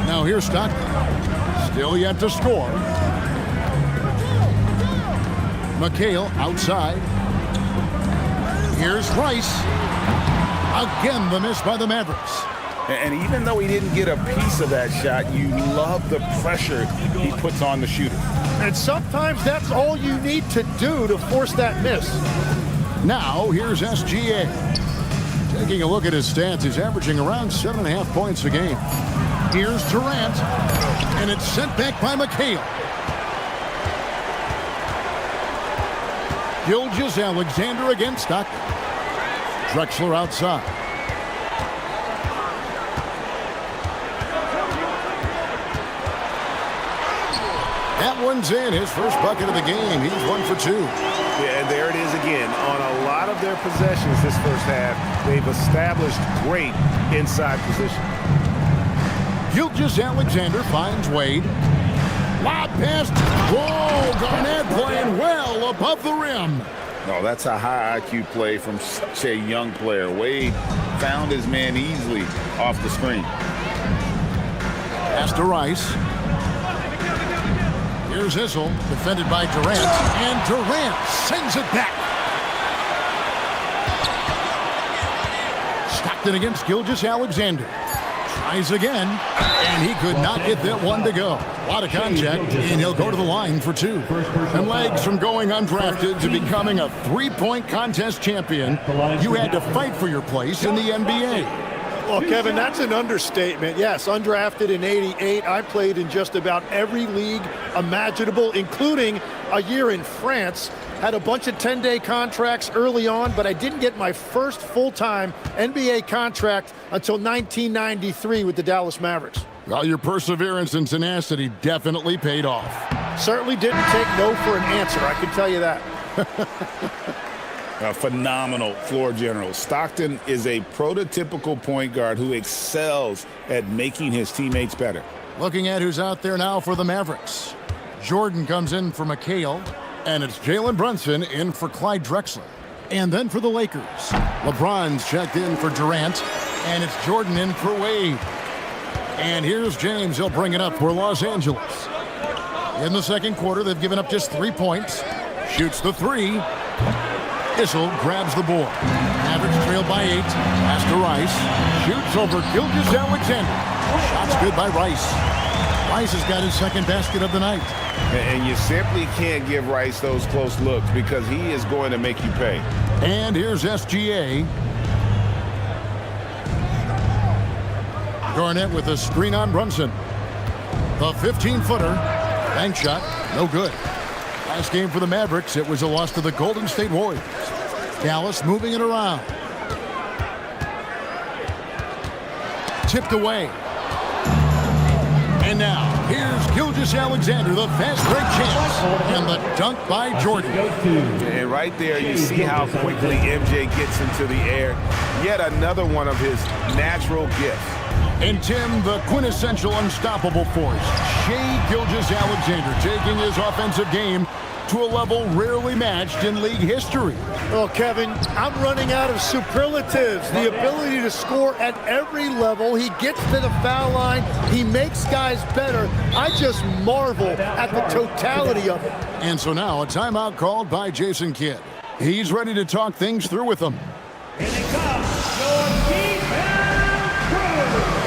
Now here's Stockton. Still yet to score. McHale outside. Here's Rice. Again, the miss by the Mavericks. And even though he didn't get a piece of that shot, you love the pressure he puts on the shooter. And sometimes that's all you need to do to force that miss. Now, here's SGA. Taking a look at his stats, he's averaging around 7.5 points a game. Here's Durant, and it's sent back by McHale. Gilgeous-Alexander against Stockton. Drexler outside. That one's in, his first bucket of the game. He's 1 for 2. Yeah, and there it is again. On a lot of their possessions this first half, they've established great inside position. Gilgeous-Alexander finds Wade. Lob pass. Whoa, Garnett playing well above the rim. No, that's a high IQ play from such a young player. Wade found his man easily off the screen. Pass to Rice. Here's Issel, defended by Durant, and Durant sends it back. Stockton against Gilgeous-Alexander. Tries again, and he could not get that one to go. A lot of contact, and he'll go to the line for 2. And legs from going undrafted to becoming a 3-point contest champion, you had to fight for your place in the NBA. Well, Kevin, that's an understatement. Yes, undrafted in '88. I played in just about every league imaginable, including a year in France. Had a bunch of 10-day contracts early on, but I didn't get my first full-time NBA contract until 1993 with the Dallas Mavericks. Well, your perseverance and tenacity definitely paid off. Certainly didn't take no for an answer, I can tell you that. A phenomenal floor general. Stockton is a prototypical point guard who excels at making his teammates better. Looking at who's out there now for the Mavericks. Jordan comes in for McHale, and it's Jalen Brunson in for Clyde Drexler. And then for the Lakers, LeBron's checked in for Durant, and it's Jordan in for Wade. And here's James. He'll bring it up for Los Angeles. In the second quarter, they've given up just 3 points. Shoots the 3. Issel grabs the board. Mavericks trail by 8. Pass to Rice. Shoots over Gilgeous-Alexander. Shot's good by Rice. Rice has got his second basket of the night. And you simply can't give Rice those close looks because he is going to make you pay. And here's SGA. Garnett with a screen on Brunson. The 15-footer. Bank shot. No good. Last game for the Mavericks, it was a loss to the Golden State Warriors. Dallas moving it around. Tipped away. And now, here's Gilgeous-Alexander, the fast break chance. And the dunk by Jordan. And right there, you see how quickly MJ gets into the air. Yet another one of his natural gifts. And Tim, the quintessential unstoppable force, Shai Gilgeous-Alexander, taking his offensive game to a level rarely matched in league history. Well, Kevin, I'm running out of superlatives. The ability to score at every level. He gets to the foul line. He makes guys better. I just marvel at the totality of it. And so now a timeout called by Jason Kidd. He's ready to talk things through with them. Here they come, your defense crew.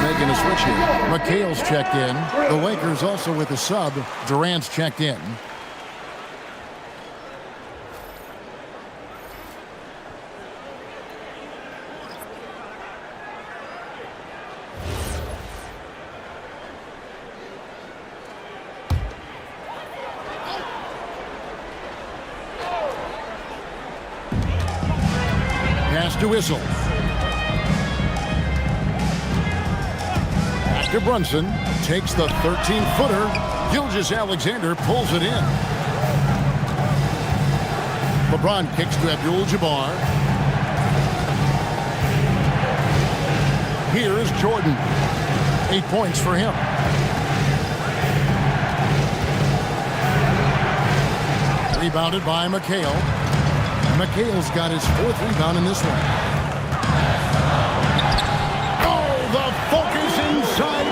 Making a switch here. McHale's checked in. The Lakers also with a sub. Durant's checked in. Pass to Issel. To Brunson, takes the 13-footer. Gilgeous-Alexander pulls it in. LeBron kicks to Abdul-Jabbar. Here is Jordan. 8 points for him. Rebounded by McHale. McHale's got his 4th rebound in this one.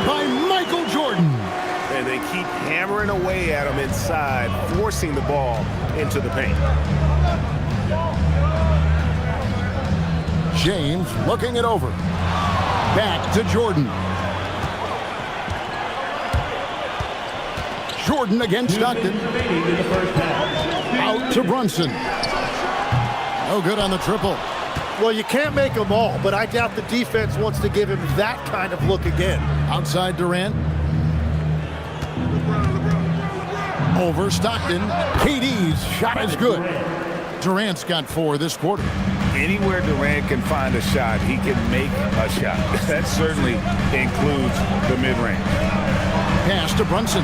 By Michael Jordan. And they keep hammering away at him inside, forcing the ball into the paint. James looking it over. Back to Jordan. Jordan against Stockton. Out to Brunson. No good on the triple. Well, you can't make them all, but I doubt the defense wants to give him that kind of look again. Outside Durant. Over Stockton. KD's shot is good. Durant's got 4 this quarter. Anywhere Durant can find a shot, he can make a shot. That certainly includes the mid-range. Pass to Brunson.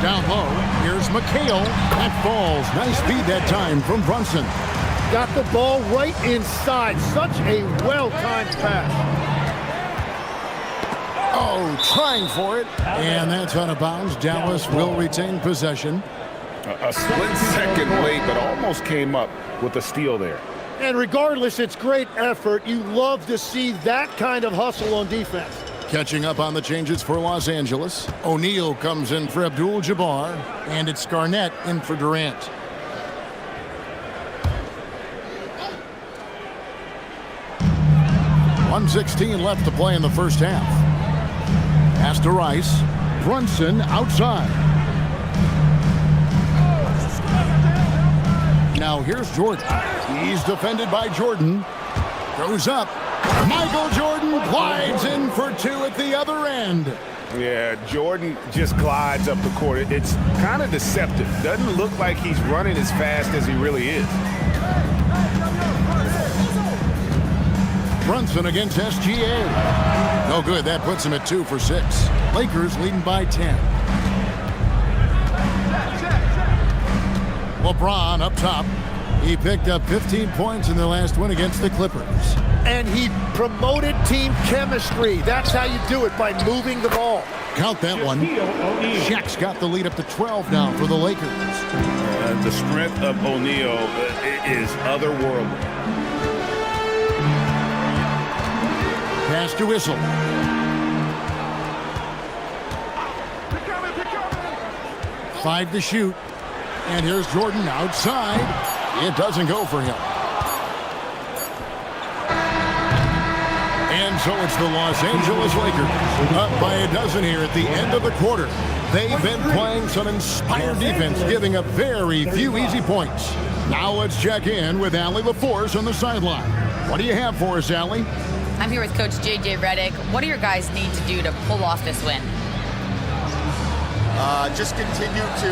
Down low, here's McHale. That falls. Nice feed that time from Brunson. Got the ball right inside. Such a well-timed pass. Oh, trying for it. And that's out of bounds. Dallas will retain possession. A split second late, but almost came up with a steal there. And regardless, it's great effort. You love to see that kind of hustle on defense. Catching up on the changes for Los Angeles. O'Neal comes in for Abdul-Jabbar, and it's Garnett in for Durant. .116 left to play in the first half. Pass to Rice. Brunson outside. Now here's Jordan. He's defended by Jordan. Goes up. Michael Jordan glides in for 2 at the other end. Yeah, Jordan just glides up the court. It's kind of deceptive. Doesn't look like he's running as fast as he really is. Brunson against SGA. No good. That puts him at 2 for 6. Lakers leading by 10. LeBron up top. He picked up 15 points in their last win against the Clippers. And he promoted team chemistry. That's how you do it, by moving the ball. Count that one. Shaq's got the lead up to 12 now for the Lakers. The strength of O'Neal is otherworldly. Pass to Whistle. Five to shoot. And here's Jordan outside. It doesn't go for him. And so it's the Los Angeles Lakers up by a dozen here at the end of the quarter. They've been playing some inspired defense, giving up very few easy points. Now let's check in with Allie LaForce on the sideline. What do you have for us, Allie? I'm here with Coach J.J. Redick. What do your guys need to do to pull off this win? Just continue to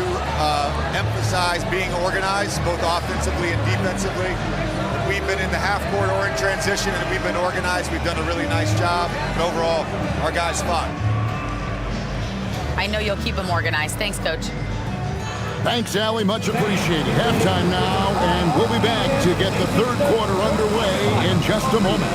emphasize being organized, both offensively and defensively. We've been in the half court or in transition, and we've been organized. We've done a really nice job. And overall, our guys fought. I know you'll keep them organized. Thanks, Coach. Thanks, Allie. Much appreciated. Halftime now, and we'll be back to get the third quarter underway in just a moment.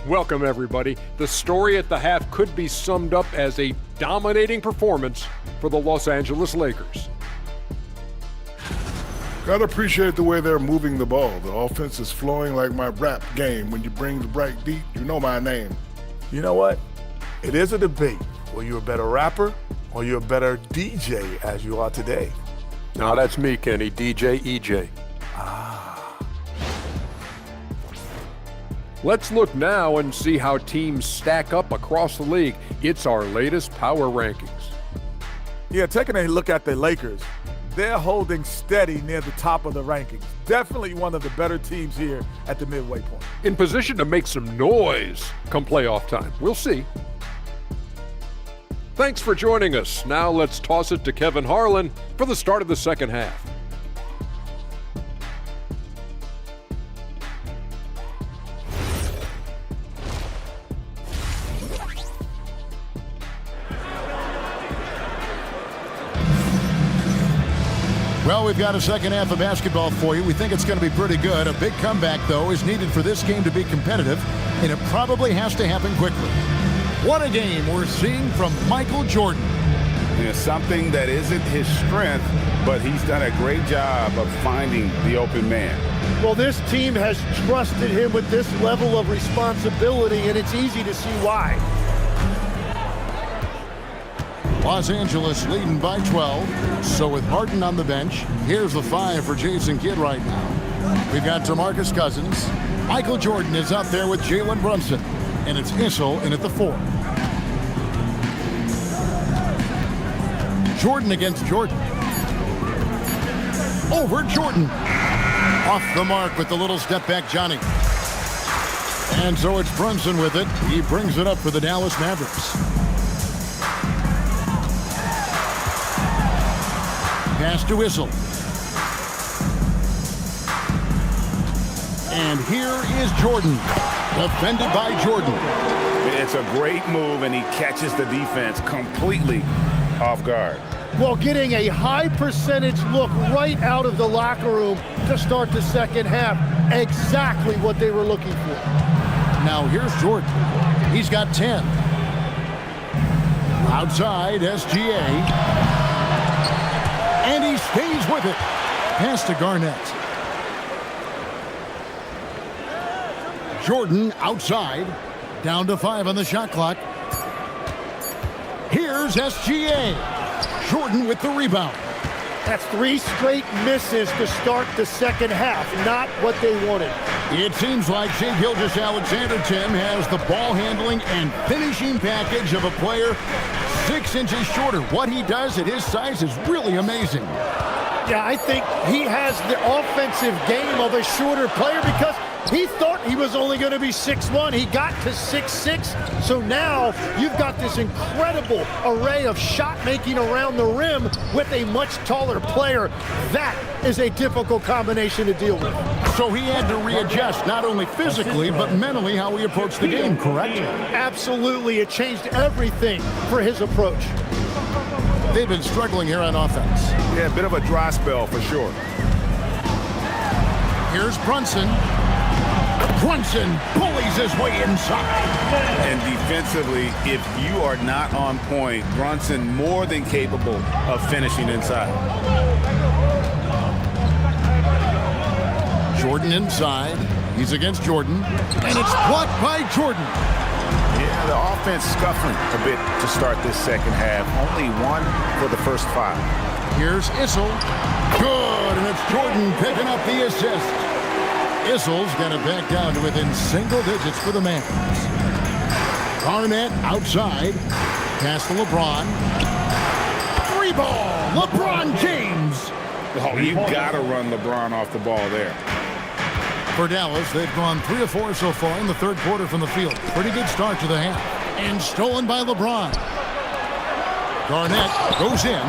Welcome, everybody. The story at the half could be summed up as a dominating performance for the Los Angeles Lakers. Gotta appreciate the way they're moving the ball. The offense is flowing like my rap game. When you bring the bright beat, you know my name. You know what? It is a debate. Were you a better rapper or you a better DJ as you are today? Now that's me, Kenny, DJ EJ. Let's look now and see how teams stack up across the league. It's our latest power rankings. Yeah, taking a look at the Lakers, they're holding steady near the top of the rankings. Definitely one of the better teams here at the midway point. In position to make some noise come playoff time. We'll see. Thanks for joining us. Now let's toss it to Kevin Harlan for the start of the second half. Well, we've got a second half of basketball for you. We think it's going to be pretty good. A big comeback, though, is needed for this game to be competitive, and it probably has to happen quickly. What a game we're seeing from Michael Jordan. Yeah, something that isn't his strength, but he's done a great job of finding the open man. Well, this team has trusted him with this level of responsibility, and it's easy to see why. Los Angeles leading by 12. So with Harden on the bench, here's the 5 for Jason Kidd right now. We've got DeMarcus Cousins. Michael Jordan is up there with Jalen Brunson. And it's Issel in at the 4. Jordan against Jordan. Over Jordan. Off the mark with the little step back, Johnny. And so it's Brunson with it. He brings it up for the Dallas Mavericks. Pass to Issel. And here is Jordan. Defended by Jordan. It's a great move, and he catches the defense completely off guard. Well, getting a high percentage look right out of the locker room to start the second half. Exactly what they were looking for. Now here's Jordan. He's got 10. Outside, SGA. And he stays with it. Pass to Garnett. Jordan outside. Down to 5 on the shot clock. Here's SGA. Jordan with the rebound. That's 3 straight misses to start the second half. Not what they wanted. It seems like Shai Gilgeous-Alexander, Tim, has the ball handling and finishing package of a player 6 inches shorter. What he does at his size is really amazing. Yeah, I think he has the offensive game of a shorter player because he thought he was only going to be 6'1". He got to 6'6". So now you've got this incredible array of shot making around the rim with a much taller player. That is a difficult combination to deal with. So he had to readjust not only physically but mentally how he approached the game, correct? Absolutely. It changed everything for his approach. They've been struggling here on offense. Yeah, a bit of a dry spell for sure. Here's Brunson. Brunson bullies his way inside. And defensively, if you are not on point, Brunson more than capable of finishing inside. Jordan inside. He's against Jordan. And it's blocked by Jordan. Yeah, the offense scuffling a bit to start this second half. Only 1 for the first 5. Here's Issel. Good, and it's Jordan picking up the assist. Issel's got it back down to within single digits for the Mavs. Garnett outside. Pass to LeBron. 3 ball. LeBron James. Oh, you got to run LeBron off the ball there. For Dallas, they've gone 3 of 4 so far in the third quarter from the field. Pretty good start to the half. And stolen by LeBron. Garnett goes in.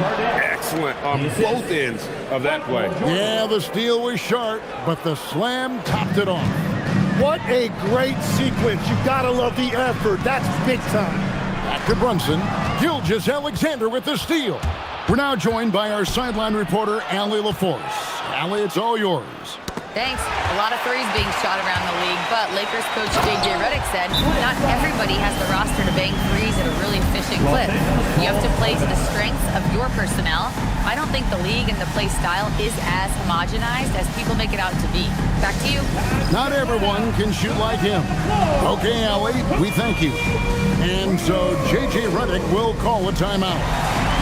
Excellent on both ends of that play. Yeah, the steal was sharp, but the slam topped it off. What a great sequence. You've got to love the effort. That's big time. Back to Brunson. Gilgeous-Alexander with the steal. We're now joined by our sideline reporter, Allie LaForce. Allie, it's all yours. Thanks. A lot of threes being shot around the league, but Lakers coach J.J. Redick said not everybody has the roster to bang threes at a really efficient clip. You have to play to the strengths of your personnel. I don't think the league and the play style is as homogenized as people make it out to be. Back to you. Not everyone can shoot like him. Okay, Allie, we thank you. And so J.J. Redick will call a timeout.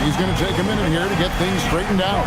He's going to take a minute here to get things straightened out.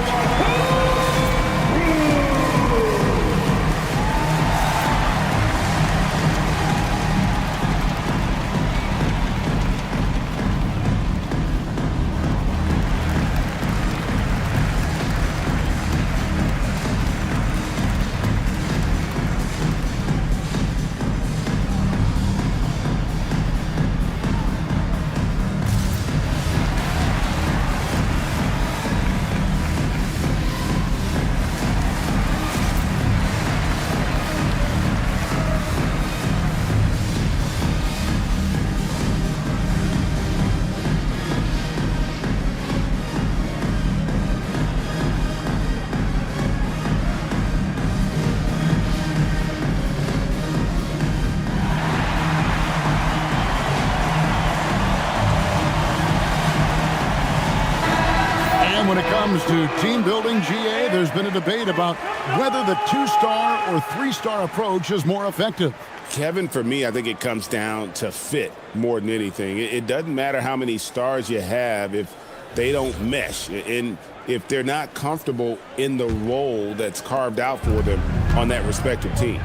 When it comes to team building, GA, there's been a debate about whether the 2-star or 3-star approach is more effective. Kevin, for me, I think it comes down to fit more than anything. It doesn't matter how many stars you have if they don't mesh and if they're not comfortable in the role that's carved out for them on that respective team.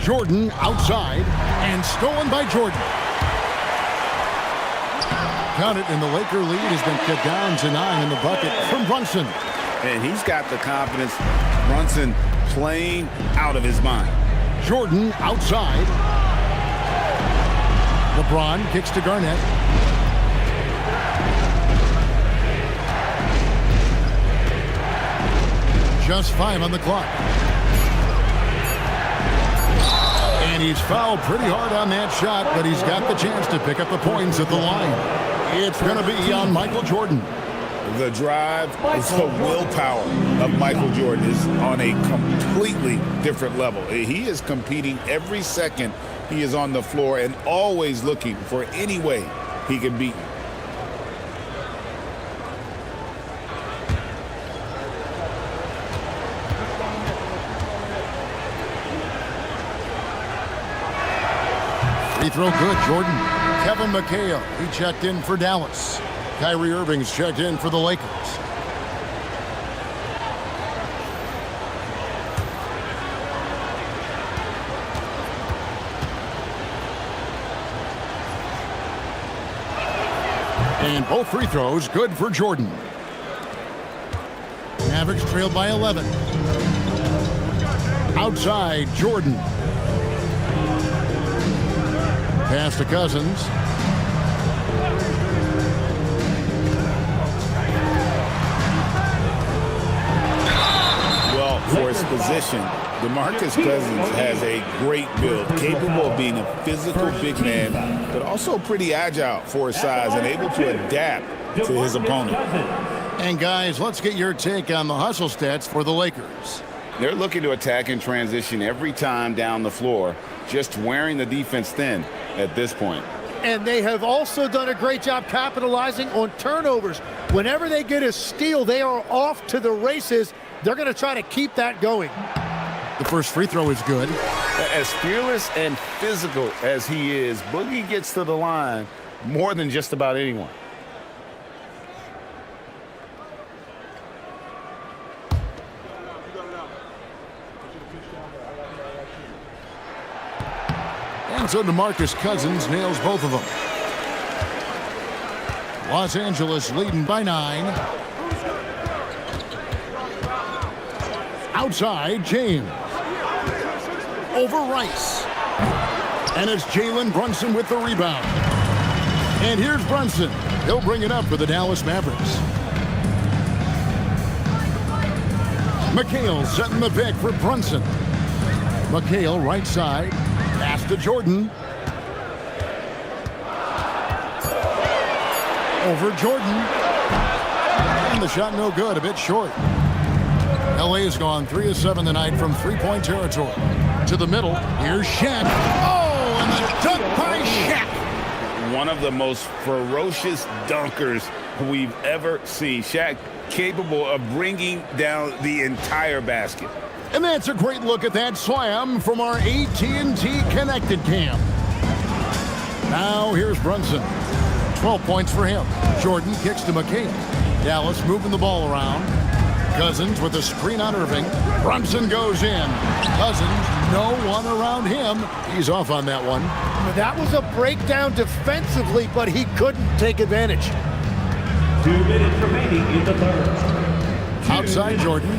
Jordan outside and stolen by Jordan. Count it, and the Laker lead has been cut down to 9 in the bucket from Brunson. And he's got the confidence. Brunson playing out of his mind. Jordan outside. LeBron kicks to Garnett. Just 5 on the clock. And he's fouled pretty hard on that shot, but he's got the chance to pick up the points at the line. It's going to be on Michael Jordan. The drive, the willpower of Michael Jordan is on a completely different level. He is competing every second he is on the floor and always looking for any way he can beat you. Free throw good, Jordan. Kevin McHale, he checked in for Dallas. Kyrie Irving's checked in for the Lakers. And both free throws good for Jordan. Mavericks trailed by 11. Outside, Jordan. Pass to Cousins. Well, for his position, DeMarcus Cousins has a great build, capable of being a physical big man, but also pretty agile for his size and able to adapt to his opponent. And guys, let's get your take on the hustle stats for the Lakers. They're looking to attack in transition every time down the floor, just wearing the defense thin at this point. And they have also done a great job capitalizing on turnovers. Whenever they get a steal, they are off to the races. They're going to try to keep that going. The first free throw is good. As fearless and physical as he is, Boogie gets to the line more than just about anyone. And so DeMarcus Cousins nails both of them. Los Angeles leading by 9. Outside, James. Over Rice. And it's Jalen Brunson with the rebound. And here's Brunson. He'll bring it up for the Dallas Mavericks. McHale setting the pick for Brunson. McHale right side. Pass to Jordan. Over Jordan. And the shot no good, a bit short. LA has gone 3 of 7 tonight from three-point territory. To the middle, here's Shaq. Oh, and the dunk by Shaq. One of the most ferocious dunkers we've ever seen. Shaq capable of bringing down the entire basket. And that's a great look at that slam from our AT&T Connected Cam. Now here's Brunson. 12 points for him. Jordan kicks to McHale. Dallas moving the ball around. Cousins with a screen on Irving. Brunson goes in. Cousins, no one around him. He's off on that one. That was a breakdown defensively, but he couldn't take advantage. 2 minutes remaining in the third. Outside Jordan.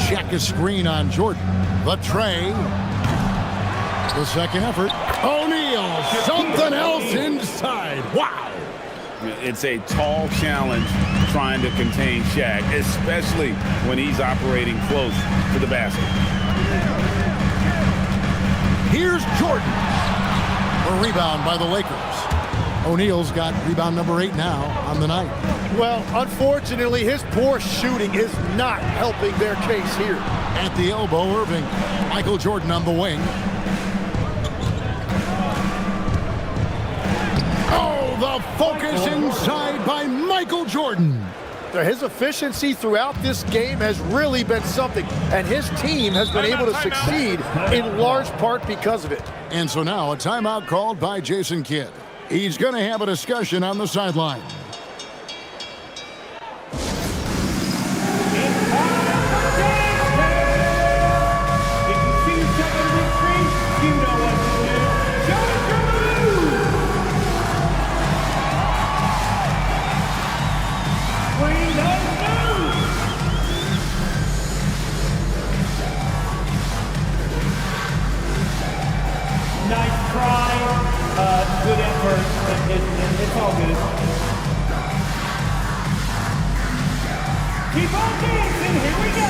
Check a screen on Jordan. The tray. The second effort. O'Neal. Something else inside. Wow. It's a tall challenge trying to contain Shaq, especially when he's operating close to the basket. Here's Jordan. A rebound by the Lakers. O'Neal's got rebound number 8 now on the night. Well, unfortunately, his poor shooting is not helping their case here. At the elbow, Irving. Michael Jordan on the wing. Oh, the focus inside by Michael Jordan. His efficiency throughout this game has really been something, and his team has been able to succeed in large part because of it. And so now a timeout called by Jason Kidd. He's going to have a discussion on the sideline. If you see yourself on the screen, you know Keep on dancing, here we go.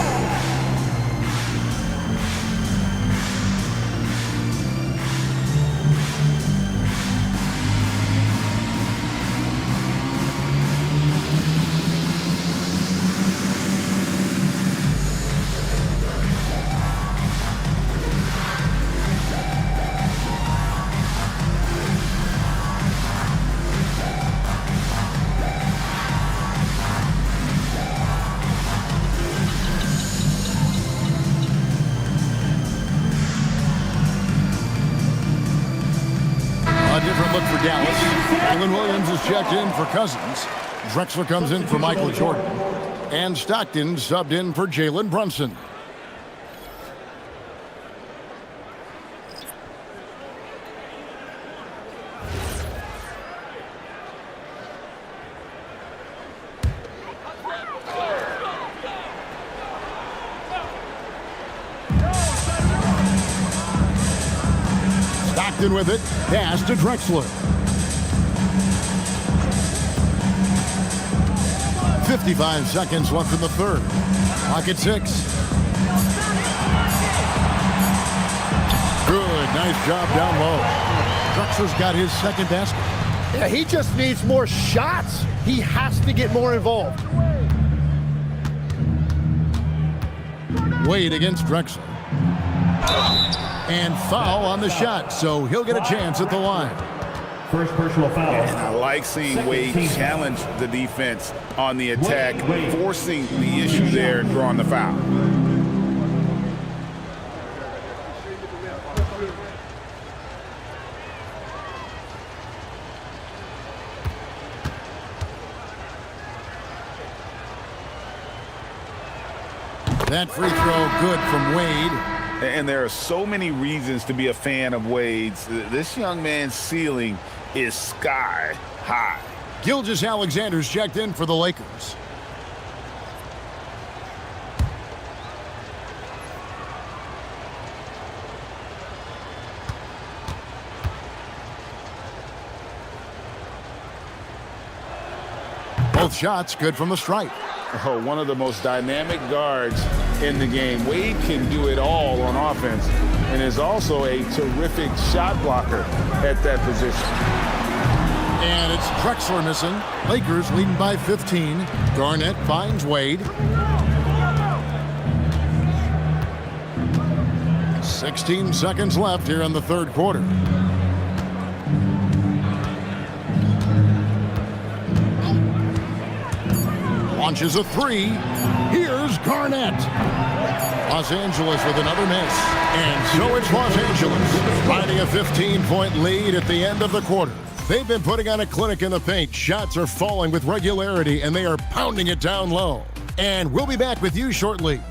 A different look for Dallas. Jalen Williams is checked in for Cousins. Drexler comes in for Michael Jordan. And Stockton subbed in for Jalen Brunson. Stockton with it. Pass to Drexler. 55 seconds left in the third. Clock at 6. Good. Nice job down low. Drexler's got his second basket. Yeah, he just needs more shots. He has to get more involved. Wade against Drexler. And foul on the shot, so he'll get a chance at the line. First personal foul. And I like seeing Wade challenge the defense on the attack, forcing the issue there and drawing the foul. That free throw good from Wade. And there are so many reasons to be a fan of Wade's. This young man's ceiling is sky high. Gilgeous-Alexander's checked in for the Lakers. Both shots good from the stripe. Oh, one of the most dynamic guards in the game. Wade can do it all on offense and is also a terrific shot blocker at that position. And it's Drexler missing. Lakers leading by 15. Garnett finds Wade. 16 seconds left here in the third quarter. Launches a three. Here's Garnett. Los Angeles with another miss. And so it's Los Angeles riding a 15-point lead at the end of the quarter. They've been putting on a clinic in the paint. Shots are falling with regularity, and they are pounding it down low. And we'll be back with you shortly.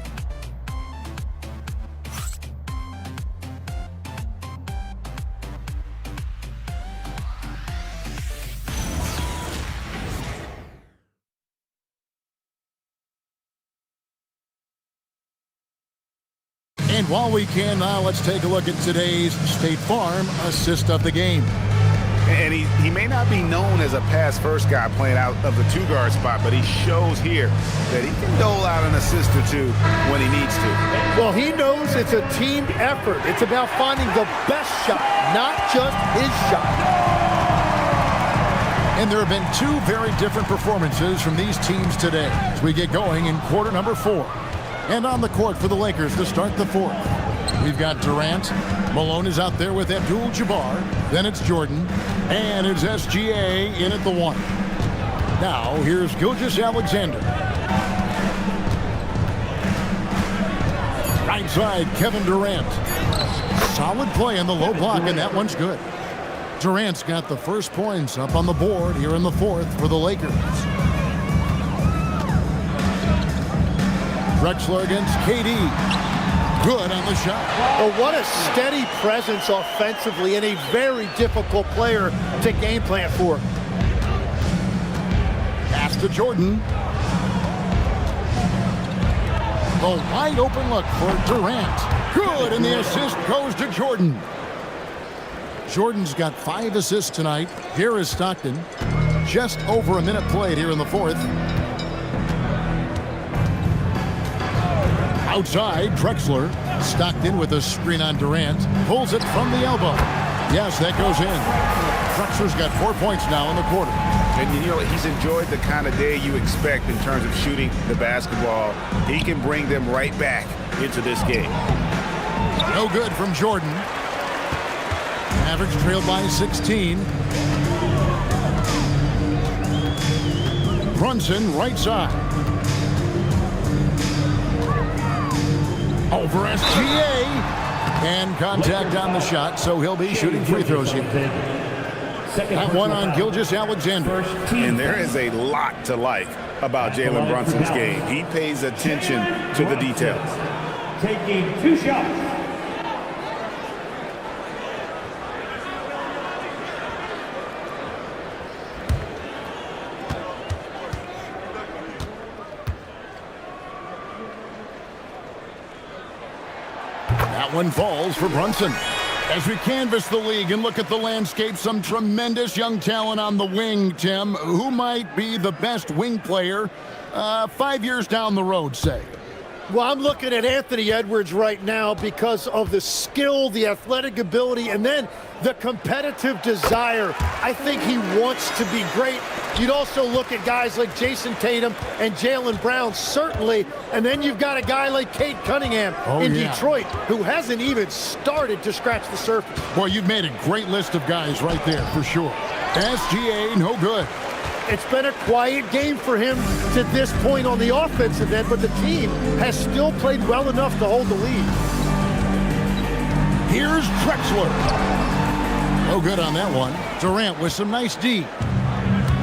And while we can now, let's take a look at today's State Farm assist of the game. And he may not be known as a pass-first guy playing out of the two-guard spot, but he shows here that he can dole out an assist or two when he needs to. Well, he knows it's a team effort. It's about finding the best shot, not just his shot. And there have been two very different performances from these teams today as we get going in quarter number 4. And on the court for the Lakers to start the fourth. We've got Durant. Malone is out there with Abdul-Jabbar. Then it's Jordan. And it's SGA in at the 1. Now, here's Gilgeous-Alexander. Right side, Kevin Durant. Solid play in the low block, and that one's good. Durant's got the first points up on the board here in the fourth for the Lakers. Drexler against KD. Good on the shot. Well, what a steady presence offensively and a very difficult player to game plan for. Pass to Jordan. The wide open look for Durant. Good, and the assist goes to Jordan. Jordan's got 5 assists tonight. Here is Stockton. Just over a minute played here in the fourth. Outside, Drexler. Stockton with a screen on Durant. Pulls it from the elbow. Yes, that goes in. Drexler's got 4 points now in the quarter. And, you know, he's enjoyed the kind of day you expect in terms of shooting the basketball. He can bring them right back into this game. No good from Jordan. Mavericks trailed by 16. Brunson, right side. Over SGA. And contact on the shot, so he'll be shooting free throws here. That one on Gilgeous-Alexander. And there is a lot to like about Jalen Brunson's game. He pays attention to the details. Taking 2 shots. That one falls for Brunson. As we canvass the league and look at the landscape, some tremendous young talent on the wing, Tim. Who might be the best wing player 5 years down the road, say? Well, I'm looking at Anthony Edwards right now because of the skill, the athletic ability, and then the competitive desire. I think he wants to be great. You'd also look at guys like Jason Tatum and Jaylen Brown, certainly. And then you've got a guy like Cade Cunningham in Detroit, who hasn't even started to scratch the surface. Boy, you've made a great list of guys right there, for sure. SGA, no good. It's been a quiet game for him to this point on the offensive end, but the team has still played well enough to hold the lead. Here's Drexler. No good on that one. Durant with some nice D.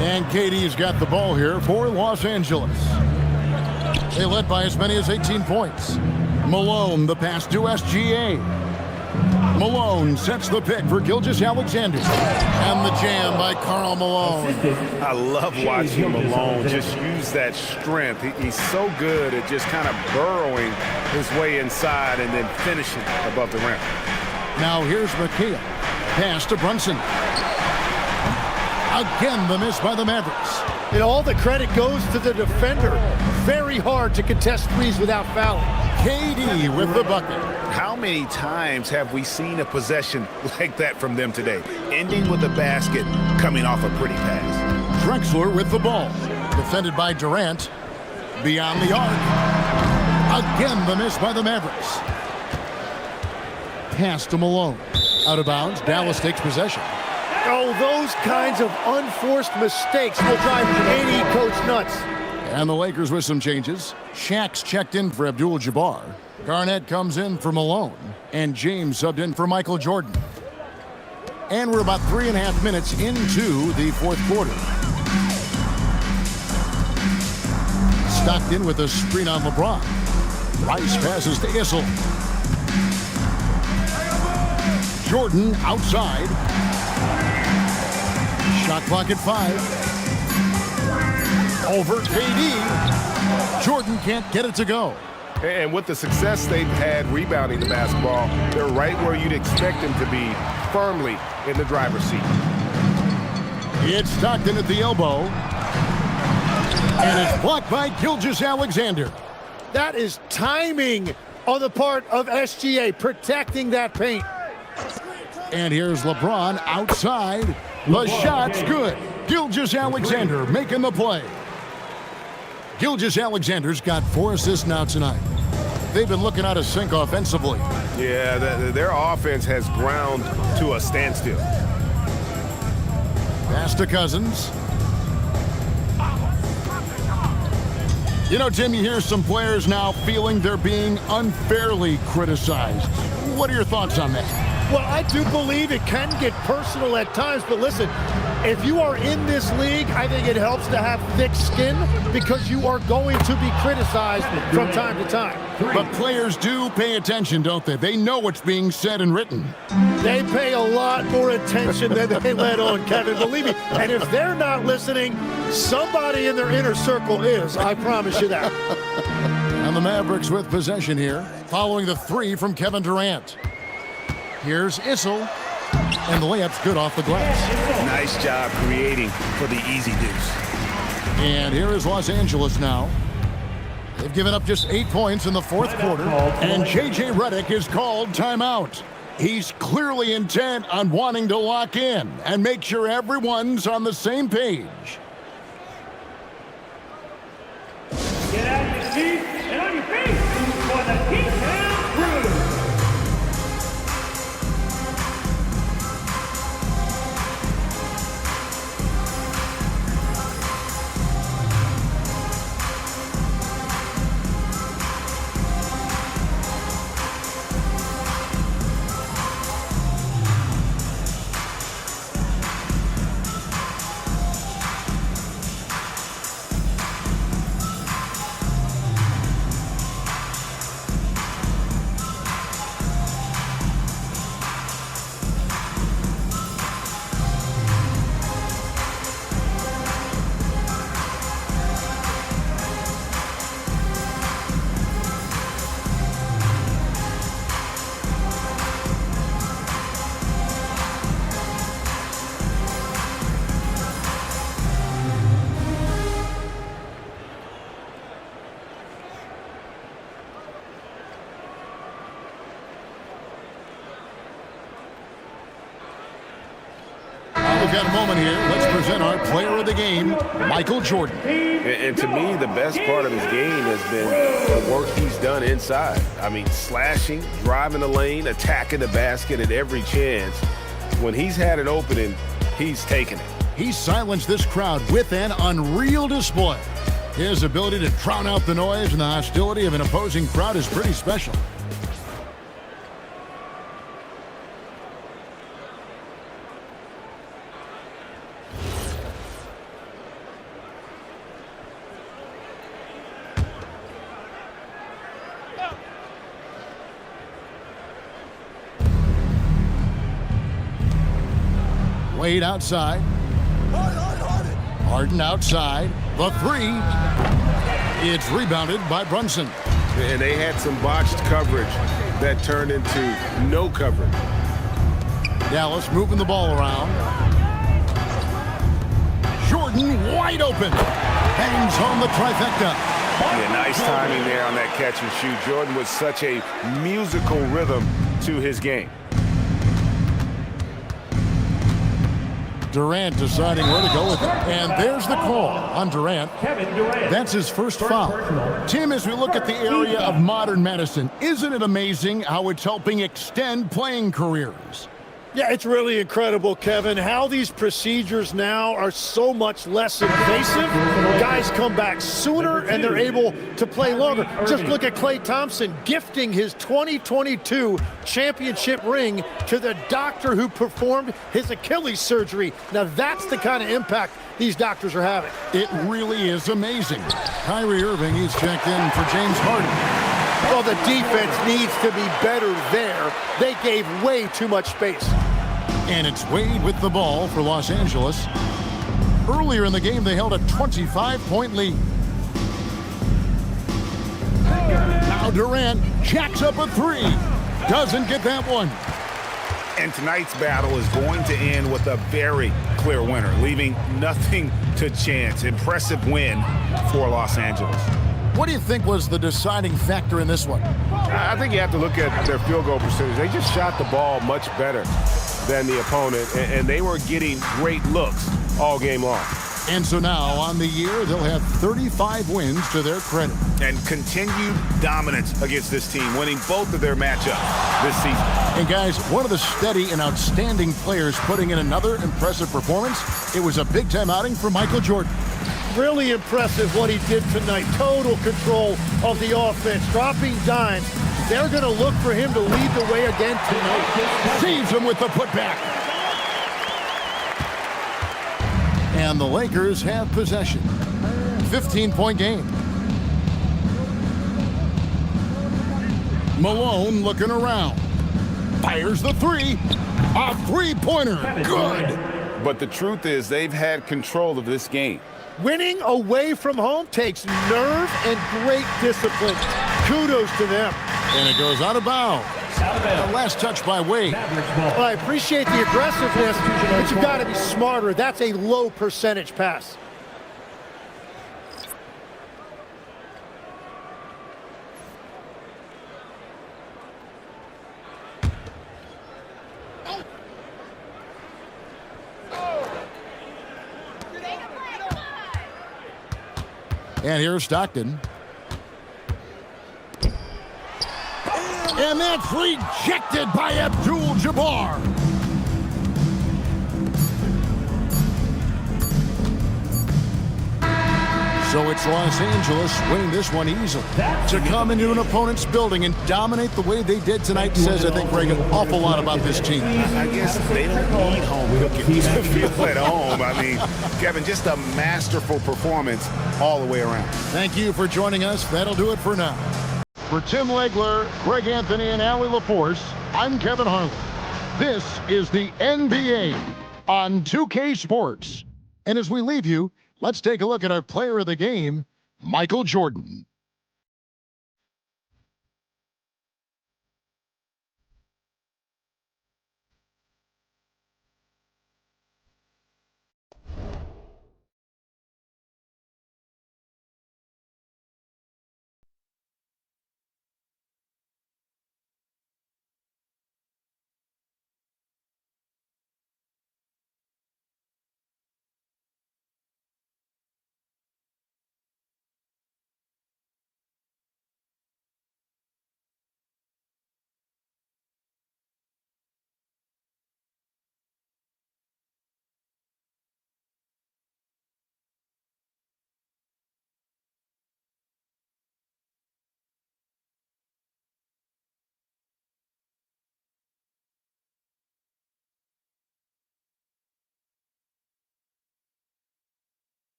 And KD's got the ball here for Los Angeles. They led by as many as 18 points. Malone, the pass to SGA. Malone sets the pick for Gilgeous-Alexander. And the jam by Karl Malone. I love watching Malone just use that strength. He's so good at just kind of burrowing his way inside and then finishing above the rim. Now here's McHale. Pass to Brunson. Again, the miss by the Mavericks. And all the credit goes to the defender. Very hard to contest threes without fouling. KD with the bucket. How many times have we seen a possession like that from them today? Ending with a basket, coming off a pretty pass. Drexler with the ball. Defended by Durant. Beyond the arc. Again, the miss by the Mavericks. Pass to Malone. Out of bounds. Dallas takes possession. Oh, those kinds of unforced mistakes will drive any coach nuts. And the Lakers with some changes. Shaq's checked in for Abdul-Jabbar. Garnett comes in for Malone. And James subbed in for Michael Jordan. And we're about 3.5 minutes into the fourth quarter. Stockton with a screen on LeBron. Rice passes to Issel. Jordan outside. Shot clock at 5. Over KD. Jordan can't get it to go. And with the success they've had rebounding the basketball, they're right where you'd expect them to be, firmly in the driver's seat. It's Stockton at the elbow. And it's blocked by Gilgeous-Alexander. That is timing on the part of SGA, protecting that paint. And here's LeBron outside. The shot's good. Gilgeous-Alexander making the play. Gilgeous-Alexander's got 4 assists now tonight. They've been looking out of sync offensively. Yeah, their offense has ground to a standstill. Pass to Cousins. You know, Tim, you hear some players now feeling they're being unfairly criticized. What are your thoughts on that? Well, I do believe it can get personal at times, but listen, if you are in this league, I think it helps to have thick skin because you are going to be criticized from time to time. But players do pay attention, don't they? They know what's being said and written. They pay a lot more attention than they let on, Kevin, believe me. And if they're not listening, somebody in their inner circle is, I promise you that. And the Mavericks with possession here, following the 3 from Kevin Durant. Here's Issel, and the layup's good off the glass. Nice job creating for the easy deuce. And here is Los Angeles now. They've given up just 8 points in the fourth quarter, and J.J. Redick is called timeout. He's clearly intent on wanting to lock in and make sure everyone's on the same page. Get out of your seats and on your feet for the T-Town Crew. We've got a moment here. Let's present our player of the game, Michael Jordan. And to me, the best part of his game has been the work he's done inside. I mean, slashing, driving the lane, attacking the basket at every chance. When he's had an opening, he's taken it. He silenced this crowd with an unreal display. His ability to drown out the noise and the hostility of an opposing crowd is pretty special. Wade outside. Harden outside. The three. It's rebounded by Brunson. And they had some botched coverage that turned into no coverage. Dallas moving the ball around. Jordan wide open. Hangs home the trifecta. Yeah, nice timing there on that catch and shoot. Jordan was such a musical rhythm to his game. Durant deciding where to go with it. And there's the call on Durant. That's his first foul. Tim, as we look at the area of modern medicine, isn't it amazing how it's helping extend playing careers? Yeah, it's really incredible, Kevin, how these procedures now are so much less invasive. Guys come back sooner and they're able to play longer. Just look at Klay Thompson gifting his 2022 championship ring to the doctor who performed his Achilles surgery. Now that's the kind of impact these doctors are having. It really is amazing. Kyrie Irving, he's checked in for James Harden. Well, the defense needs to be better there. They gave way too much space. And it's Wade with the ball for Los Angeles. Earlier in the game, they held a 25-point lead. Now Durant jacks up a three. Doesn't get that one. And tonight's battle is going to end with a very clear winner, leaving nothing to chance. Impressive win for Los Angeles. What do you think was the deciding factor in this one? I think you have to look at their field goal percentage. They just shot the ball much better than the opponent, and they were getting great looks all game long. And so now, on the year, they'll have 35 wins to their credit. And continued dominance against this team, winning both of their matchups this season. And guys, one of the steady and outstanding players putting in another impressive performance. It was a big-time outing for Michael Jordan. Really impressive what he did tonight. Total control of the offense, dropping dimes. They're going to look for him to lead the way again tonight. Saves him with the putback. And the Lakers have possession. 15-point game. Malone looking around. Fires the three. A three-pointer. Good. But the truth is they've had control of this game. Winning away from home takes nerve and great discipline. Kudos to them. And it goes out of bounds. The last touch by Wade. Well, I appreciate the aggressiveness, but you've got to be smarter. That's a low percentage pass. And here's Stockton. And that's rejected by Abdul-Jabbar. So it's Los Angeles winning this one easily. To come into an opponent's building and dominate the way they did tonight says, I think, Greg, an awful lot about this team. I guess they don't need home cooking to feel at home. I mean, Kevin, just a masterful performance all the way around. Thank you for joining us. That'll do it for now. For Tim Legler, Greg Anthony, and Allie LaForce, I'm Kevin Harlan. This is the NBA on 2K Sports. And as we leave you, let's take a look at our player of the game, Michael Jordan.